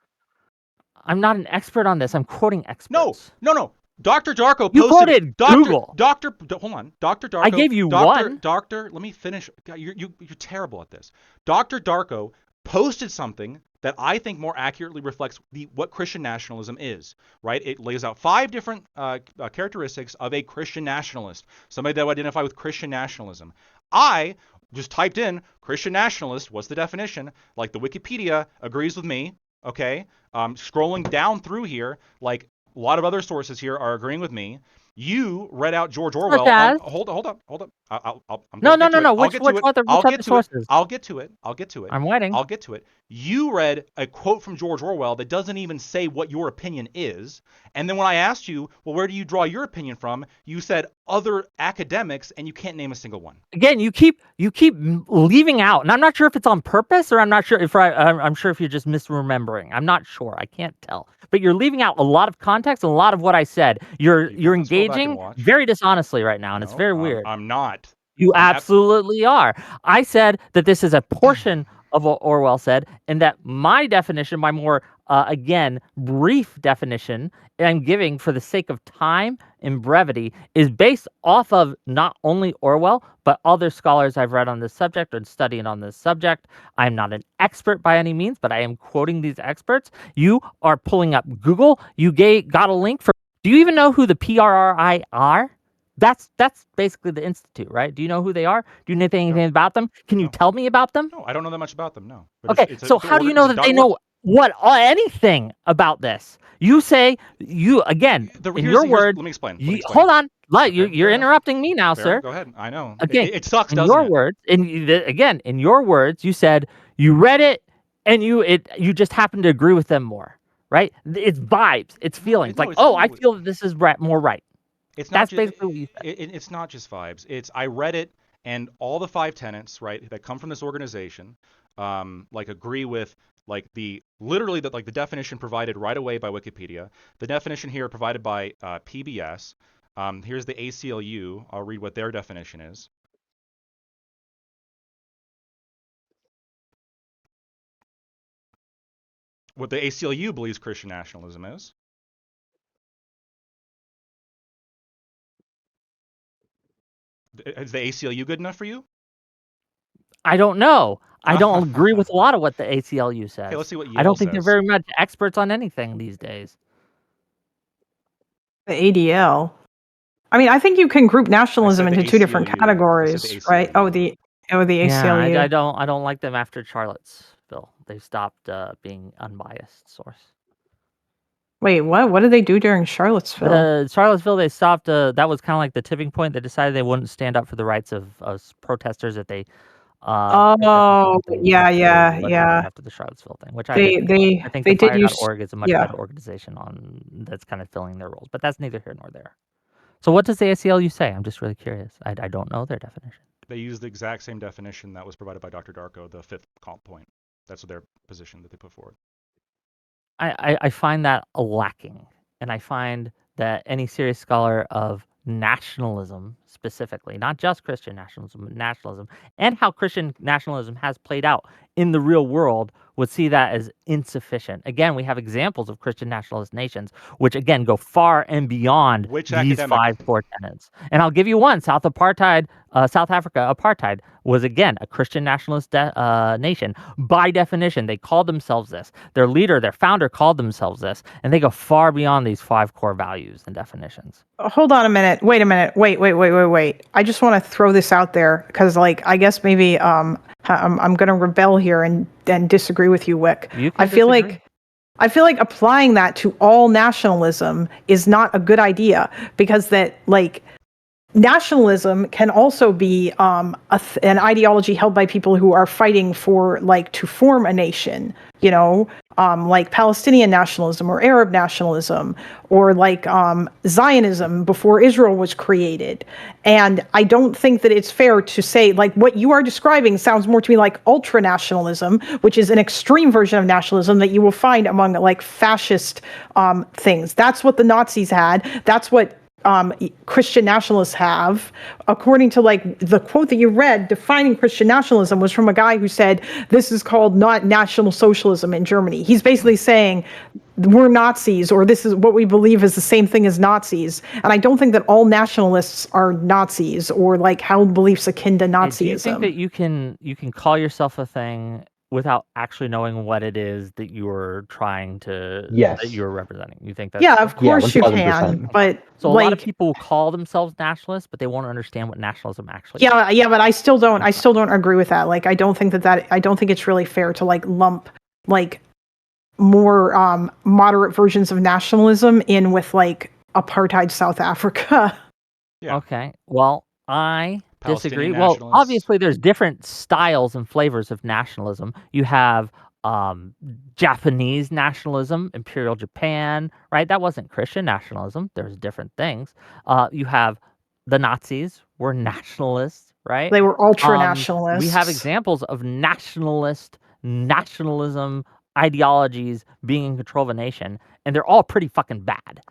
I'm not an expert on this. I'm quoting experts. No. Dr. Darko posted. You quoted Google. Hold on. Dr. Darko. I gave you one. Doctor, let me finish. You're terrible at this. Dr. Darko posted something that I think more accurately reflects what Christian nationalism is. Right? It lays out 5 different characteristics of a Christian nationalist. Somebody that would identify with Christian nationalism. I just typed in Christian nationalist. What's the definition? Like the Wikipedia agrees with me. Okay. Scrolling down through here, like. A lot of other sources here are agreeing with me. You read out George Orwell. Hold up. No. Which other sources? I'll get to it. I'm waiting. I'll get to it. You read a quote from George Orwell that doesn't even say what your opinion is. And then when I asked you, well, where do you draw your opinion from? You said other academics, and you can't name a single one. Again, you keep leaving out, and I'm not sure if it's on purpose or I'm not sure if I'm sure if you're just misremembering. I'm not sure. I can't tell. But you're leaving out a lot of context, and a lot of what I said. You're engaging very dishonestly right now, and it's very weird. I'm not. You I'm absolutely are. I said that this is a portion of what Orwell said, and that my definition, my more, again, brief definition I'm giving for the sake of time and brevity, is based off of not only Orwell, but other scholars I've read on this subject and studying on this subject. I'm not an expert by any means, but I am quoting these experts. You are pulling up Google. You got a link for. Do you even know who the PRRI are? That's basically the institute, right? Do you know who they are? Do you know anything No, about them? Can you no, tell me about them? no. I don't know that much about them. No, but Okay, so how do you know that they know anything about this? You say anything in your words. Let me explain. Hold on, Okay, you're fair enough. interrupting me now, Fair enough. sir. Go ahead. I know. Again, It sucks, in doesn't your it? words, again in your words, you said you read it and you just happen to agree with them more, right? It's vibes, it's feelings. Like, oh, I feel that this is more right. It's not That's just basically what you said. it's not just vibes. It's I read it and all the 5 tenets, right, that come from this organization, like agree with like the literally the definition provided right away by Wikipedia. The definition here provided by PBS. Here's the ACLU. I'll read what their definition is. What the ACLU believes Christian nationalism is. Is the ACLU good enough for you? I don't know. I don't agree with a lot of what the ACLU says. Okay, let's see what I Yale don't think they're says. very much experts on anything these days. The ADL. I mean, I think you can group nationalism into two different I said categories, the right? Oh, ACLU. the Yeah, ACLU. I don't like them after Charlottesville. They stopped being unbiased source. Wait, what? What did they do during Charlottesville? Charlottesville, they stopped. That was kind of like the tipping point. They decided they wouldn't stand up for the rights of protesters that they protested Oh, something yeah, after yeah, what happened yeah. after the Charlottesville thing, which I disagree with. I think the They did use, Fire.org is a much yeah. better organization on that's kind of filling their roles, but that's neither here nor there. So what does the ACLU say? I'm just really curious. I don't know their definition. They use the exact same definition that was provided by Dr. Darko, the fifth comp point. That's their position that they put forward. I find that lacking, and I find that any serious scholar of nationalism, specifically, not just Christian nationalism, but nationalism, and how Christian nationalism has played out in the real world, would see that as insufficient. Again, we have examples of Christian nationalist nations, which again go far and beyond Which these academic? 5 core tenets. And I'll give you one: South Africa apartheid was again a Christian nationalist nation by definition. They called themselves this. Their leader, their founder, called themselves this, and they go far beyond these 5 core values and definitions. Hold on a minute. Wait a minute. Wait. I just want to throw this out there because, like, I guess maybe I'm going to rebel here and disagree with you, Wick. You can disagree. I feel like applying that to all nationalism is not a good idea because that, like, nationalism can also be an ideology held by people who are fighting for, like, to form a nation, you know, like Palestinian nationalism or Arab nationalism or like Zionism before Israel was created. And I don't think that it's fair to say, like, what you are describing sounds more to me like ultra nationalism, which is an extreme version of nationalism that you will find among, like, fascist things. That's what the Nazis had. That's what Christian nationalists have. According to, like, the quote that you read defining Christian nationalism was from a guy who said this is called not National Socialism in Germany. He's basically saying we're Nazis, or this is what we believe is the same thing as Nazis. And I don't think that all nationalists are Nazis or, like, held beliefs akin to Nazism. Do you think that you can call yourself a thing without actually knowing what it is that you're trying to that you're representing? You think that? Yeah, of course you 1000%. can, but so a like, lot of people call themselves nationalists, but they won't understand what nationalism actually is. Yeah, but I still don't agree with that. Like, I don't think it's really fair to, like, lump, like, more moderate versions of nationalism in with, like, apartheid South Africa. Yeah. Okay. Well, I disagree. Palestinian Well, nationalists. obviously there's different styles and flavors of nationalism. You have Japanese nationalism, Imperial Japan, right? That wasn't Christian nationalism. There's different things. You have the Nazis were nationalists, right? They were ultra nationalists. We have examples of nationalism ideologies being in control of a nation, and they're all pretty fucking bad.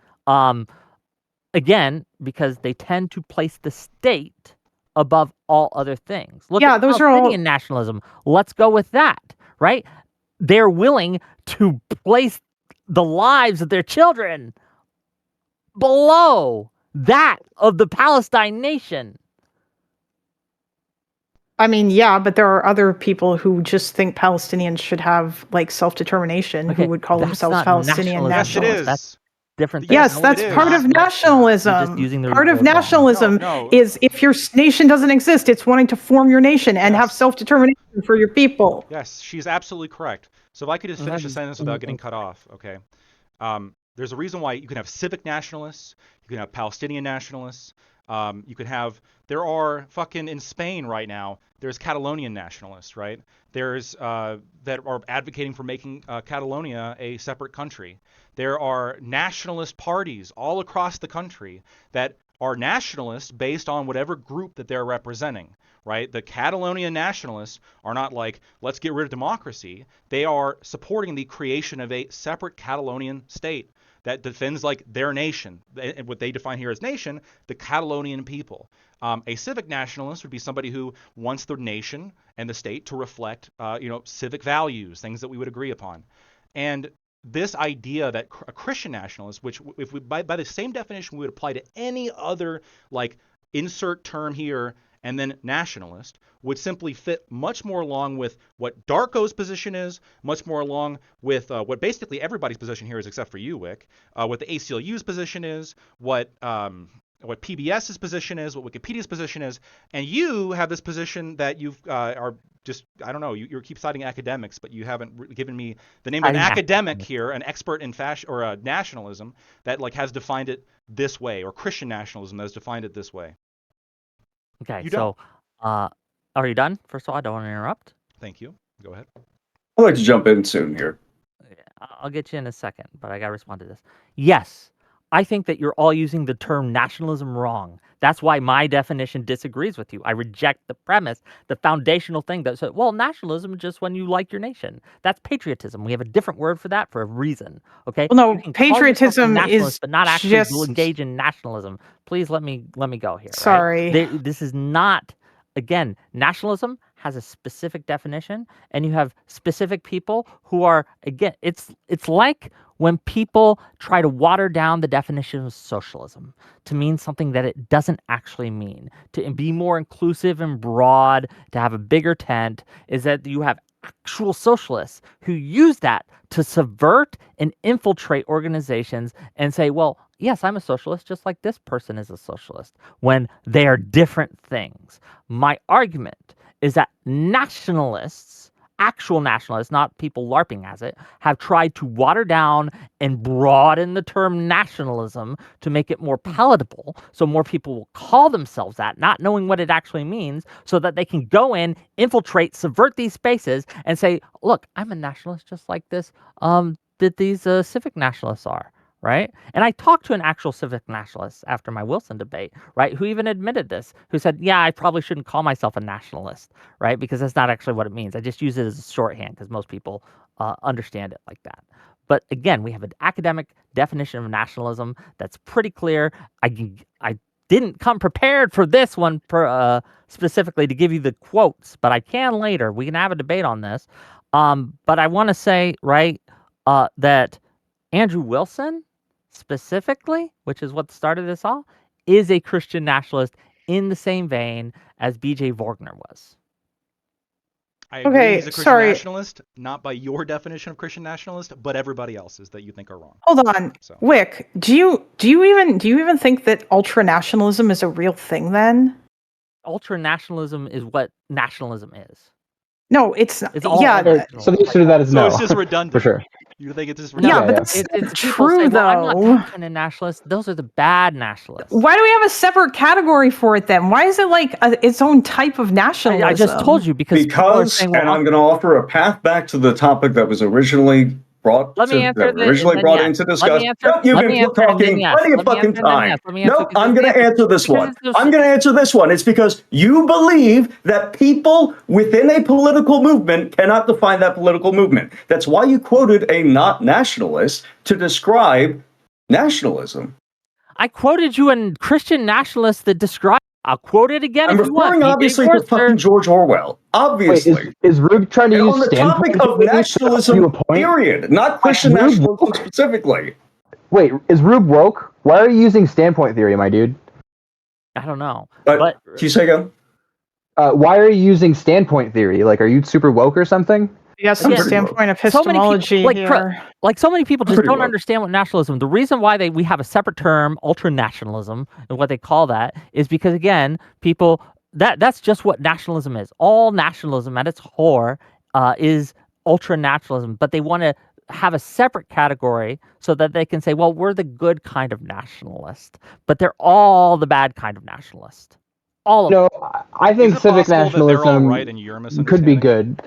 Again, because they tend to place the state above all other things. Look Yeah, at those are all- Palestinian nationalism. Let's go with that, right? They're willing to place the lives of their children below that of the Palestine nation. I mean, yeah, but there are other people who just think Palestinians should have like self-determination, who Okay, would call that's themselves not Palestinian Yes, it nationalists. That's is. different. Yes, No, that's it part is. of nationalism. You're just using the Part of word wrong. nationalism No. is if your nation doesn't exist, it's wanting to form your nation and have Yes. self-determination for your people. Yes, she's absolutely correct. So if I could just finish a sentence without getting cut off, okay? There's a reason why you can have civic nationalists, you can have Palestinian nationalists, you could have. There are fucking in Spain right now. There's Catalonian nationalists, right? There's that are advocating for making Catalonia a separate country. There are nationalist parties all across the country that are nationalists based on whatever group that they're representing, right? The Catalonian nationalists are not like, let's get rid of democracy. They are supporting the creation of a separate Catalonian state that defends like their nation, and what they define here as nation, the Catalonian people. A civic nationalist would be somebody who wants the nation and the state to reflect, civic values, things that we would agree upon. And this idea that a Christian nationalist, which if we by the same definition we would apply to any other like insert term here and then nationalist, would simply fit much more along with what Darko's position is, much more along with what basically everybody's position here is except for you, Whick, what the ACLU's position is, what PBS's position is, what Wikipedia's position is, and you have this position that you've are just, I don't know, you keep citing academics, but you haven't given me the name of an academic here, an expert in fashion or nationalism that like has defined it this way, or Christian nationalism that has defined it this way. Okay, so are you done? First of all, I don't want to interrupt. Thank you. Go ahead. I'd like to jump in soon here. I'll get you in a second, but I got to respond to this. Yes, I think that you're all using the term nationalism wrong. That's why my definition disagrees with you. I reject the premise, the foundational thing that said, well, nationalism is just when you like your nation. That's patriotism. We have a different word for that for a reason. Okay. Well, no, you can call yourself a patriotism nationalist, is but not actually just engage in nationalism. Please let me go here. Sorry. Right? This is not. Again, nationalism has a specific definition, and you have specific people who are, again, it's like when people try to water down the definition of socialism to mean something that it doesn't actually mean, to be more inclusive and broad, to have a bigger tent, is that you have actual socialists who use that to subvert and infiltrate organizations and say, well, yes, I'm a socialist just like this person is a socialist, when they are different things. My argument is that nationalists, actual nationalists, not people LARPing as it, have tried to water down and broaden the term nationalism to make it more palatable so more people will call themselves that, not knowing what it actually means, so that they can go in, infiltrate, subvert these spaces and say, look, I'm a nationalist just like this, that these civic nationalists are. Right. And I talked to an actual civic nationalist after my Wilson debate, right, who even admitted this, who said, yeah, I probably shouldn't call myself a nationalist, right, because that's not actually what it means. I just use it as a shorthand because most people understand it like that. But again, we have an academic definition of nationalism that's pretty clear. I didn't come prepared for this one specifically to give you the quotes, but I can later. We can have a debate on this. But I want to say, right, that Andrew Wilson, specifically, which is what started this all, is a Christian nationalist in the same vein as B.J. Wagner was. I agree he's a Christian nationalist, not by your definition of Christian nationalist, but everybody else's that you think are wrong. Hold on. So. Whick, do you even think that ultranationalism is a real thing then? Ultranationalism is what nationalism is. No, it's not. It's all so the answer to that is no. So it's just redundant. For sure. You think it's just redundant? Yeah, but it's true say, though. I'm not that kind of nationalist. Those are the bad nationalists. Why do we have a separate category for it then? Why is it like its own type of nationalism? I just told you because people are saying, well, and I'm going to offer a path back to the topic that was originally brought into discussion. Nope, you've been talking plenty of fucking time. Nope, I'm going to answer this one. I'm going to answer this one. It's because you believe that people within a political movement cannot define that political movement. That's why you quoted a not nationalist to describe nationalism. I quoted you a Christian nationalist that described I'll quote it again I'm if you want. referring PJ obviously to Worcester. fucking George Orwell. Wait, Obviously. is Rube trying to And use on the topic standpoint of theory to argue nationalism, a point? period, not Christian Rube nationalism woke? specifically. Wait, is Rube woke? Why are you using standpoint theory, my dude? I don't know. But can you say again? Why are you using standpoint theory? Like, are you super woke or something? Yes, I'm the pretty woke. standpoint So many people, epistemology here. so many people I'm just pretty don't woke. understand what nationalism. The reason why we have a separate term, ultranationalism, and what they call that is because again, people that's just what nationalism is. All nationalism at its core is ultranationalism, but they want to have a separate category so that they can say, well, we're the good kind of nationalist, but they're all the bad kind of nationalist. All of them. No, I Is think it civic possible that they're all nationalism right and you're could be misunderstanding? good.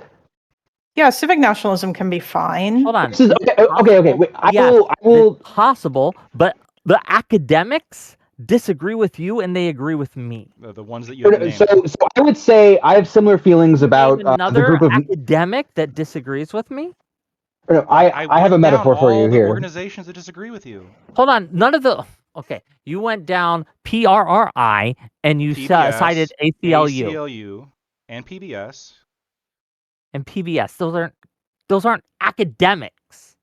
Yeah, civic nationalism can be fine. Hold on. This is okay. Wait, I Yes, will. it's possible, but the academics disagree with you and they agree with me. The ones that you haven't So named. I would say I have similar feelings about Name the another group of. academic that disagrees with me? No, I have a went down metaphor for all you the here. organizations that disagree with you. Hold on. None of the. Okay. You went down PRRI and you PBS, cited ACLU ACLU, and PBS. and PBS. Those aren't academics.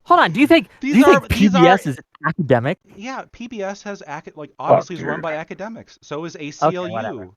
Hold on. Do you think These are PBS is academic? Yeah, PBS has Oh, obviously is run dude. by academics. So is Okay, ACLU. whatever.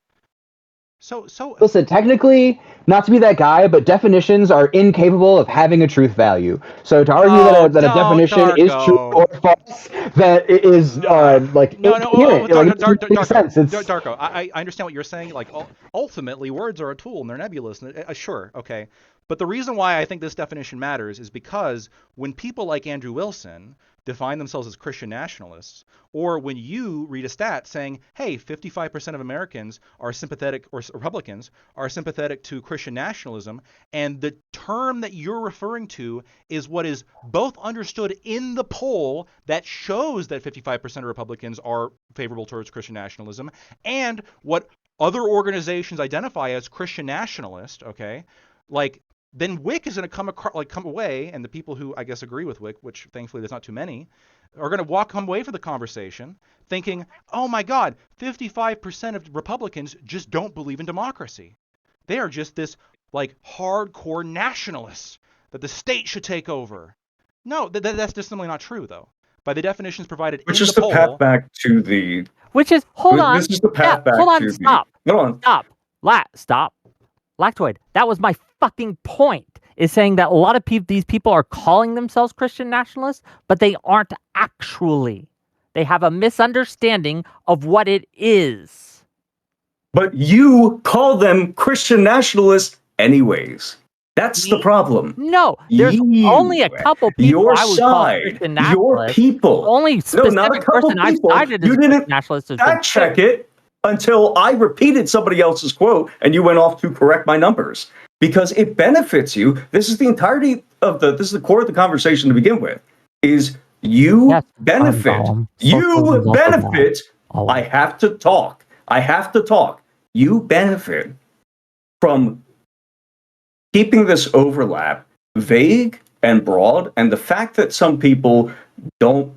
So Listen, technically, not to be that guy, but definitions are incapable of having a truth value. So to argue that a definition is true or false, that it is like no, incoherent. Like, it doesn't make sense. Darko, I understand what you're saying. Like ultimately, words are a tool and they're nebulous. Sure, okay. But the reason why I think this definition matters is because when people like Andrew Wilson define themselves as Christian nationalists, or when you read a stat saying, hey, 55% of Americans are sympathetic, or Republicans are sympathetic to Christian nationalism, and the term that you're referring to is what is both understood in the poll that shows that 55% of Republicans are favorable towards Christian nationalism, and what other organizations identify as Christian nationalist, okay, like, then Whick is going to come away, and the people who I guess agree with Whick, which thankfully there's not too many, are going to come away from the conversation thinking, oh my God, 55% of Republicans just don't believe in democracy. They are just this like hardcore nationalists that the state should take over. No, that's just simply not true, though. By the definitions provided Which in is the the poll. path back to the. Which is This is the path back hold on, to stop. the. Hold on. Stop. Lactoid. That was my fucking point. Is saying that a lot of these people are calling themselves Christian nationalists, but they aren't actually. They have a misunderstanding of what it is. But you call them Christian nationalists anyways. That's the problem. No, there's only a couple people your I would call side, Christian your nationalists. people. Only specific not a couple person I've people. cited as You a Christian didn't nationalist has been fact check it until I repeated somebody else's quote and you went off to correct my numbers. Because it benefits you. This is the entirety of this is the core of the conversation to begin with. Is you benefit. You benefit. I have to talk. You benefit from keeping this overlap vague and broad, and the fact that some people don't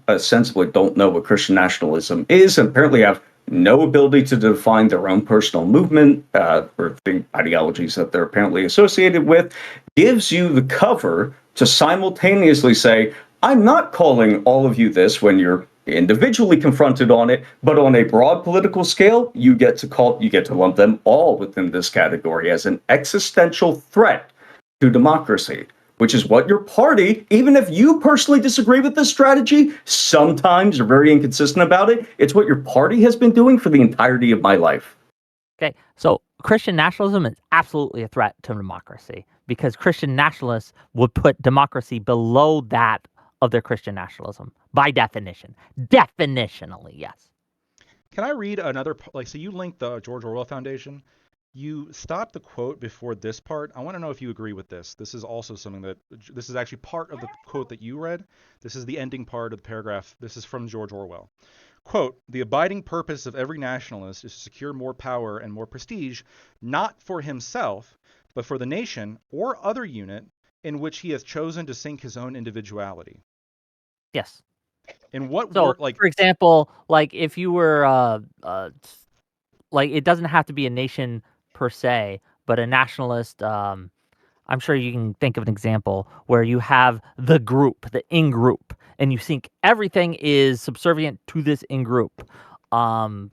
know what Christian nationalism is, and apparently have no ability to define their own personal movement or the ideologies that they're apparently associated with, gives you the cover to simultaneously say, I'm not calling all of you this when you're individually confronted on it, but on a broad political scale, you get to lump them all within this category as an existential threat to democracy, which is what your party, even if you personally disagree with this strategy, sometimes you're very inconsistent about it, it's what your party has been doing for the entirety of my life. Okay, so Christian nationalism is absolutely a threat to democracy because Christian nationalists would put democracy below that of their Christian nationalism by definition. Definitionally, yes. Can I read another? So you linked the George Orwell Foundation. You stopped the quote before this part. I want to know if you agree with this. This is also something this is actually part of the quote that you read. This is the ending part of the paragraph. This is from George Orwell. Quote, the abiding purpose of every nationalist is to secure more power and more prestige, not for himself, but for the nation or other unit in which he has chosen to sink his own individuality. Yes. In what So, word, like, for example, like if you were, like it doesn't have to be a nation per se, but a nationalist. I'm sure you can think of an example where you have the group, the in group, and you think everything is subservient to this in group. Um,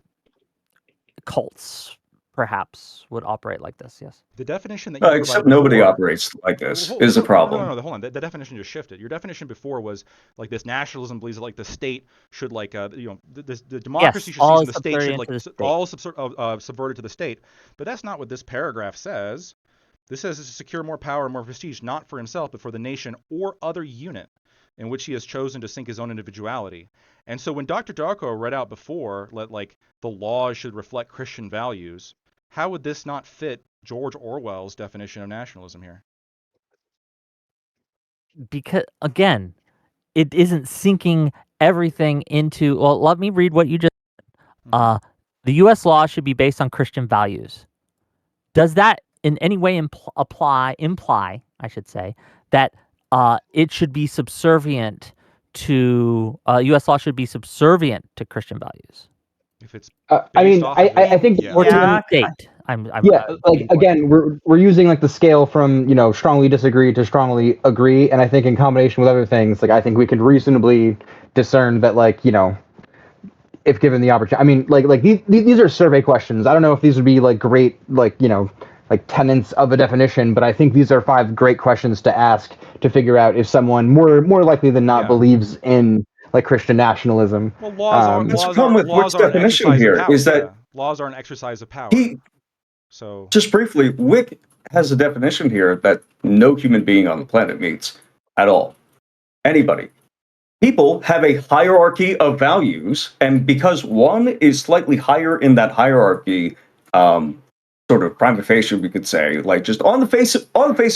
Cults perhaps would operate like this. Yes. the definition that you provided Except nobody before. operates like Well, this is a problem. no, hold on. The definition just shifted. Your definition before was like this nationalism believes that like the state should like the democracy Yes, should all cease is and the state should subservient like to the state. all subverted to the state. But that's not what this paragraph says. This says to secure more power and more prestige, not for himself, but for the nation or other unit in which he has chosen to sink his own individuality. And so when Dr. Darko read out before, like the laws should reflect Christian values, how would this not fit George Orwell's definition of nationalism here? Because again, it isn't sinking everything into. Well, let me read what you just. Mm-hmm. The U.S. law should be based on Christian values. Does that in any way imply, I should say, that it should be subservient to U.S. law should be subservient to Christian values If it's I based mean, off of I it, think yeah. or to Yeah, the state? I'm yeah, like being more- again, we're using like the scale from strongly disagree to strongly agree, and I think in combination with other things, like I think we can reasonably discern that like if given the opportunity. I mean, like these are survey questions. I don't know if these would be like great like like tenets of a definition, but I think these are 5 great questions to ask to figure out if someone more likely than not Yeah. believes in like Christian nationalism. Well, That's the problem with Whick's laws are an definition exercise of here, power. is that Yeah, laws are an exercise of power. he, So just briefly, Wick has a definition here that no human being on the planet meets at all. Anybody. People have a hierarchy of values, and because one is slightly higher in that hierarchy, sort of prima facie, we could say, like just on the face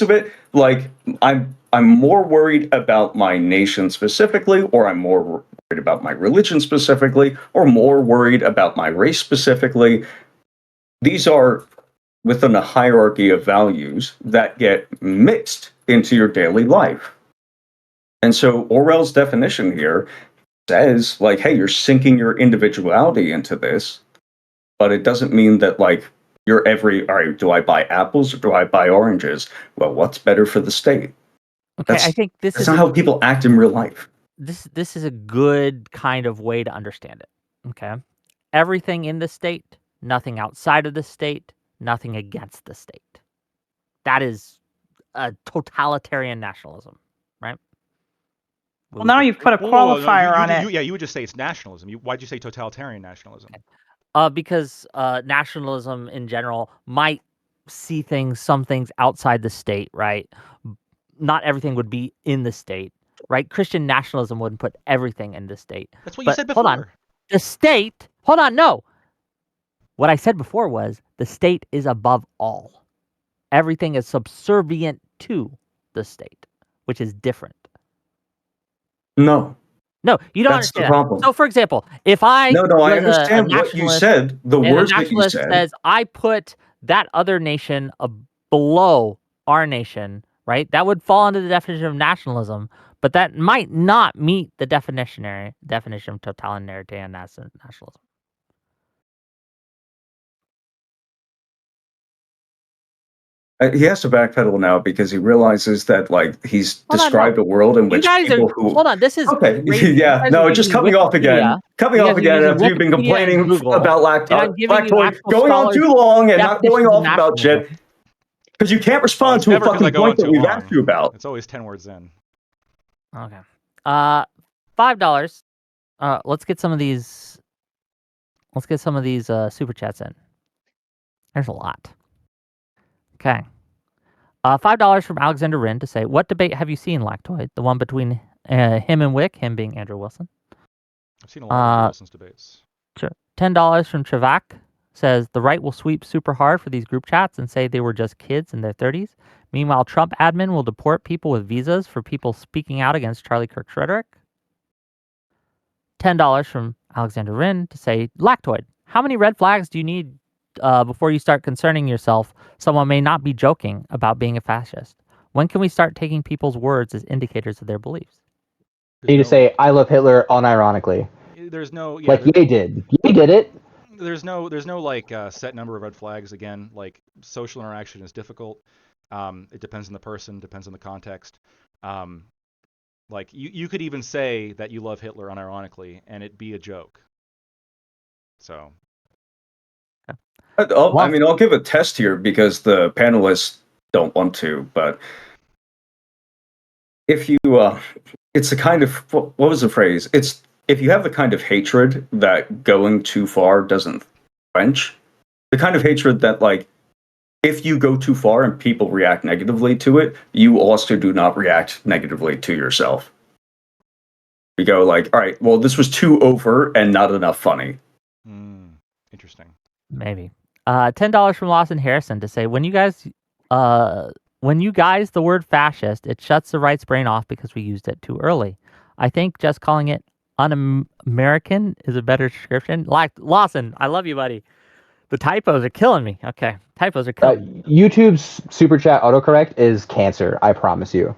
of it, like I'm more worried about my nation specifically, or I'm more worried about my religion specifically, or more worried about my race specifically. These are within a hierarchy of values that get mixed into your daily life. And so Orwell's definition here says, like, hey, you're sinking your individuality into this, but it doesn't mean that, like, you're all right, do I buy apples or do I buy oranges? Well, what's better for the state? Okay, I think That's not how people act in real life. this is a good kind of way to understand it. Okay, everything in the state, nothing outside of the state, nothing against the state. That is a totalitarian nationalism, right? Well, now you've put a Whoa, no, qualifier on it. you would just say it's nationalism. Why'd you say totalitarian nationalism? Because nationalism in general might see some things outside the state, right? Not everything would be in the state, right? Christian nationalism wouldn't put everything in the state. That's what you But said hold on, before. the state. Hold on, no. What I said before was the state is above all. Everything is subservient to the state, which is different. No, No, you don't that's the understand that. problem. So, for example, if I No, I was a understand what you nationalist said, the and a words that you nationalist said. says I put that other nation below our nation, right? That would fall under the definition of nationalism, but that might not meet the definition of totalitarian nationalism. He has to backpedal now because he realizes that, like, he's Hold on, described no. a world in You which guys are people who. hold on. This is Okay, crazy. You yeah, guys are no, just using cut me off again. Wikipedia. Cut me You off guys are again using after you've been Wikipedia and complaining Google, about and I'm giving you Lactoid actual going on scholars' too long and not going definitions of off about nationalism. shit because you can't Oh, respond it's to a never because I fucking go on point that too we've asked long. you about. It's always 10 words in. Okay. $5. Let's get some of these. Let's get some of these super chats in. There's a lot. Okay. $5 from Alexander Wren to say, what debate have you seen, Lactoid? The one between him and Wick, him being Andrew Wilson. I've seen a lot of Wilson's debates. Sure. $10 from Travak says, the right will sweep super hard for these group chats and say they were just kids in their 30s. Meanwhile, Trump admin will deport people with visas for people speaking out against Charlie Kirk's rhetoric. $10 from Alexander Wren to say, Lactoid, how many red flags do you need before you start concerning yourself someone may not be joking about being a fascist? When can we start taking people's words as indicators of their beliefs? You just say "I love Hitler" unironically, There's no yeah. like Ye did. Ye did it. There's no like set number of red flags. Again, like social interaction is difficult. It depends on the person, depends on the context. Like you could even say that you love Hitler unironically, and it be a joke. So I'll give a test here because the panelists don't want to, but if you, it's the kind of, what was the phrase? It's if you have the kind of hatred that going too far doesn't quench, the kind of hatred that, like, if you go too far and people react negatively to it, you also do not react negatively to yourself. You go like, all right, well, this was too over and not enough funny. Interesting. Maybe. $10 from Lawson Harrison to say, when you guys the word fascist, it shuts the right's brain off because we used it too early. I think just calling it un-American is a better description. Like Lawson, I love you, buddy. The typos are killing me. Okay, typos are killing me. YouTube's super chat autocorrect is cancer. I promise you.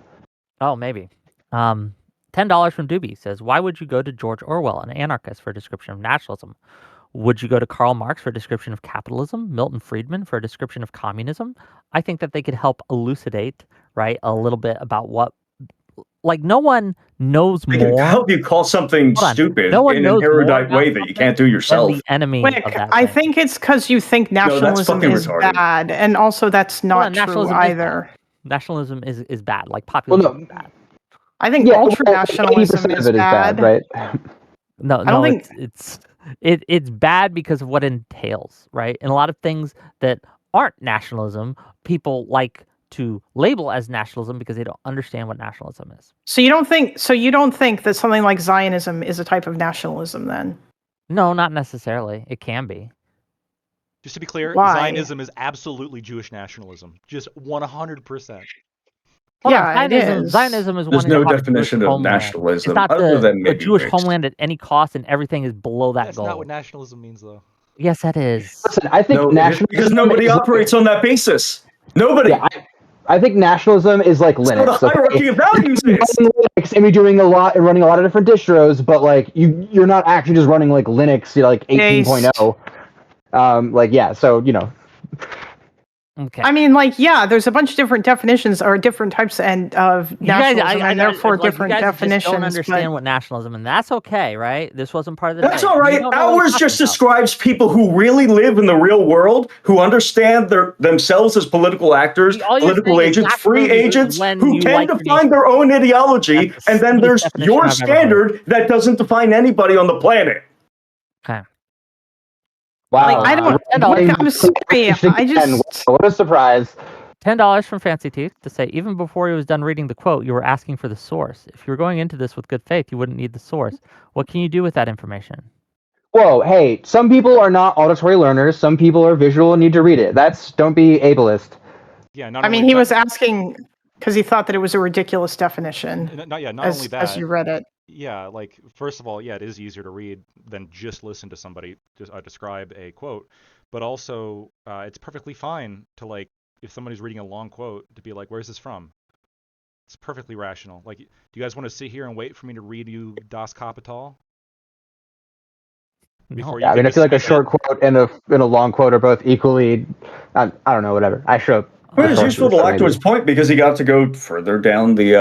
Oh, maybe. $10 from Doobie says, why would you go to George Orwell, an anarchist, for a description of nationalism? Would you go to Karl Marx for a description of capitalism, Milton Friedman for a description of communism? I think that they could help elucidate, right, a little bit about what, like, no one knows They can more. help you call something stupid No one in an knows more erudite about way that you something can't do than yourself. the enemy Whick, of that I thing. think it's because you think nationalism fucking is retarded. bad, and also that's not true nationalism is either. bad. Nationalism is bad. Like populism is bad. I think ultranationalism 80% is of it is bad, right? No, I don't think it's bad because of what it entails, right? And a lot of things that aren't nationalism, people like to label as nationalism because they don't understand what nationalism is. so. You don't think that something like Zionism is a type of nationalism then? No, not necessarily. It can be. Just to be clear, Why? Zionism is absolutely Jewish nationalism. Just 100%. It is. Zionism is There's wanting no to have definition a Jewish of homeland. nationalism It's not other than a maybe Jewish race. homeland at any cost, and everything is below that That's goal. not what nationalism means, though. Yes, that is. Listen, I think No, nationalism because nobody operates on that basis. Nobody. Yeah, I think nationalism is like That's Linux. what a hierarchy of values is. Running Linux and running a lot of different distros, but like you're not actually just running like Linux, like 18.0. Like yeah, so you know. Okay. I mean, like, yeah, there's a bunch of different definitions or different types of nationalism, and therefore different you guys definitions. Just don't understand what nationalism, and that's okay, right? This wasn't part of the That's debate. all right. Ours just describes people who really live in the real world, who understand themselves as political actors, political agents, free agents, who can define their own ideology, and then there's your standard that doesn't define anybody on the planet. Okay. Wow. Like, I don't. I'm sorry. I just. What a surprise. $10 from Fancy Teeth to say, even before he was done reading the quote, you were asking for the source. If you were going into this with good faith, you wouldn't need the source. What can you do with that information? Whoa, hey, some people are not auditory learners. Some people are visual and need to read it. Don't be ableist. Yeah, I mean, he was asking because he thought that it was a ridiculous definition. Not only that. As you read it. Yeah, like, first of all, yeah, it is easier to read than just listen to somebody describe a quote. But also, it's perfectly fine to, like, if somebody's reading a long quote, to be like, where's this from? It's perfectly rational. Like, do you guys want to sit here and wait for me to read you Das Kapital? No. Yeah, I mean, I feel like a short quote and a long quote are both equally, I don't know, whatever. I show up. Well, it's useful to Lacto's point because he got to go further down the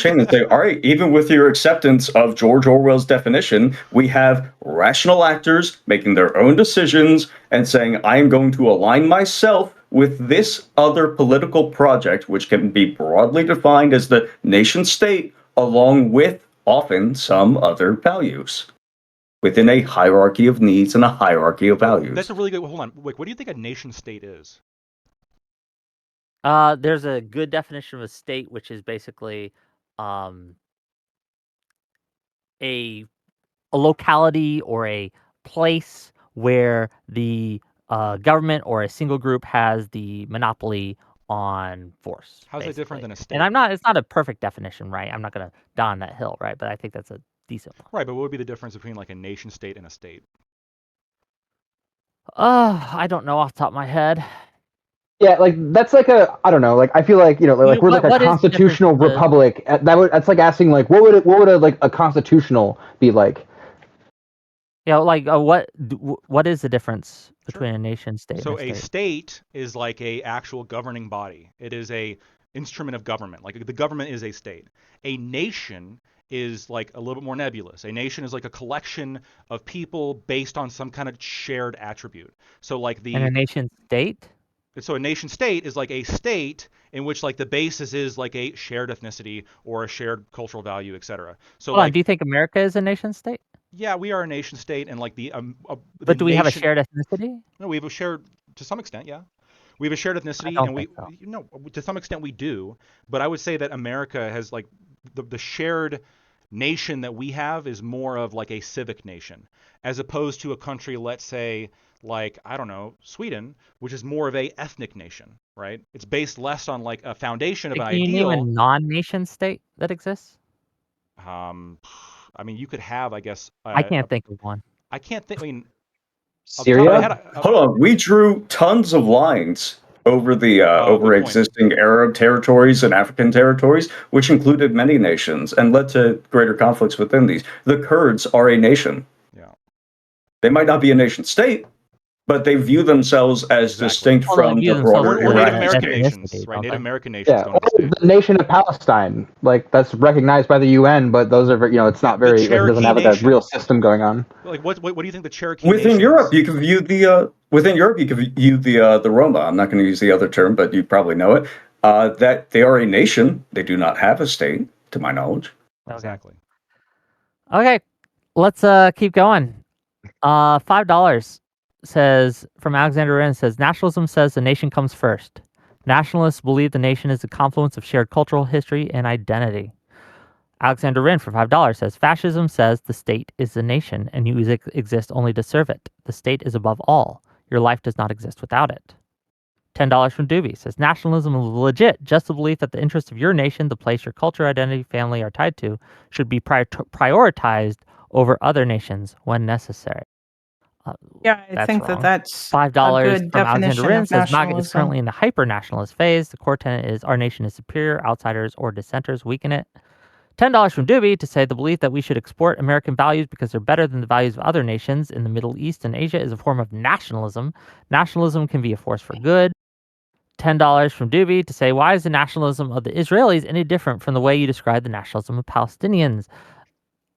chain and say, all right, even with your acceptance of George Orwell's definition, we have rational actors making their own decisions and saying, I am going to align myself with this other political project, which can be broadly defined as the nation state, along with often some other values within a hierarchy of needs and a hierarchy of values. That's a really good. Hold on, Wick. What do you think a nation state is? There's a good definition of a state, which is basically a locality or a place where the government or a single group has the monopoly on force. How's that different than a state? And it's not a perfect definition, right? I'm not going to die on that hill, right? But I think that's a decent one. Right, but what would be the difference between like a nation state and a state? I don't know off the top of my head. Yeah, like that's like I don't know, like I feel like like we're like a what is the difference constitutional with the, republic. That's like asking like what would like a constitutional be like? like what is the difference Sure. between a nation state and So a a state? state is like a actual governing body. It is a instrument of government. Like the government is a state. A nation is like a little bit more nebulous. A nation is like a collection of people based on some kind of shared attribute. So like And a nation state? a nation state is like a state in which like the basis is like a shared ethnicity or a shared cultural value, etc. So Hold on, like do you think America is a nation state? yeah, we are a nation state, and like the But do we have a nation. shared ethnicity? No, we have a shared to some extent, yeah. We have a shared I ethnicity, don't and think so. to some extent we do. But I would say that America has like the shared nation that we have is more of like a civic nation, as opposed to a country, let's say, like I don't know, Sweden, which is more of a ethnic nation, right? It's based less on like a foundation of an Can you name a ideal. non-nation state that exists? Um, I mean, you could have, I guess, I can't think of one. I can't think. I mean, off the top of my Syria? head, Hold on, we drew tons of lines over the over good point. existing Arab territories and African territories, which included many nations and led to greater conflicts within these. The Kurds are a nation. Yeah. They might not be a nation state, but they view themselves as Exactly. distinct Although they from view the themselves broader Or as Native an Iraqi American state. nations, ethnicity, right? don't Native they? American nations Yeah, don't have a state. the nation of Palestine, like that's recognized by the UN, but those are it's not The very like it doesn't Cherokee have like a real Nation. system going on. Like, what do you think the Cherokee Within Nation Europe, is? you can view the within Europe you can view the Roma. I'm not going to use the other term, but you probably know it. That they are a nation. They do not have a state, to my knowledge. Okay. Exactly. Okay, let's keep going. $5 says from Alexander Wren says nationalism says the nation comes first. Nationalists believe the nation is a confluence of shared cultural history and identity. Alexander Wren for $5 says fascism says the state is the nation and you exist only to serve it. The state is above all. Your life does not exist without it. $10 from Doobie says nationalism is legit. Just the belief that the interests of your nation, the place your culture, identity, family are tied to, should be prioritized over other nations when necessary. Yeah, I That's think wrong. that's a $5 good from Alexander definition Wren of says MAGA is nationalism. currently in the hyper-nationalist phase. The core tenet is our nation is superior. Outsiders or dissenters weaken it. $10 from Doobie to say the belief that we should export American values because they're better than the values of other nations in the Middle East and Asia is a form of nationalism. Nationalism can be a force for good. $10 from Doobie to say, why is the nationalism of the Israelis any different from the way you describe the nationalism of Palestinians?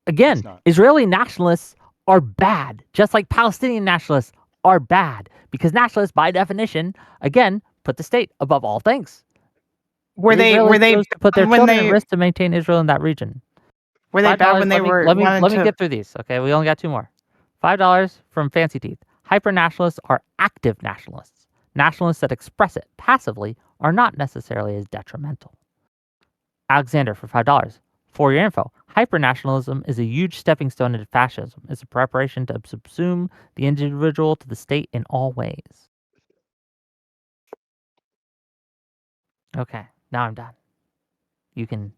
Again, It's not. Israeli nationalists are bad, just like Palestinian nationalists are bad, because nationalists, by definition, again, put the state above all things. Were The they Israelis chose to put their when children at they risk to maintain Israel in that region. were they bad $5. when they were Let me wanted to? get through these. Okay, we only got two more. $5 from Fancy Teeth. Hyper nationalists are active nationalists. Nationalists that express it passively are not necessarily as detrimental. Alexander for $5. For your info, hypernationalism is a huge stepping stone into fascism. It's a preparation to subsume the individual to the state in all ways. Okay, now I'm done. You can.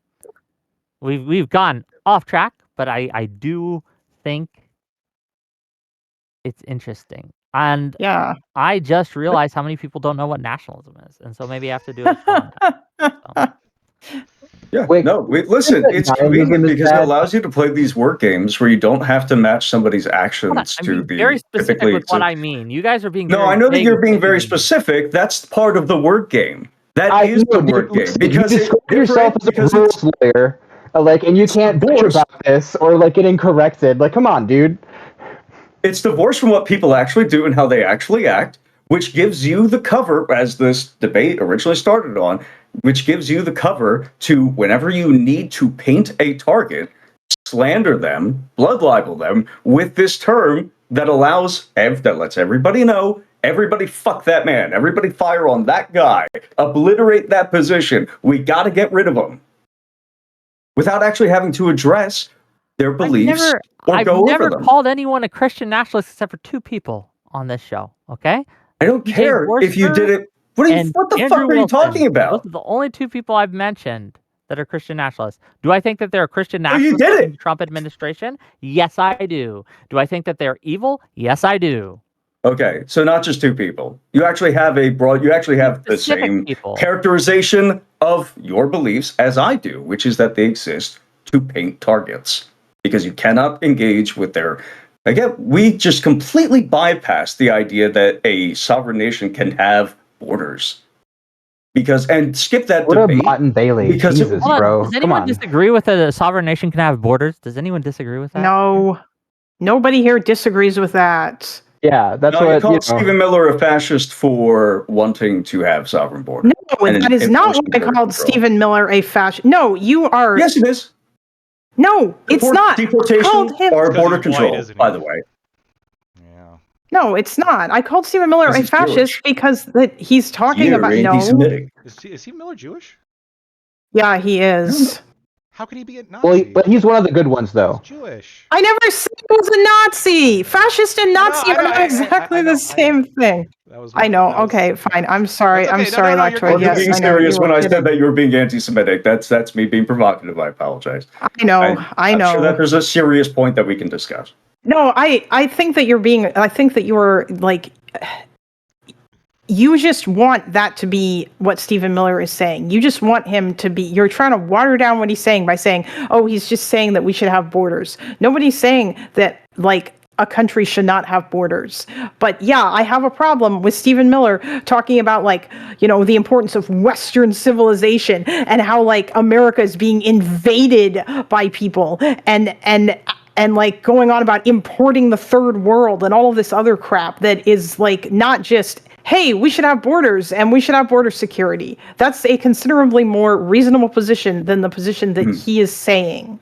We've gone off track, but I do think it's interesting. And Yeah. I just realized how many people don't know what nationalism is, and so maybe I have to do a show on that. So. Yeah, Wait, no, listen, it's Zionism convenient is because it bad. allows you to play these word games where you don't have to match somebody's Hold on, actions I'm to being very the specific typically. with what I mean. You guys are being No, very I know that vague you're with being what you very mean. specific. That's part of the word game. That I is the know, dude. word game Listen, because you it describe yourself as a because rules lawyer, like, and you it's can't bitch divorced. about this or like getting corrected. Like, come on, dude. It's divorced from what people actually do and how they actually act, which gives you the cover, as this debate originally started on, which gives you the cover to whenever you need to paint a target, slander them, blood libel them with this term that that lets everybody know, everybody fuck that man, everybody fire on that guy, obliterate that position. We got to get rid of them without actually having to address their beliefs or I've go over never them. called anyone a Christian nationalist except for two people on this show. Okay, I don't TJ care if you did Borster it. and What the Andrew fuck are you Wilson. talking Those about? are the only two people I've mentioned that are Christian nationalists. Do I think that they're a Christian So you nationalist did in it. the Trump administration? Yes, I do. Do I think that they're evil? Yes, I do. Okay, so not just two people. You actually have the Specific same people. characterization of your beliefs as I do, which is that they exist to paint targets. Because you cannot engage with their. Again, we just completely bypass the idea that a sovereign nation can have borders. And skip that What a debate. Motte and Bailey. because it- Jesus, Hold on, bro. does Come anyone on. disagree with that a sovereign nation can have borders? Does anyone disagree with that? No, nobody here disagrees with that. Yeah, that's No, you what, called Stephen Miller a fascist for wanting to have sovereign borders. No, and that is not what enforcing I border called control. Stephen Miller a fascist. No, you are. Yes, it is. No, it's not. I Deportation called him. or 'cause border he's white, control, isn't he? by the way. Yeah. No, it's not. I called Stephen Miller Because a he's fascist Jewish. because that he's talking You're about no. anti-Semitic. Is he Miller Jewish? Yeah, he is. How could he be a Well, Nazi? but he's one of the good ones, though. He's Jewish. I never said he was a Nazi. Fascist and Nazi I know, are not exactly the same thing. That was I know. that was- Okay, fine. I'm sorry. That's okay. I'm No, sorry, no, you're Lector. good. You're Yes, being I know. serious You when were I said kidding. that you were being anti-Semitic. That's me being provocative. I apologize. I know. I'm sure that there's a serious point that we can discuss. No, I think that you're being. I think that you're like. You just want that to be what Stephen Miller is saying. You just want him to be. You're trying to water down what he's saying by saying, "Oh, he's just saying that we should have borders." Nobody's saying that like a country should not have borders. But yeah, I have a problem with Stephen Miller talking about like, the importance of Western civilization and how like America is being invaded by people and like going on about importing the third world and all of this other crap that is like not just, hey, we should have borders and we should have border security. That's a considerably more reasonable position than the position that he is saying.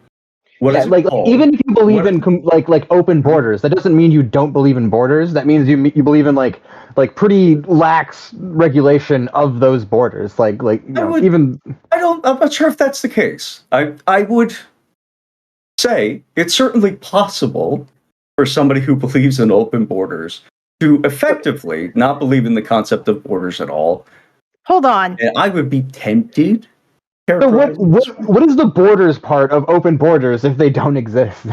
What is it like called? even if you believe in like open borders, that doesn't mean you don't believe in borders. That means you believe in like pretty lax regulation of those borders. I'm not sure if that's the case. I would say it's certainly possible for somebody who believes in open borders to effectively not believe in the concept of borders at all. Hold on. And I would be tempted. So what is the borders part of open borders if they don't exist?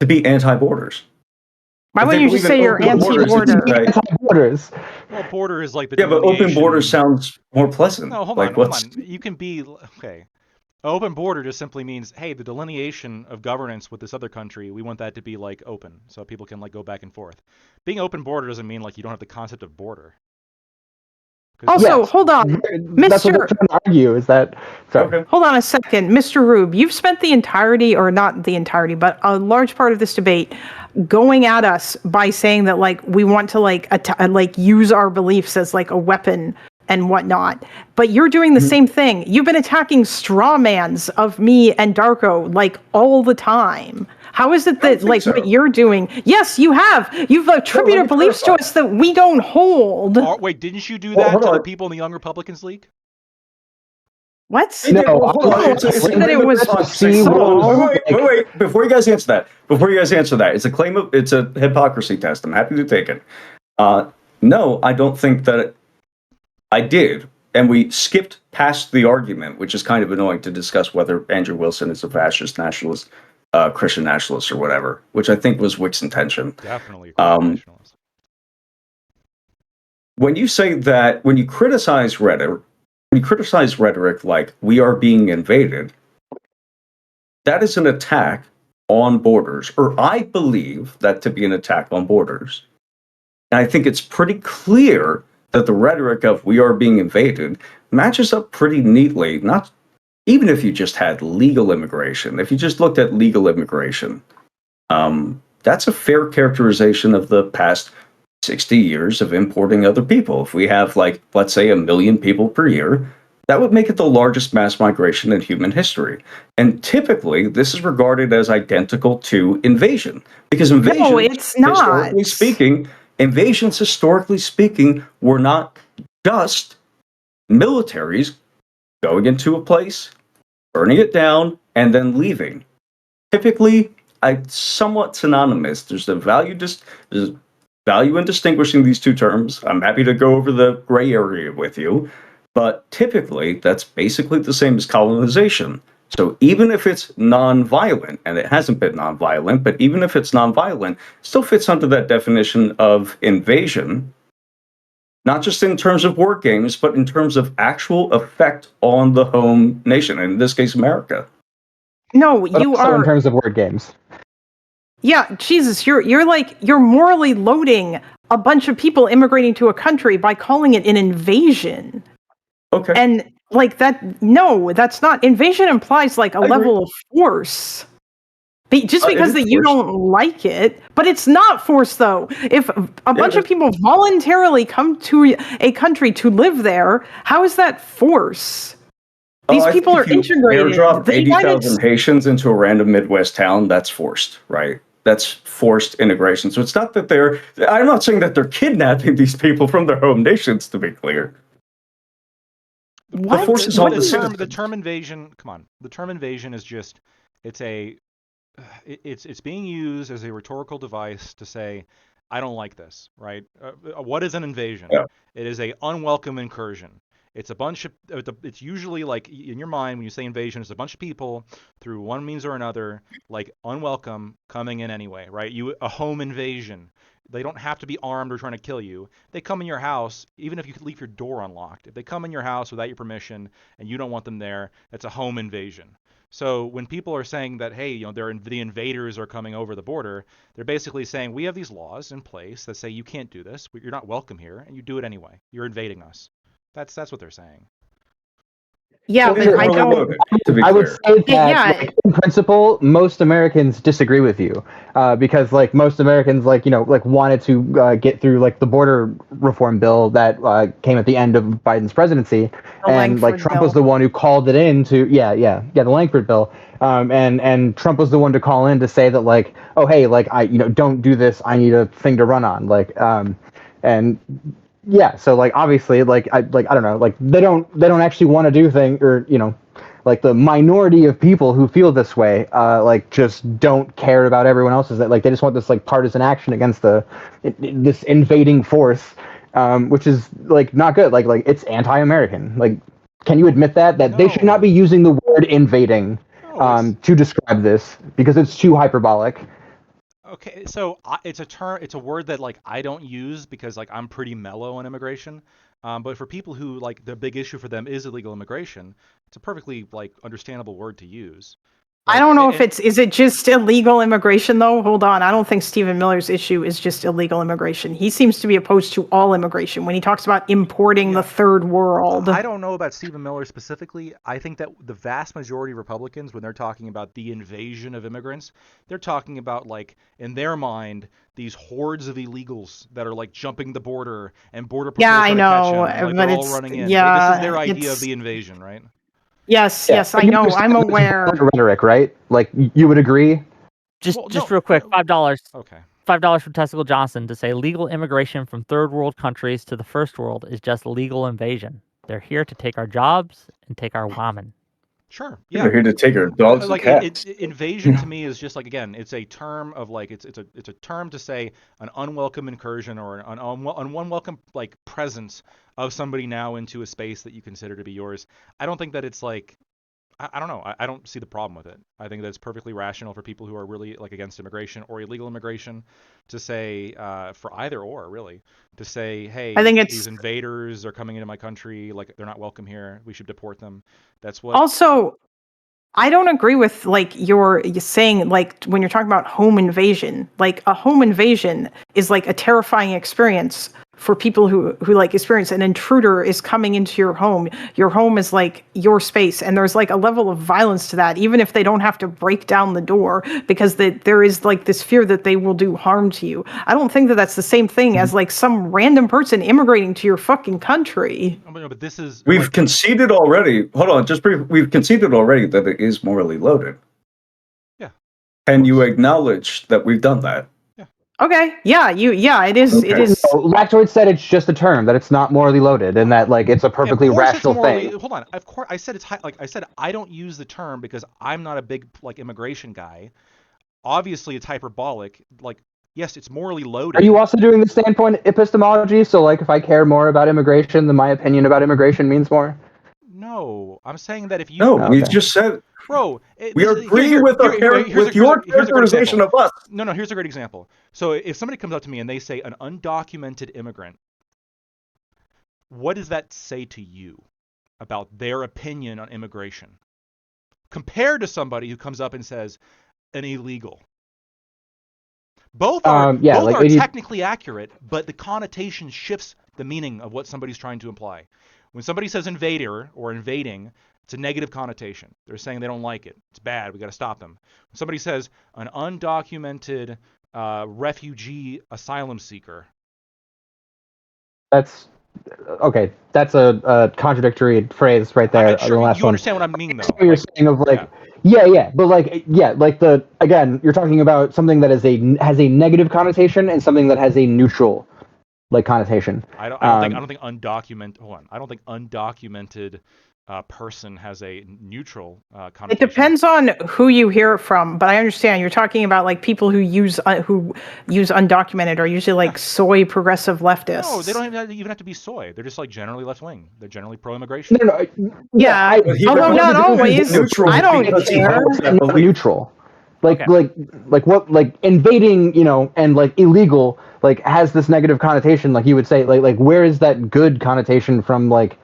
To be anti-borders. Why wouldn't you just say you're anti-border? Anti-borders. Well, border is like the Yeah, but open delineation. borders sounds more pleasant. No, hold on. You can be okay. Open border just simply means, hey, the delineation of governance with this other country, we want that to be like open, so people can like go back and forth. Being open border doesn't mean like you don't have the concept of border. Also, hold on, That's what they're trying to argue. Is that? Sorry. Okay. Hold on a second, Mr. Rube. You've spent the entirety, or not the entirety, but a large part of this debate going at us by saying that like we want to like use our beliefs as like a weapon and whatnot. But you're doing the same thing. You've been attacking straw mans of me and Darko like all the time. How is it that like what you're doing? Yes, you have. You've attributed beliefs to us that we don't hold. Wait, didn't you do that to the people in the Young Republicans League? What? No, hold on. Wait. Before you guys answer that, it's a hypocrisy test. I'm happy to take it. No, I don't think that I did. And we skipped past the argument, which is kind of annoying, to discuss whether Andrew Wilson is a fascist nationalist, Christian nationalist, or whatever, which I think was Whick's intention. Definitely a Christian nationalist. When you say that, when you criticize rhetoric like we are being invaded, that is an attack on borders, or I believe that to be an attack on borders. And I think it's pretty clear that the rhetoric of we are being invaded matches up pretty neatly, not even if you just had legal immigration. If you just looked at legal immigration, that's a fair characterization of the past 60 years of importing other people. If we have, like, let's say 1 million people per year, that would make it the largest mass migration in human history. And typically, this is regarded as identical to invasion. Because invasions, historically speaking, were not just militaries going into a place, burning it down, and then leaving. Typically, somewhat synonymous. There's value in distinguishing these two terms. I'm happy to go over the gray area with you. But typically, that's basically the same as colonization. So even if it's nonviolent, and it hasn't been nonviolent, but even if it's nonviolent, it still fits under that definition of invasion, not just in terms of word games, but in terms of actual effect on the home nation, in this case, America. No, But you also in are. terms of word games. Yeah, Jesus, you're morally loading a bunch of people immigrating to a country by calling it an invasion. Okay. And like that, no, that's not. Invasion implies like a I agree. level of force. Just It because is that you force. don't like it, but it's not force though. If a bunch it of people voluntarily come to a country to live there, how is that force? These I people think are if you integrated. airdrop The United 80,000 Haitians into a random Midwest town, that's forced, right? That's forced integration. So it's not that I'm not saying that they're kidnapping these people from their home nations, to be clear. What? The force is on What the is- citizens. The term invasion. Come on, the term invasion is just it's being used as a rhetorical device to say I don't like this, right? What is an invasion? Yeah. It is a unwelcome incursion. It's a bunch of it's usually like in your mind when you say invasion, it's a bunch of people through one means or another, like unwelcome, coming in anyway, right? A home invasion. They don't have to be armed or trying to kill you. They come in your house, even if you leave your door unlocked. If they come in your house without your permission and you don't want them there, that's a home invasion. So when people are saying that, hey, the invaders are coming over the border, they're basically saying we have these laws in place that say you can't do this. You're not welcome here, and you do it anyway. You're invading us. That's what they're saying. Yeah, Well, but you're I morally don't. loaded, to be I would clear. say that, Yeah. like, in principle, most Americans disagree with you, because like most Americans, like wanted to get through like the border reform bill that came at the end of Biden's presidency, The and like Langford Trump bill. was the one who called it in to the Langford bill, and Trump was the one to call in to say that like, oh hey, like I don't do this, I need a thing to run on, like and yeah, so like obviously like I don't know, like they don't actually want to do thing, or like the minority of people who feel this way like just don't care about everyone else's, that like they just want this like partisan action against this invading force, which is like not good, like it's anti-American. Like, can you admit that they should not be No. using the word invading No, it's to describe this, because it's too hyperbolic. okay. So it's a term. It's a word that like I don't use because like I'm pretty mellow on immigration. But for people who like the big issue for them is illegal immigration, it's a perfectly like understandable word to use. I Like, don't know if is it just illegal immigration though? Hold on. I don't think Stephen Miller's issue is just illegal immigration. He seems to be opposed to all immigration when he talks about importing the third world. I don't know about Stephen Miller specifically. I think that the vast majority of Republicans, when they're talking about the invasion of immigrants, they're talking about like in their mind these hordes of illegals that are like jumping the border and border patrol Yeah, I trying to catch know, them and like but they're all it's running in. This is yeah, their idea of it's the invasion, right? yes, Yeah, yes, I but you know. I'm understand this aware. rhetoric, right? Like you would agree. Just Well, just no. real quick, $5. Okay. $5 from Testicle Johnson to say legal immigration from third world countries to the first world is just legal invasion. They're here to take our jobs and take our women. Sure. Yeah. They're here to take our dogs and Like cats. invasion to me is just like again, it's a term of like it's a term to say an unwelcome incursion or an unwelcome like presence of somebody now into a space that you consider to be yours. I don't think that it's like I don't know. I don't see the problem with it. I think that's perfectly rational for people who are really like against immigration or illegal immigration to say for either or really to say, I hey, think these it's invaders are coming into my country, like they're not welcome here. We should deport them. That's what. also I don't agree with like you're saying like when you're talking about home invasion. Like a home invasion is like a terrifying experience for people who like experience an intruder is coming into your home. Your home is like your space, and there's like a level of violence to that, even if they don't have to break down the door, because there is like this fear that they will do harm to you. I don't think that that's the same thing as like some random person immigrating to your fucking country. Oh, no, but this is We've like conceded already. Hold on, just brief. We've conceded already that it is morally loaded. yeah, Can you course. acknowledge that we've done that? Yeah. Okay, yeah, it is it Okay. is Lactoid said it's just a term, that it's not morally loaded, and that like it's a Of perfectly course it's rational morally. thing. Hold on. Of course, I said it's like I said I don't use the term because I'm not a big like immigration guy. Obviously, it's hyperbolic. Like, yes, it's morally Are you loaded. also doing the standpoint epistemology? So like if I care more about immigration, then my opinion about immigration means more? No, I'm saying that if you No, we Okay. just said bro, we agree with your characterization of us. No, here's a great example. So if somebody comes up to me and they say an undocumented immigrant, what does that say to you about their opinion on immigration compared to somebody who comes up and says an illegal? Both are technically accurate, but the connotation shifts the meaning of what somebody's trying to imply. When somebody says invader or invading, it's a negative connotation. They're saying they don't like it. It's bad. We got to stop them. When somebody says an undocumented refugee asylum seeker, That's okay. That's a contradictory phrase right there. Sure, the last you one. understand what I mean, though. What you're saying of like, but like, like again, you're talking about something that has a negative connotation and something that has a neutral like connotation. I don't think undocumented. Hold on. I don't think undocumented person has a neutral connotation. It depends on who you hear it from, but I understand you're talking about like people who use undocumented are usually like soy progressive leftists. No, they don't even have to be soy. They're just like generally left wing. They're generally pro immigration. Yeah, although not always. I don't care. Not neutral. Like what like invading, and like illegal like has this negative connotation. Like you would say like where is that good connotation from like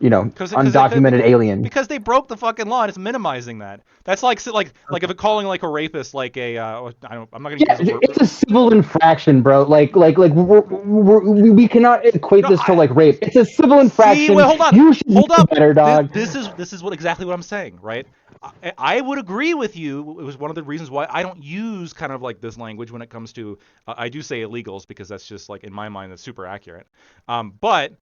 undocumented alien? Because they broke the fucking law and it's minimizing that. That's like if it calling like a rapist like a I'm not gonna use the word. It's a civil infraction, bro. Like we cannot equate this to like rape. It's a civil infraction. See, wait, hold on. You should hold up. Better, dog. This is exactly what I'm saying, right? I would agree with you. It was one of the reasons why I don't use kind of like this language when it comes to I do say illegals because that's just like in my mind that's super accurate. But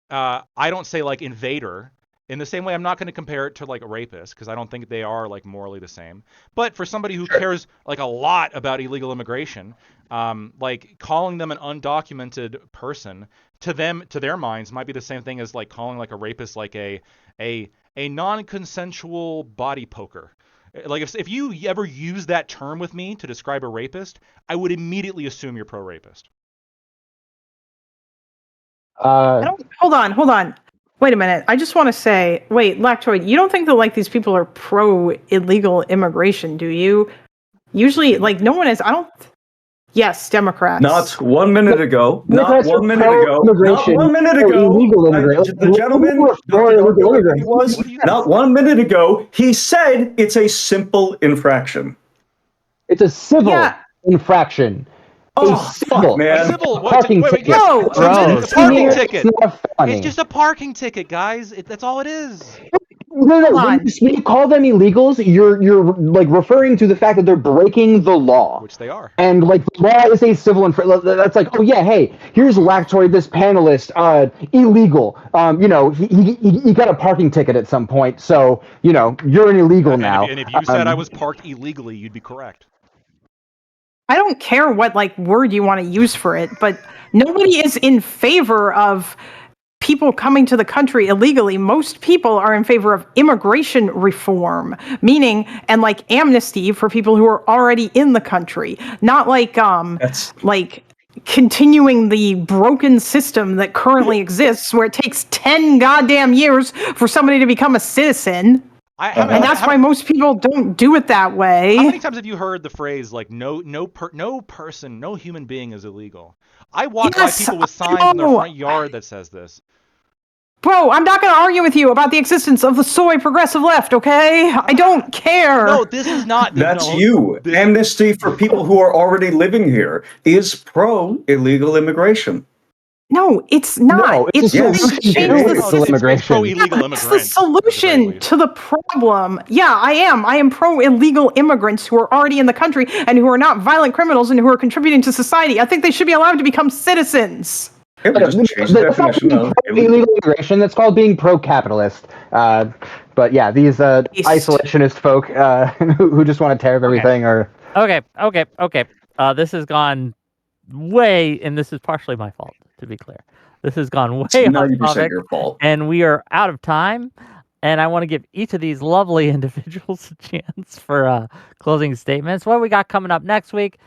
I don't say like invader in the same way. I'm not going to compare it to like a rapist because I don't think they are like morally the same. But for somebody who cares like a lot about illegal immigration, like calling them an undocumented person to their minds might be the same thing as like calling like a rapist like a non-consensual body poker. Like if you ever use that term with me to describe a rapist, I would immediately assume you're pro-rapist. Hold on. Wait a minute. I just want to say, Lactoid, you don't think that like these people are pro illegal immigration, do you? Usually, like no one is. I don't. Yes, Democrats. Not 1 minute ago. Not 1 minute ago. Not 1 minute ago. The gentleman, not 1 minute ago, he said it's a simple infraction. It's a civil infraction. Oh, fuck, man. A civil parking ticket. No, a parking ticket. It's just a parking ticket, guys. That's all it is. No. When you call them illegals, you're like referring to the fact that they're breaking the law, which they are. And like the law is a civil infraction. That's like, oh yeah, hey, here's Lactoid, this panelist, illegal. He got a parking ticket at some point, so you're an illegal now. And if you said I was parked illegally, you'd be correct. I don't care what like word you want to use for it, but nobody is in favor of people coming to the country illegally. Most people are in favor of immigration reform, meaning and like amnesty for people who are already in the country, not like like continuing the broken system that currently exists where it takes 10 goddamn years for somebody to become a citizen. And that's why most people don't do it that way. How many times have you heard the phrase like no human being is illegal? I walk by people with signs in their front yard that says this. Bro, I'm not going to argue with you about the existence of the soy progressive left, okay? I don't care. No, this is not. That's you. Amnesty for people who are already living here is pro-illegal immigration. No, it's not. No, it's pro-illegal immigrant. It's the solution to the problem. Yeah, I am. I am pro-illegal immigrants who are already in the country and who are not violent criminals and who are contributing to society. I think they should be allowed to become citizens. Yeah, that's not illegal immigration. That's called being pro-capitalist. But yeah, these isolationist folk who just want to tear up everything are. Okay. This has gone way, and this is partially my fault, to be clear. This has gone way off topic, your fault. and we are out of time. And I want to give each of these lovely individuals a chance for closing statements. What we got coming up next week?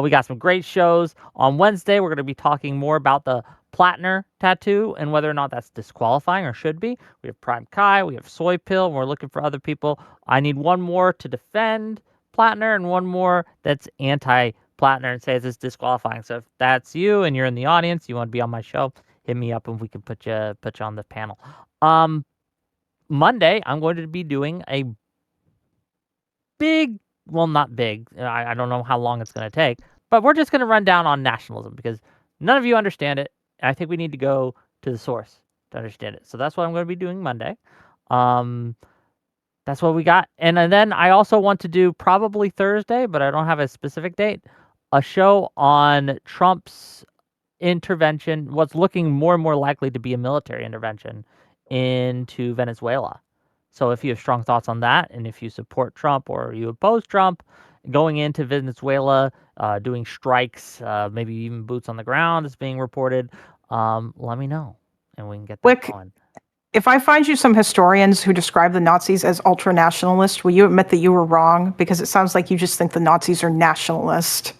We got some great shows. On Wednesday, we're going to be talking more about the Plattner tattoo and whether or not that's disqualifying or should be. We have Prime Kai, we have Soy Pill, and we're looking for other people. I need one more to defend Plattner and one more that's anti-Plattner and says it's disqualifying. So if that's you and you're in the audience, you want to be on my show, hit me up and we can put you on the panel. Monday, I'm going to be doing a big, well, not big. I don't know how long it's going to take, but we're just going to run down on nationalism because none of you understand it. And I think we need to go to the source to understand it. So that's what I'm going to be doing Monday. That's what we got. And then I also want to do probably Thursday, but I don't have a specific date, a show on Trump's intervention, what's looking more and more likely to be a military intervention into Venezuela. So if you have strong thoughts on that, and if you support Trump or you oppose Trump, going into Venezuela, doing strikes, maybe even boots on the ground is being reported, let me know, and we can get that Whick, going. if I find you some historians who describe the Nazis as ultra-nationalist, will you admit that you were wrong? Because it sounds like you just think the Nazis are nationalist.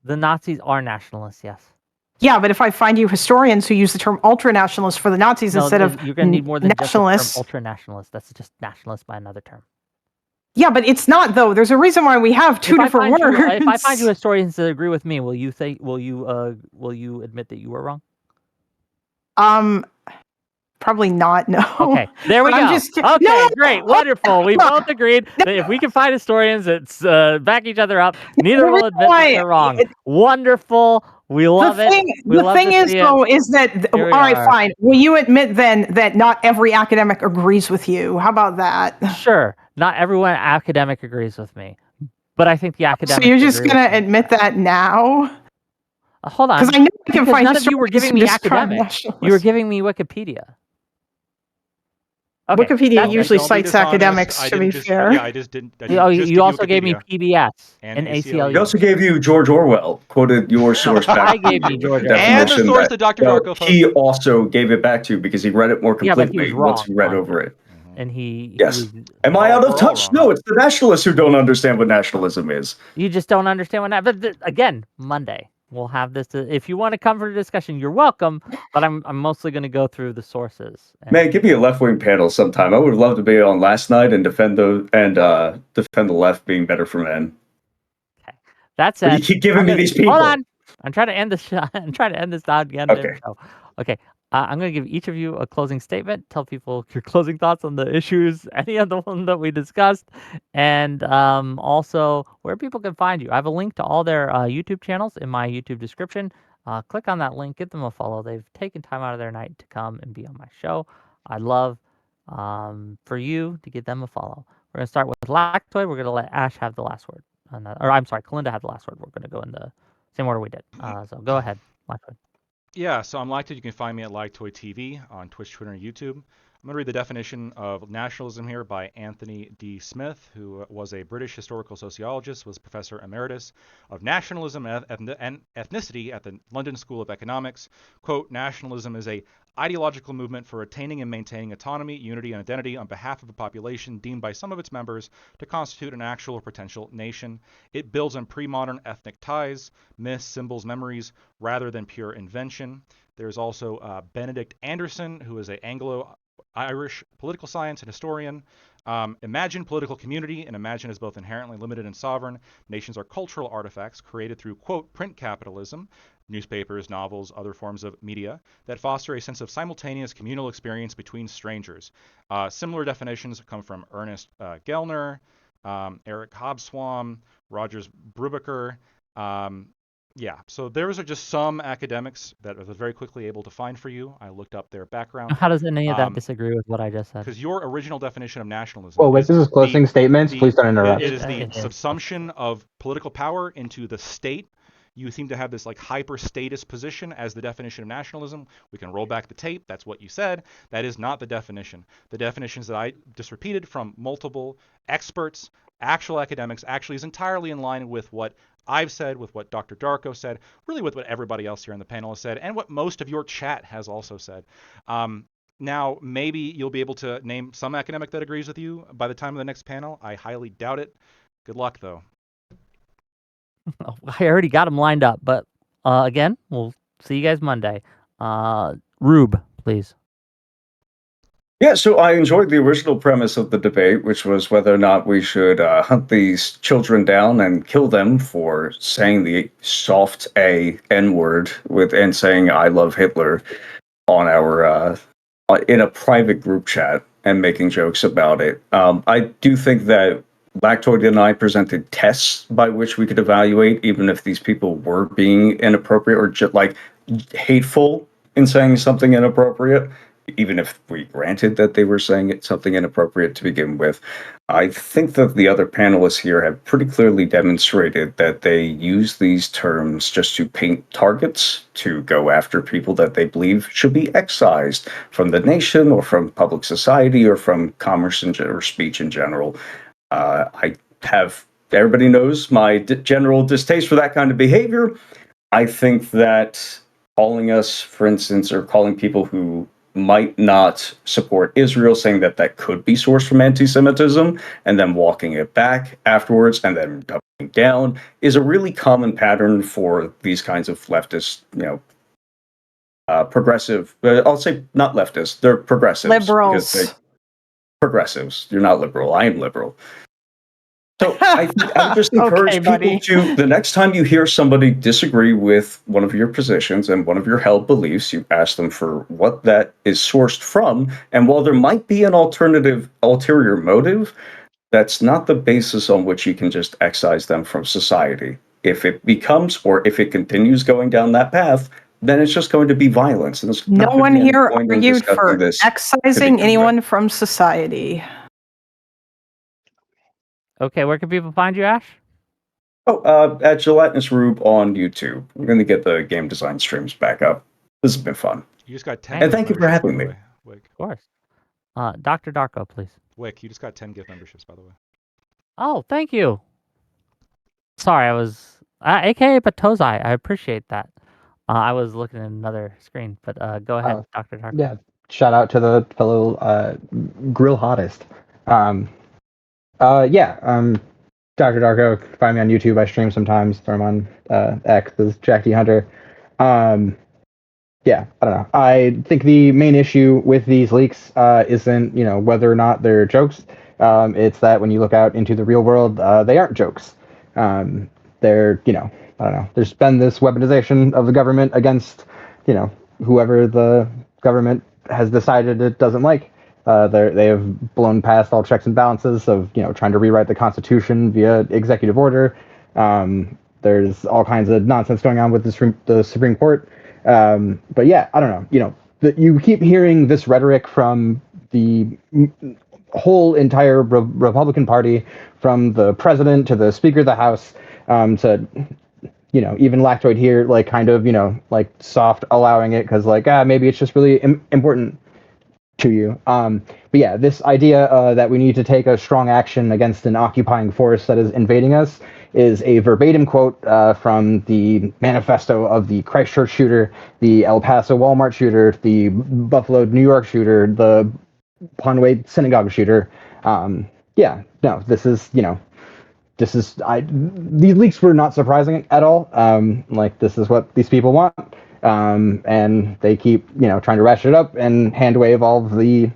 The Nazis are nationalists, yes. Yeah, but if I find you historians who use the term ultra-nationalist for the Nazis No, instead of you're going to need more than just the term nationalists. ultra-nationalist. That's just nationalist by another term. Yeah, but it's not though. There's a reason why we have two different words. If I find you historians that agree with me, will you admit that you were wrong? Probably not. No. Okay, there we But go. I'm just Okay, no, great, wonderful. We both agreed that if we can find historians that back each other up, neither will admit that they're wrong. Wonderful. We love it. The thing is, though, is that all right, fine. Will you admit then that not every academic agrees with you? How about that? Sure, not everyone academic agrees with me, but I think the academics. So you're just gonna admit that now? Hold on, because I know you can find none of you were giving me academics. You were giving me Wikipedia. Okay, Wikipedia usually cites academics, to be fair. Yeah, I just didn't. You also gave me PBS and ACLU. He also gave you George Orwell, quoted your source back. I gave you George Orwell. And the source that Dr. Darko posted. He also gave it back to you because he read it more completely but he was wrong once he read over it. And he Yes. Am I out of touch? No, it's the nationalists who don't understand what nationalism is. You just don't understand what that. But again, Monday we'll have this. If you want to come for a discussion, you're welcome. But I'm mostly going to go through the sources. Man, give me a left wing panel sometime. I would love to be on last night and defend the left being better for men. Okay, that's it. You keep giving me these people. Hold on, I'm trying to end this. I'm trying to end this down again. Okay. Okay. I'm going to give each of you a closing statement. Tell people your closing thoughts on the issues, any of the one that we discussed, and also where people can find you. I have a link to all their YouTube channels in my YouTube description. Click on that link, give them a follow. They've taken time out of their night to come and be on my show. I'd love for you to give them a follow. We're going to start with Lactoid. We're going to let Ash have the last word. Or I'm sorry, Kalinda have the last word. We're going to go in the same order we did. So go ahead, Lactoid. Yeah, so I'm Lactoid. You can find me at Lactoid TV on Twitch, Twitter, and YouTube. I'm going to read the definition of nationalism here by Anthony D. Smith, who was a British historical sociologist, was Professor Emeritus of Nationalism and Ethnicity at the London School of Economics. Quote, nationalism is a ideological movement for attaining and maintaining autonomy, unity, and identity on behalf of a population deemed by some of its members to constitute an actual or potential nation. It builds on pre-modern ethnic ties, myths, symbols, memories, rather than pure invention. There's also Benedict Anderson, who is an Anglo-Irish political science and historian. Imagine political community, and imagine is both inherently limited and sovereign. Nations are cultural artifacts created through, quote, print capitalism, newspapers, novels, other forms of media, that foster a sense of simultaneous communal experience between strangers. Similar definitions come from Ernest Gellner, Eric Hobsbawm, Rogers Brubaker. Yeah, so those are just some academics that I was very quickly able to find for you. I looked up their background. How does any of that disagree with what I just said? Because your original definition of nationalism. Well, this is closing statements. Please don't interrupt. It is the subsumption of political power into the state. You seem to have this like hyper statist position as the definition of nationalism. We can roll back the tape. That's what you said. That is not the definition. The definitions that I just repeated from multiple experts, actual academics, actually is entirely in line with what I've said, with what Dr. Darko said, really with what everybody else here on the panel has said, and what most of your chat has also said. Now, maybe you'll be able to name some academic that agrees with you by the time of the next panel. I highly doubt it. Good luck, though. I already got them lined up, but again, we'll see you guys Monday. Rube, please. Yeah, so I enjoyed the original premise of the debate, which was whether or not we should hunt these children down and kill them for saying the soft A N word and saying "I love Hitler" on our in a private group chat and making jokes about it. I do think that Lactoid and I presented tests by which we could evaluate even if these people were being inappropriate or just like hateful in saying something inappropriate, even if we granted that they were saying it something inappropriate to begin with. I think that the other panelists here have pretty clearly demonstrated that they use these terms just to paint targets, to go after people that they believe should be excised from the nation or from public society or from commerce or speech in general. I have, everybody knows my general distaste for that kind of behavior. I think that calling us, for instance, or calling people who might not support Israel, saying that that could be sourced from anti-Semitism, and then walking it back afterwards, and then doubling down, is a really common pattern for these kinds of leftist, progressive. I'll say not leftists; they're progressives. Liberals. Progressives. You're not liberal. I am liberal. So I would just encourage Okay, people buddy. to, the next time you hear somebody disagree with one of your positions and one of your held beliefs, you ask them for what that is sourced from. And while there might be an ulterior motive, that's not the basis on which you can just excise them from society. If it becomes, or if it continues going down that path, then it's just going to be violence. And there's No not going one to be any here point in argued discussing for this to excising begin with. anyone from society. Okay, where can people find you, Ash? Oh, at Gelatinous Rube on YouTube. We're going to get the game design streams back up. This has been fun. You just got 10 And gift thank you for memberships, by having the me. way, Wick. Of course. Dr. Darko, please. Wick, you just got 10 gift memberships, by the way. Oh, thank you. Sorry, I was AKA Batozai. I appreciate that. I was looking at another screen, but go ahead, Dr. Darko. Yeah, shout out to the fellow grill hottest. Dr. Darko, find me on YouTube. I stream sometimes. Or I'm on X as Jack D. Hunter. Yeah, I don't know. I think the main issue with these leaks isn't, whether or not they're jokes. It's that when you look out into the real world, they aren't jokes. They're, I don't know. There's been this weaponization of the government against, whoever the government has decided it doesn't like. They have blown past all checks and balances of, trying to rewrite the Constitution via executive order. There's all kinds of nonsense going on with the Supreme Court. But yeah, I don't know. You keep hearing this rhetoric from the whole entire Republican Party, from the president to the Speaker of the House, to even Lactoid here, like kind of like soft allowing it because maybe it's just really important to you. But yeah, this idea that we need to take a strong action against an occupying force that is invading us is a verbatim quote from the manifesto of the Christchurch shooter, the El Paso Walmart shooter, the Buffalo, New York shooter, the Conway synagogue shooter. These leaks were not surprising at all. This is what these people want. And they keep, trying to ratchet it up and hand wave all of the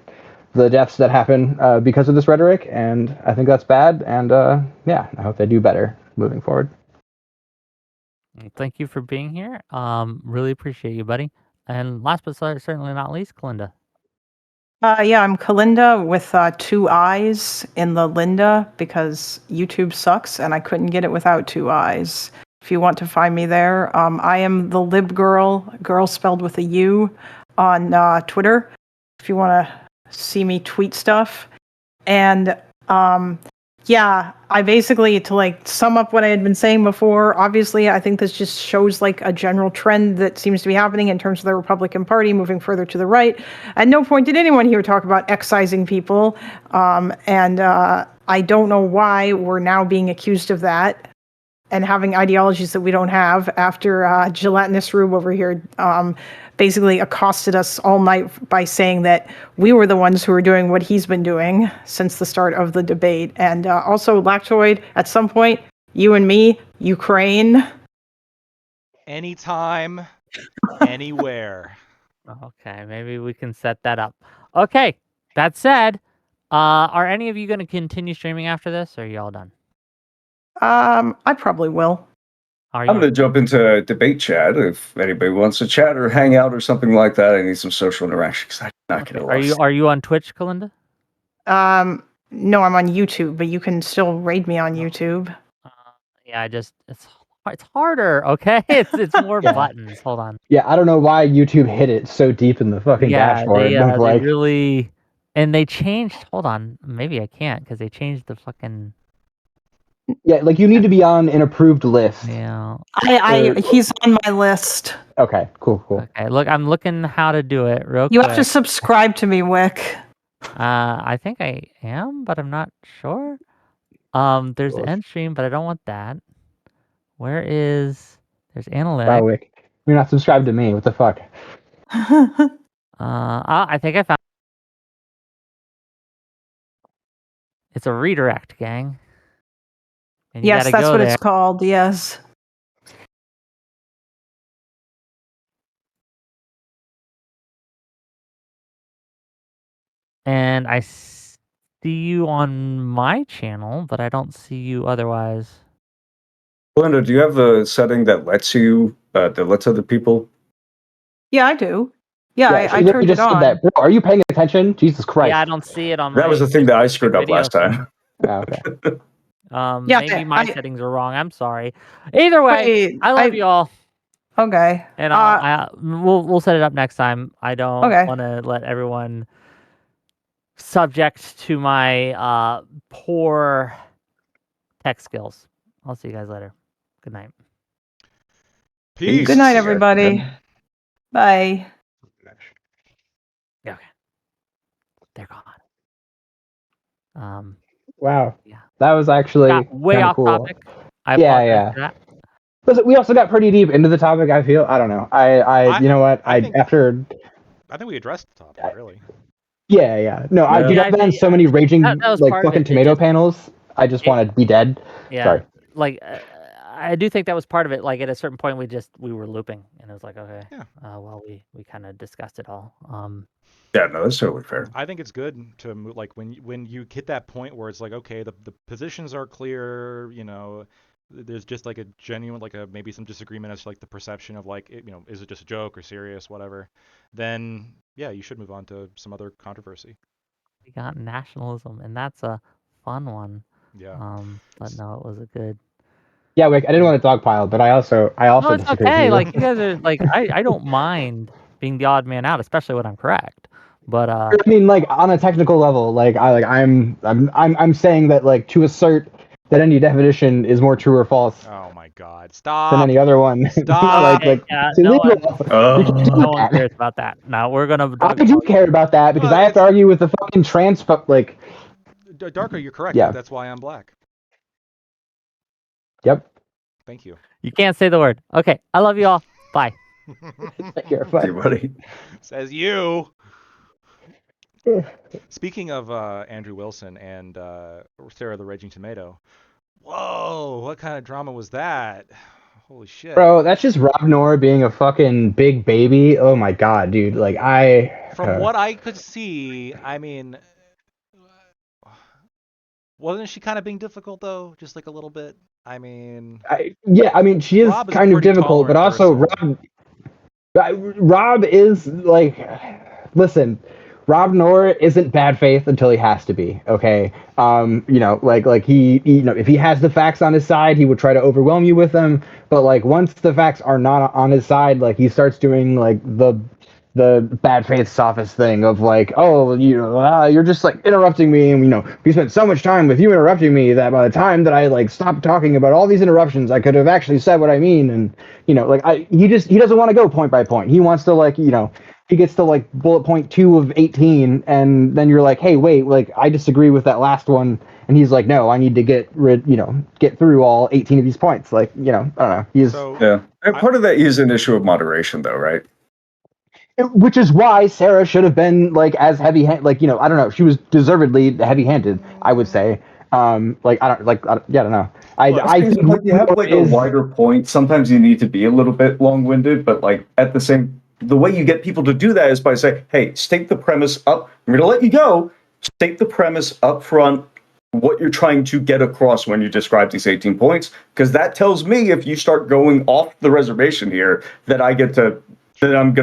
deaths that happen because of this rhetoric. And I think that's bad. And I hope they do better moving forward. Thank you for being here. Really appreciate you, buddy. And last but certainly not least, Kalinda. I'm Kalinda with 2 eyes in the Linda because YouTube sucks and I couldn't get it without 2 eyes. If you want to find me there, I am the Lib Girl spelled with a U, on Twitter. If you want to see me tweet stuff. And I basically, to sum up what I had been saying before, obviously I think this just shows a general trend that seems to be happening in terms of the Republican Party moving further to the right. At no point did anyone here talk about excising people. I don't know why we're now being accused of that and having ideologies that we don't have after Gelatinous Rube over here basically accosted us all night by saying that we were the ones who were doing what he's been doing since the start of the debate. And also, Lactoid, at some point, you and me, Ukraine. Anytime, anywhere. Okay, maybe we can set that up. Okay, that said, are any of you going to continue streaming after this, or are you all done? I probably will. Are I'm you? going to jump into debate chat if anybody wants to chat or hang out or something like that. I need some social interaction because I'm not Okay. going to Are you on Twitch, Kalinda? No, I'm on YouTube, but you can still raid me on YouTube. Yeah, it's harder. Okay, it's more Yeah. buttons. Hold on. Yeah, I don't know why YouTube hit it so deep in the fucking dashboard. they Of like, really, and they changed. Hold on, maybe I can't because they changed the fucking. yeah, like you need to be on an approved list. Yeah. He's on my list. Okay, cool. Okay, look, I'm looking how to do it real You quick. have to subscribe to me, Whick. I think I am, but I'm not sure. There's Cool. end stream, but I don't want that. There's analytics. Wow, Wick. You're not subscribed to me. What the fuck? I think I found. It's a redirect, gang. And you Yes, gotta that's go what there. it's called. Yes. And I see you on my channel, but I don't see you otherwise. Belinda, do you have the setting that lets other people? Yeah, I do. Yeah, Yeah, I she literally turned it just said on. that. Bro, are you paying attention? Jesus Christ. Yeah, I don't see it on my. That was the thing that I screwed up video last time. Oh, okay. Yeah, Maybe my settings are wrong. I'm sorry. Either way, Wait, I love you all, Okay. and we'll set it up next time. I don't Okay. want to let everyone subject to my poor tech skills. I'll see you guys later. Good night. Peace. Good night, everybody. Bye. Okay, they're gone. Wow. Yeah. That was actually Got way kinda off cool. topic. I Yeah, apologize yeah. for that. Listen, we also got pretty deep into the topic. I feel. I don't know. You know what? I think after. I think we addressed the topic really. Yeah. No, Yeah. I've been on so many raging that was like part of fucking it. tomato panels. I just want to be dead. Yeah. Sorry. Like I do think that was part of it. Like at a certain point, we were looping, and it was like, okay, Yeah. well, we kind of discussed it all. Yeah, no, that's totally fair. I think it's good to move, like when you hit that point where it's like, okay, the positions are clear, you know, there's just like a genuine, like a maybe some disagreement as to like the perception of like, you know, is it just a joke or serious, whatever. Then yeah, you should move on to some other controversy. We got nationalism, and that's a fun one. Yeah. But no, it was a good. Yeah, Wick, I didn't want to dogpile, but I also No, it's disagree okay. with you. Like you guys are like I don't mind being the odd man out, especially when I'm correct. But I mean, like on a technical level, like I'm saying that like to assert that any definition is more true or false Oh my God! than Stop. any other one. Stop. It's no illegal. one, You can do no one that. cares about that. No, we're gonna. I do care about that because Well, I have to argue with the fucking like. Darko, you're correct. Yeah. That's why I'm black. Yep. Thank you. You can't say the word. Okay, I love you all. Bye. You're fine. See, buddy. Says you. Speaking of Andrew Wilson and Sarah the Raging Tomato, whoa, what kind of drama was that? Holy shit. Bro, that's just Rob Noor being a fucking big baby. Oh my god, dude. Like From what I could see, I mean, wasn't she kind of being difficult though? Just like a little bit. I mean, I mean, she is Rob is kind of pretty difficult, but tolerant also person. Rob is like, listen, Rob Noor isn't bad faith until he has to be. Okay, you know, like he, you know, if he has the facts on his side, he would try to overwhelm you with them. But like once the facts are not on his side, like he starts doing like the bad faith sophist thing of like, oh, you know, you're just like interrupting me, and you know, we spent so much time with you interrupting me that by the time that I like stopped talking about all these interruptions, I could have actually said what I mean, and you know, like he doesn't want to go point by point. He wants to like, you know, he gets to like bullet point 2 of 18, and then you're like, hey, wait, like I disagree with that last one, and he's like, no, I need to get through all 18 of these points. Like, you know, I don't know. Yeah, and part of that is an issue of moderation, though, right? which is why Sarah should have been like as like I don't know, she was deservedly heavy-handed, I would say. Like I don't know. Look, I think Like you have like a is wider point. Sometimes you need to be a little bit long-winded, but like at the way you get people to do that is by saying, "Hey, state the premise up. I'm going to let you go. State the premise up front. What you're trying to get across when you describe these 18 points, because that tells me if you start going off the reservation here that I'm going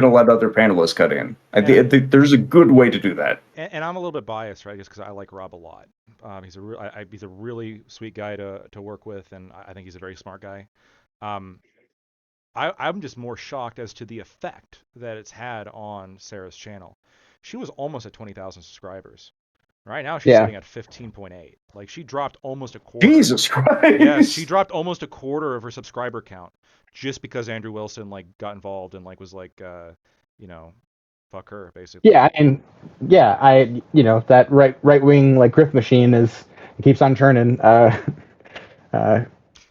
to let other panelists cut in. I think there's a good way to do that. and I'm a little bit biased, right? Just because I like Rob a lot. He's a really sweet guy to work with, and I think he's a very smart guy. Um, I'm just more shocked as to the effect that it's had on Sarah's channel. She was almost at 20,000 subscribers. Right now she's sitting at 15.8. Like she dropped almost a quarter. Jesus Christ. Yes, she dropped almost a quarter of her subscriber count just because Andrew Wilson like got involved and like was like fuck her basically. yeah, and yeah, that right wing like grift machine keeps on churning.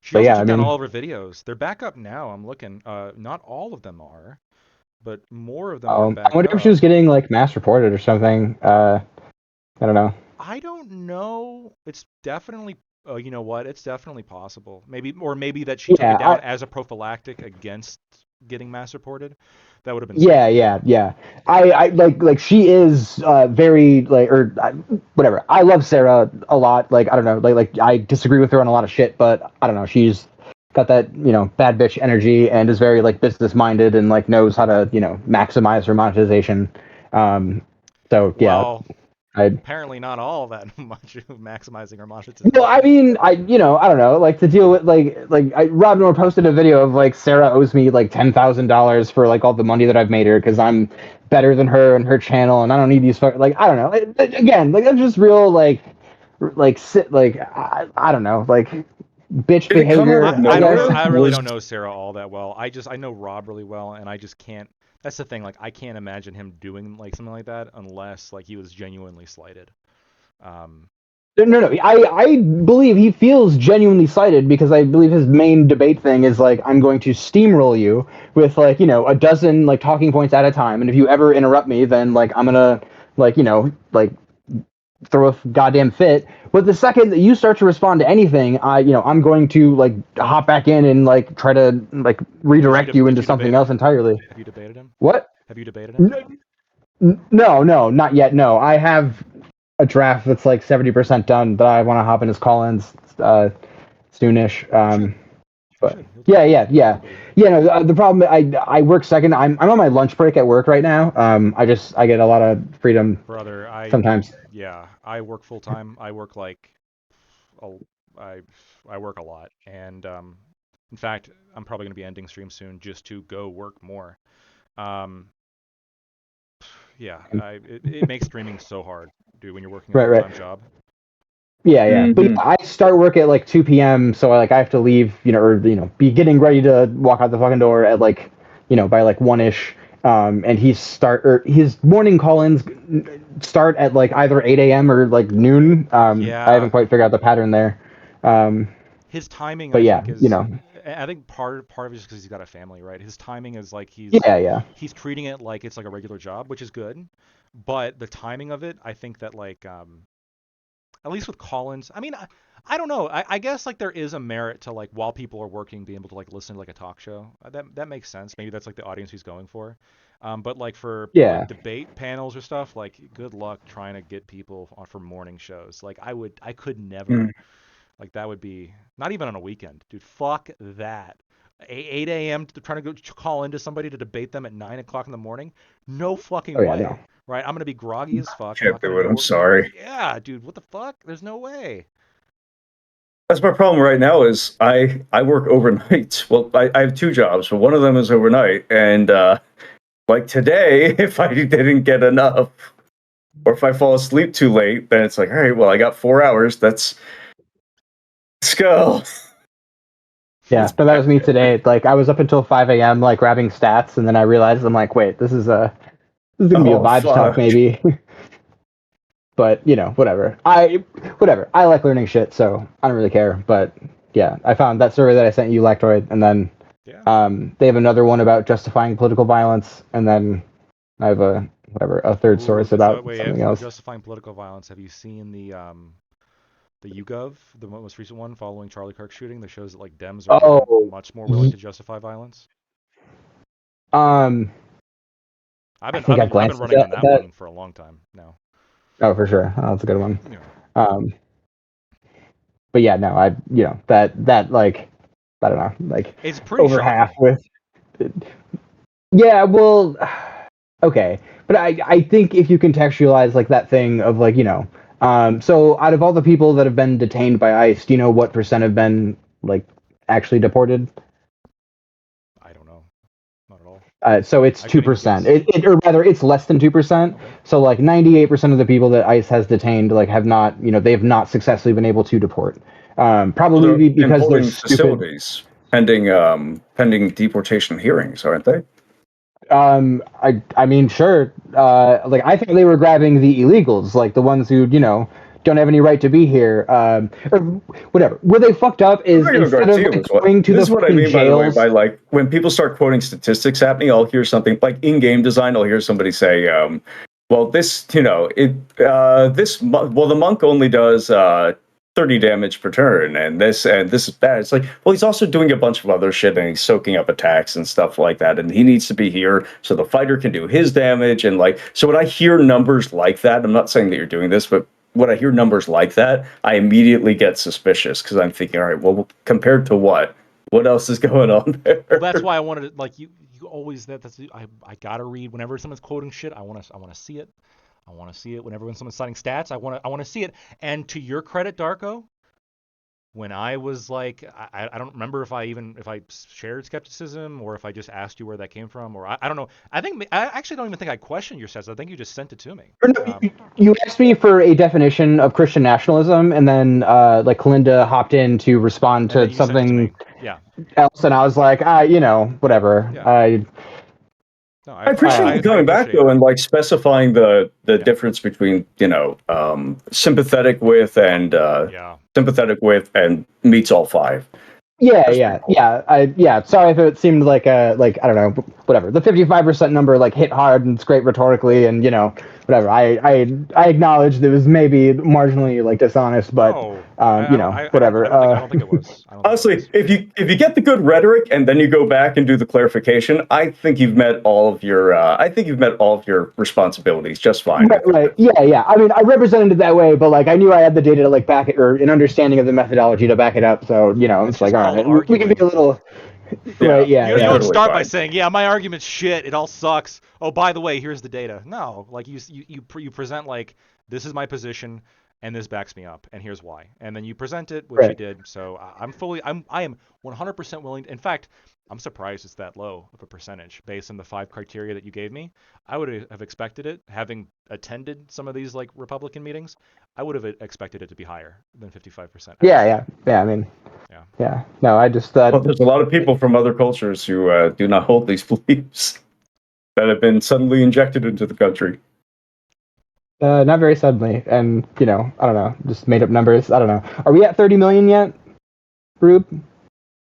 She But also yeah, took I down mean, all of her videos. They're back up now. I'm looking. Not all of them are, but more of them are I back wonder up. if she was getting like mass reported or something. I don't know. I don't know. It's definitely. You know what? It's definitely possible. Maybe that she took it down as a prophylactic against getting mass reported. That would have been. Yeah. I like she is very like or whatever. I love Sarah a lot. Like I don't know. Like I disagree with her on a lot of shit, but I don't know. She's got that bad bitch energy and is very like business minded and like knows how to maximize her monetization. So yeah, Well, I apparently not all that much of maximizing our monetization. well, I mean, I don't know, like to deal with Rob Nor posted a video of like Sarah owes me like $10,000 for like all the money that I've made her because I'm better than her and her channel, and I don't need these like I don't know. Again, like that's just real I don't know like bitch Did it come behavior. out of I don't nowhere? know. I really Was don't know Sarah all that well. I know Rob really well, and I just can't. That's the thing. Like, I can't imagine him doing like something like that unless like he was genuinely slighted. No. I believe he feels genuinely slighted because I believe his main debate thing is like I'm going to steamroll you with like a dozen like talking points at a time, and if you ever interrupt me, then like I'm gonna like like throw a goddamn fit. But the second that you start to respond to anything, I'm going to like hop back in and like try to like redirect you Did into you something debate else him? entirely. Have you debated him? What? Have you debated him? No, not yet. No, I have a draft that's like 70% done that I want to hop in his call-ins soonish. But yeah. No, the problem I work second. I'm on my lunch break at work right now. I get a lot of freedom Brother, sometimes. I work full time. I work like a, I work a lot, and in fact, I'm probably going to be ending stream soon just to go work more. Um, it makes streaming so hard, dude, when you're working a Right. full-time job. Yeah. But I start work at like 2 p.m. So I have to leave, or be getting ready to walk out the fucking door at like, by like 1-ish. And his morning call-ins start at like either 8 a.m. or like noon. I haven't quite figured out the pattern there. His timing, But I yeah, think, is. I think part of it is because he's got a family, right? His timing is like he's treating it like it's like a regular job, which is good. But the timing of it, I think that like at least with Collins, I mean, I don't know. I guess like there is a merit to like while people are working, being able to like listen to like a talk show. That makes sense. Maybe that's like the audience he's going for. But like for like, debate panels or stuff, like good luck trying to get people on for morning shows. Like I could never. Like that would be not even on a weekend, dude. Fuck that. 8 a.m. to trying to go call into somebody to debate them at 9 o'clock in the morning. No fucking way. No. Right? I'm gonna be groggy as fuck. Can't do it. I'm sorry. Yeah, dude. What the fuck? There's no way. That's my problem right now. Is I work overnight. Well, I have two jobs, but one of them is overnight, and like today, if I didn't get enough, or if I fall asleep too late, then it's like, all right, well, I got 4 hours. Let's go. Yeah, but that was me today. Like I was up until 5 a.m. like grabbing stats, and then I realized I'm like, wait, this is gonna be a vibes talk maybe. But whatever. I like learning shit, so I don't really care. But yeah, I found that survey that I sent you, Lactoid, and then they have another one about justifying political violence, and then I have a third source about wait, something for else. justifying political violence, have you seen the YouGov, the most recent one following Charlie Kirk shooting, that shows that like Dems are Oh, much more willing to justify violence? um, I think I've I've been glanced at running on that that. one for a long time now. Oh, for sure, that's a good one. Yeah. Um, but yeah, no, that like I don't know, like It's pretty over shocking. half with. Yeah, well, okay, but I think if you contextualize like that thing of like so out of all the people that have been detained by ICE, do you know what percent have been like actually deported? I don't know, not at all. So it's I couldn't even 2%. guess. Or rather, it's less than 2%. Okay. So like 98% of the people that ICE has detained like have not, they have not successfully been able to deport. Well, Probably they're in because they're holding stupid. facilities pending deportation hearings, aren't they? I mean, sure. Like I think they were grabbing the illegals, like the ones who don't have any right to be here, or whatever. Where they fucked up is Mario instead of Garcia like was what. going to This the is what I fucking mean, by the way, by jails. like when people start quoting statistics at me, I'll hear something like in game design. I'll hear somebody say, "Well, this, well, the monk only does 30 damage per turn, and this is that." It's like, well, he's also doing a bunch of other shit, and he's soaking up attacks and stuff like that, and he needs to be here so the fighter can do his damage, and like, so when I hear numbers like that, I'm not saying that you're doing this, but when I hear numbers like that, I immediately get suspicious because I'm thinking, all right, well, compared to what? What else is going on there? Well, that's why I wanted to, like, you always, I gotta read whenever someone's quoting shit. I want to see it. I want to see it whenever someone's citing stats. I want to see it. And to your credit, Darko, when I was like, I don't remember if I shared skepticism or if I just asked you where that came from, or I don't know. I actually don't even think I questioned your stats. I think you just sent it to me. Or no, you asked me for a definition of Christian nationalism, and then like Kalinda hopped in to respond And then to you sent it to me. something Yeah. else, and I was like, whatever. Yeah. No, I appreciate you I coming back appreciate though it. and like specifying the Yeah. difference between sympathetic with and Yeah. meets all five. Yeah, That's pretty cool. Sorry if it seemed like I don't know, whatever. The 55% number like hit hard and it's great rhetorically, and whatever. I acknowledge that it was maybe marginally like dishonest, but No, whatever. I don't think it was. I don't think it Honestly, was. if you get the good rhetoric and then you go back and do the clarification, I think you've met all of your responsibilities just fine. Right. Yeah. I mean, I represented it that way, but like I knew I had the data to like back it, or an understanding of the methodology to back it up. So It's it's just like, all called right, we can be a arguing. little. Yeah, Right. Yeah. You Yeah. don't totally start by fine. saying, "Yeah, my argument's shit. It all sucks." Oh, by the way, here's the data. No, like you present like this is my position and this backs me up and here's why. And then you present it, which you Right. did. So I am 100% willing. In fact, I'm surprised it's that low of a percentage based on the 5 criteria that you gave me. I would have expected it, having attended some of these like Republican meetings. I would have expected it to be higher than 55%. Yeah. I mean, Yeah. yeah. No, I just thought. Well, there's a lot of people from other cultures who do not hold these beliefs that have been suddenly injected into the country. Not very suddenly, and I don't know, just made up numbers. I don't know. Are we at 30 million yet, Rube?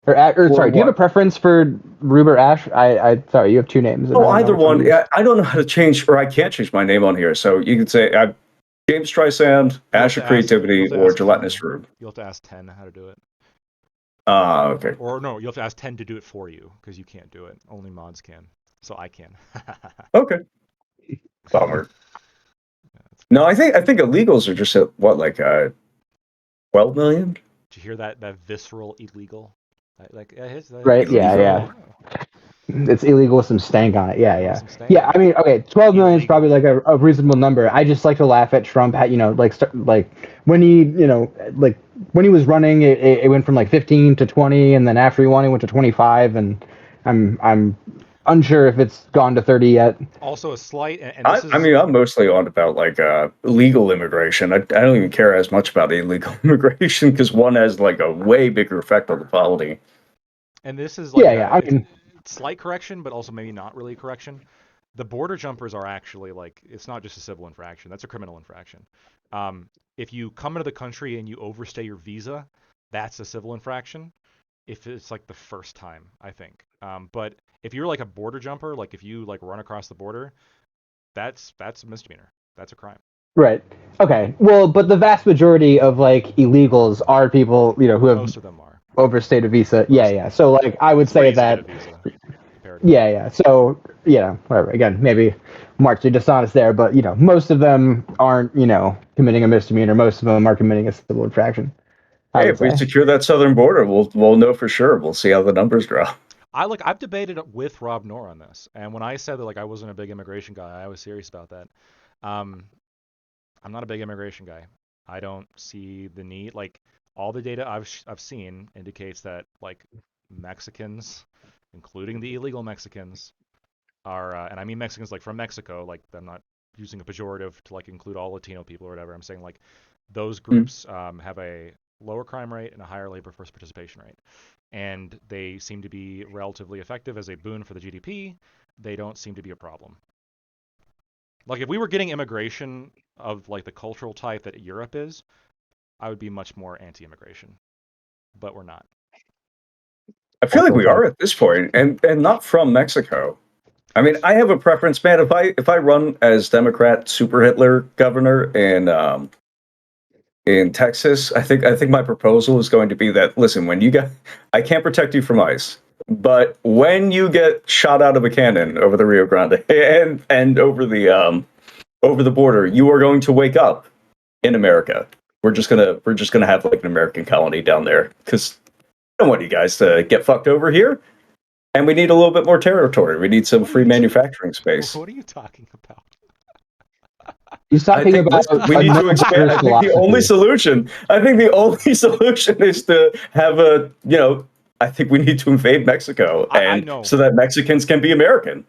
Or Or sorry, do you have a what? preference for Rube or Ash? I sorry, you have two names, and Oh, I don't know either which one to one. use. Yeah, I don't know how to change, or I can't change my name on here. So you can say James Streisand, You'll have Ash to of ask. You'll Creativity, have to or ask 10. Gelatinous Rube. You'll have to ask 10 how to do it. Okay. Or no, you'll have to ask 10 to do it for you because you can't do it. Only mods can. So I can. Okay. Bummer. No, I think illegals are just at what, like 12 million? Did you hear that visceral illegal? Like Right? Yeah. Illegal. It's illegal with some stank on it. Illegal with Yeah. some stank. Yeah. I mean, okay, 12 million is probably Illegal. like a reasonable number. I just like to laugh at Trump. Like when he, like when he was running, it went from like 15 to 20, and then after he won, it went to 25, and I'm unsure if it's gone to 30 yet. Also a slight, and this I is mean, I'm mostly on about like legal immigration. I don't even care as much about illegal immigration because one has like a way bigger effect on the polity. and this is like Yeah. I it's mean, slight correction, but also maybe not really correction. The border jumpers are actually like it's not just a civil infraction; that's a criminal infraction. If you come into the country and you overstay your visa, that's a civil infraction. If it's like the first time, I think. But if you're like a border jumper, like if you like run across the border, that's a misdemeanor. That's a crime. Right. Okay. Well, but the vast majority of like illegals are people, who have Most of them are. overstayed a visa. Yeah, yeah. So like I would It's say easy to get a that. visa comparatively. Yeah, yeah. So whatever. Again, maybe markedly dishonest there, but most of them aren't, committing a misdemeanor. Most of them are committing a civil infraction. I Hey, would if we say. secure that southern border, we'll know for sure. We'll see how the numbers grow. I've debated with Rob Noor on this, and when I said that like I wasn't a big immigration guy, I was serious about that. Um, I'm not a big immigration guy. I don't see the need. Like all the data I've seen indicates that like Mexicans, including the illegal Mexicans, are and I mean Mexicans like from Mexico. Like I'm not using a pejorative to like include all Latino people or whatever. I'm saying like those groups have a lower crime rate and a higher labor force participation rate, and they seem to be relatively effective as a boon for the GDP. They don't seem to be a problem. Like if we were getting immigration of like the cultural type that Europe is, I would be much more anti-immigration, but we're not. I feel like we are at this point, and not from Mexico. I mean, I have a preference, man. If I run as Democrat super Hitler governor in Texas, I think my proposal is going to be that listen, when you get, I can't protect you from ICE, but when you get shot out of a cannon over the Rio Grande and over the border, you are going to wake up in America. We're just gonna have like an American colony down there because I don't want you guys to get fucked over here. And we need a little bit more territory. We need some What are free you manufacturing space. What are you talking about? He's I talking think about listen, we a need to expand. no-borders I think the only philosophy. solution. I think the only solution is to have a. I think we need to invade Mexico, I and know. so that Mexicans can be American.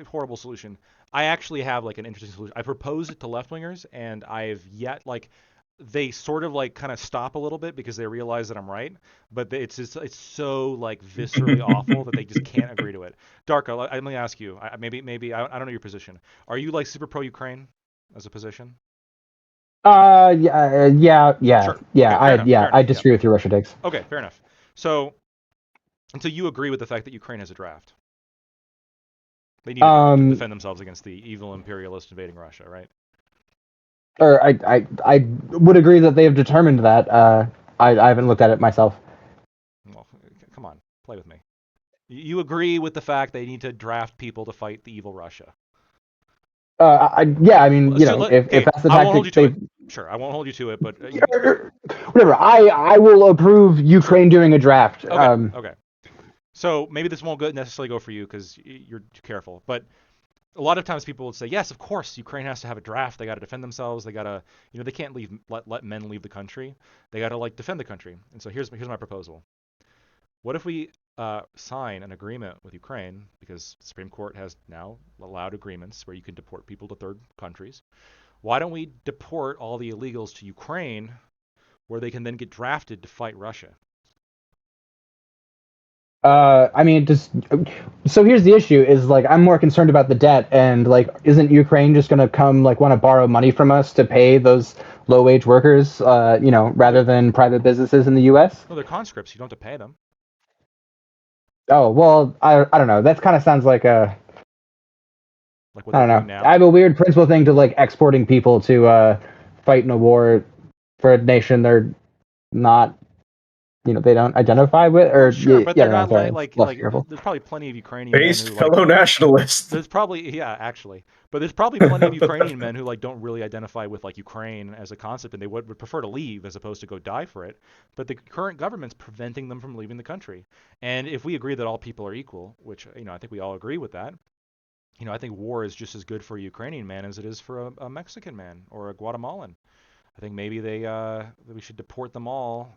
Horrible solution. I actually have like an interesting solution. I proposed it to left wingers, and I've yet like they sort of like kind of stop a little bit because they realize that I'm right, but it's so like viscerally awful that they just can't agree to it. Darko, let me ask you. Maybe I don't know your position. Are you like super pro Ukraine as a position? Yeah. Sure. Okay, fair enough. Fair I enough. Yeah. disagree with your Russia takes. Okay, fair enough. So, and so you agree with the fact that Ukraine has a draft? They need a draft to Um, defend themselves against the evil imperialist invading Russia, right? or I would agree that they have determined that. I haven't looked at it myself. Well, come on, play with me. You agree with the fact they need to draft people to fight the evil Russia? Yeah, I mean, if Okay, that's the I won't hold tactic you to they, it. Sure, I won't hold you to it, but whatever. I will approve sure. Ukraine doing a draft. Okay, okay. So maybe this won't necessarily go for you because you're too careful. But a lot of times people would say, yes, of course, Ukraine has to have a draft. They got to defend themselves. They got to, they can't let men leave the country. They got to like defend the country. And so here's my proposal. What if we sign an agreement with Ukraine, because the Supreme Court has now allowed agreements where you can deport people to third countries? Why don't we deport all the illegals to Ukraine, where they can then get drafted to fight Russia? I mean, just so here's the issue: is like I'm more concerned about the debt, and like, isn't Ukraine just going to come like want to borrow money from us to pay those low wage workers? Rather than private businesses in the U.S. No, they're conscripts. You don't have to pay them. Oh well, I don't know. That kind of sounds like a Like what I they're don't doing know. I now. have a weird principle thing to like exporting people to fight in a war for a nation they're not, they don't identify with, Well, or sure, but yeah, they're no, not sorry, it's less careful. there's probably plenty of Ukrainian men who Based like fellow nationalist. there's probably actually, but there's probably plenty of Ukrainian men who like don't really identify with like Ukraine as a concept, and they would prefer to leave as opposed to go die for it. But the current government's preventing them from leaving the country. And if we agree that all people are equal, which I think we all agree with that, I think war is just as good for a Ukrainian man as it is for a Mexican man or a Guatemalan. I think maybe we should deport them all,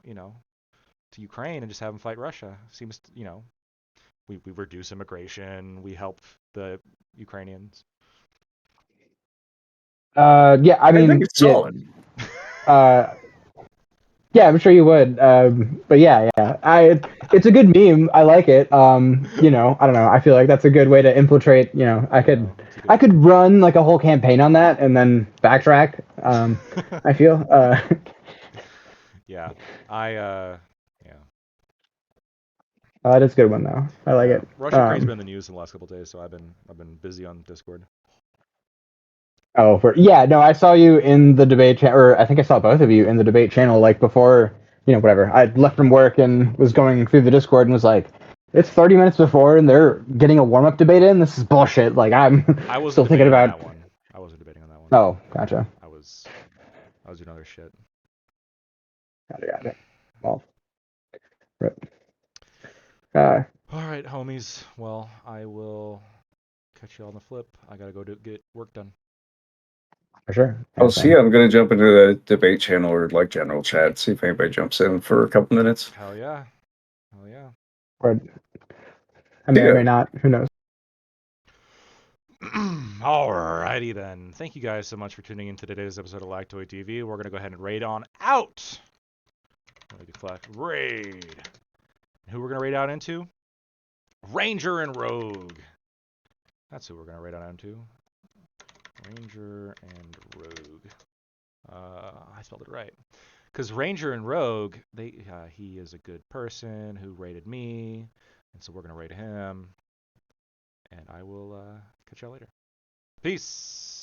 to Ukraine and just have them fight Russia. Seems, we reduce immigration, we help the Ukrainians. Yeah, I I think mean, it's solid. uh, yeah, I'm sure you would. But yeah, it's a good meme. I like it. I don't know. I feel like that's a good way to infiltrate. I could, Yeah, that's a good I could meme. run like a whole campaign on that and then backtrack. I feel. Yeah, I yeah, That is a good one though. I like yeah. it. Russia Ukraine's been in the news in the last couple of days, so I've been busy on Discord. Yeah, no, I saw you in the debate channel, or I think I saw both of you in the debate channel, like before, whatever. I left from work and was going through the Discord and was like, it's 30 minutes before and they're getting a warm up debate in. This is bullshit. Like, I'm I wasn't still thinking debating on about. that one. I wasn't debating on that one. Oh, gotcha. I was doing other shit. Got it. Well, right. All right, homies. Well, I will catch you on the flip. I gotta go get work done. For sure. Oh, see, I'm going to jump into the debate channel or like general chat, see if anybody jumps in for a couple minutes. Hell yeah. Hell yeah. Or, I may or may not. Who knows? Alrighty then. Thank you guys so much for tuning in to today's episode of Lactoid TV. We're gonna go ahead and raid on out. Raid. Who we're gonna raid out into? Ranger and Rogue. That's who we're gonna raid out into. Ranger and Rogue. I spelled it right. Because Ranger and Rogue, he is a good person who raided me, and so we're gonna raid him. And I will catch y'all later. Peace.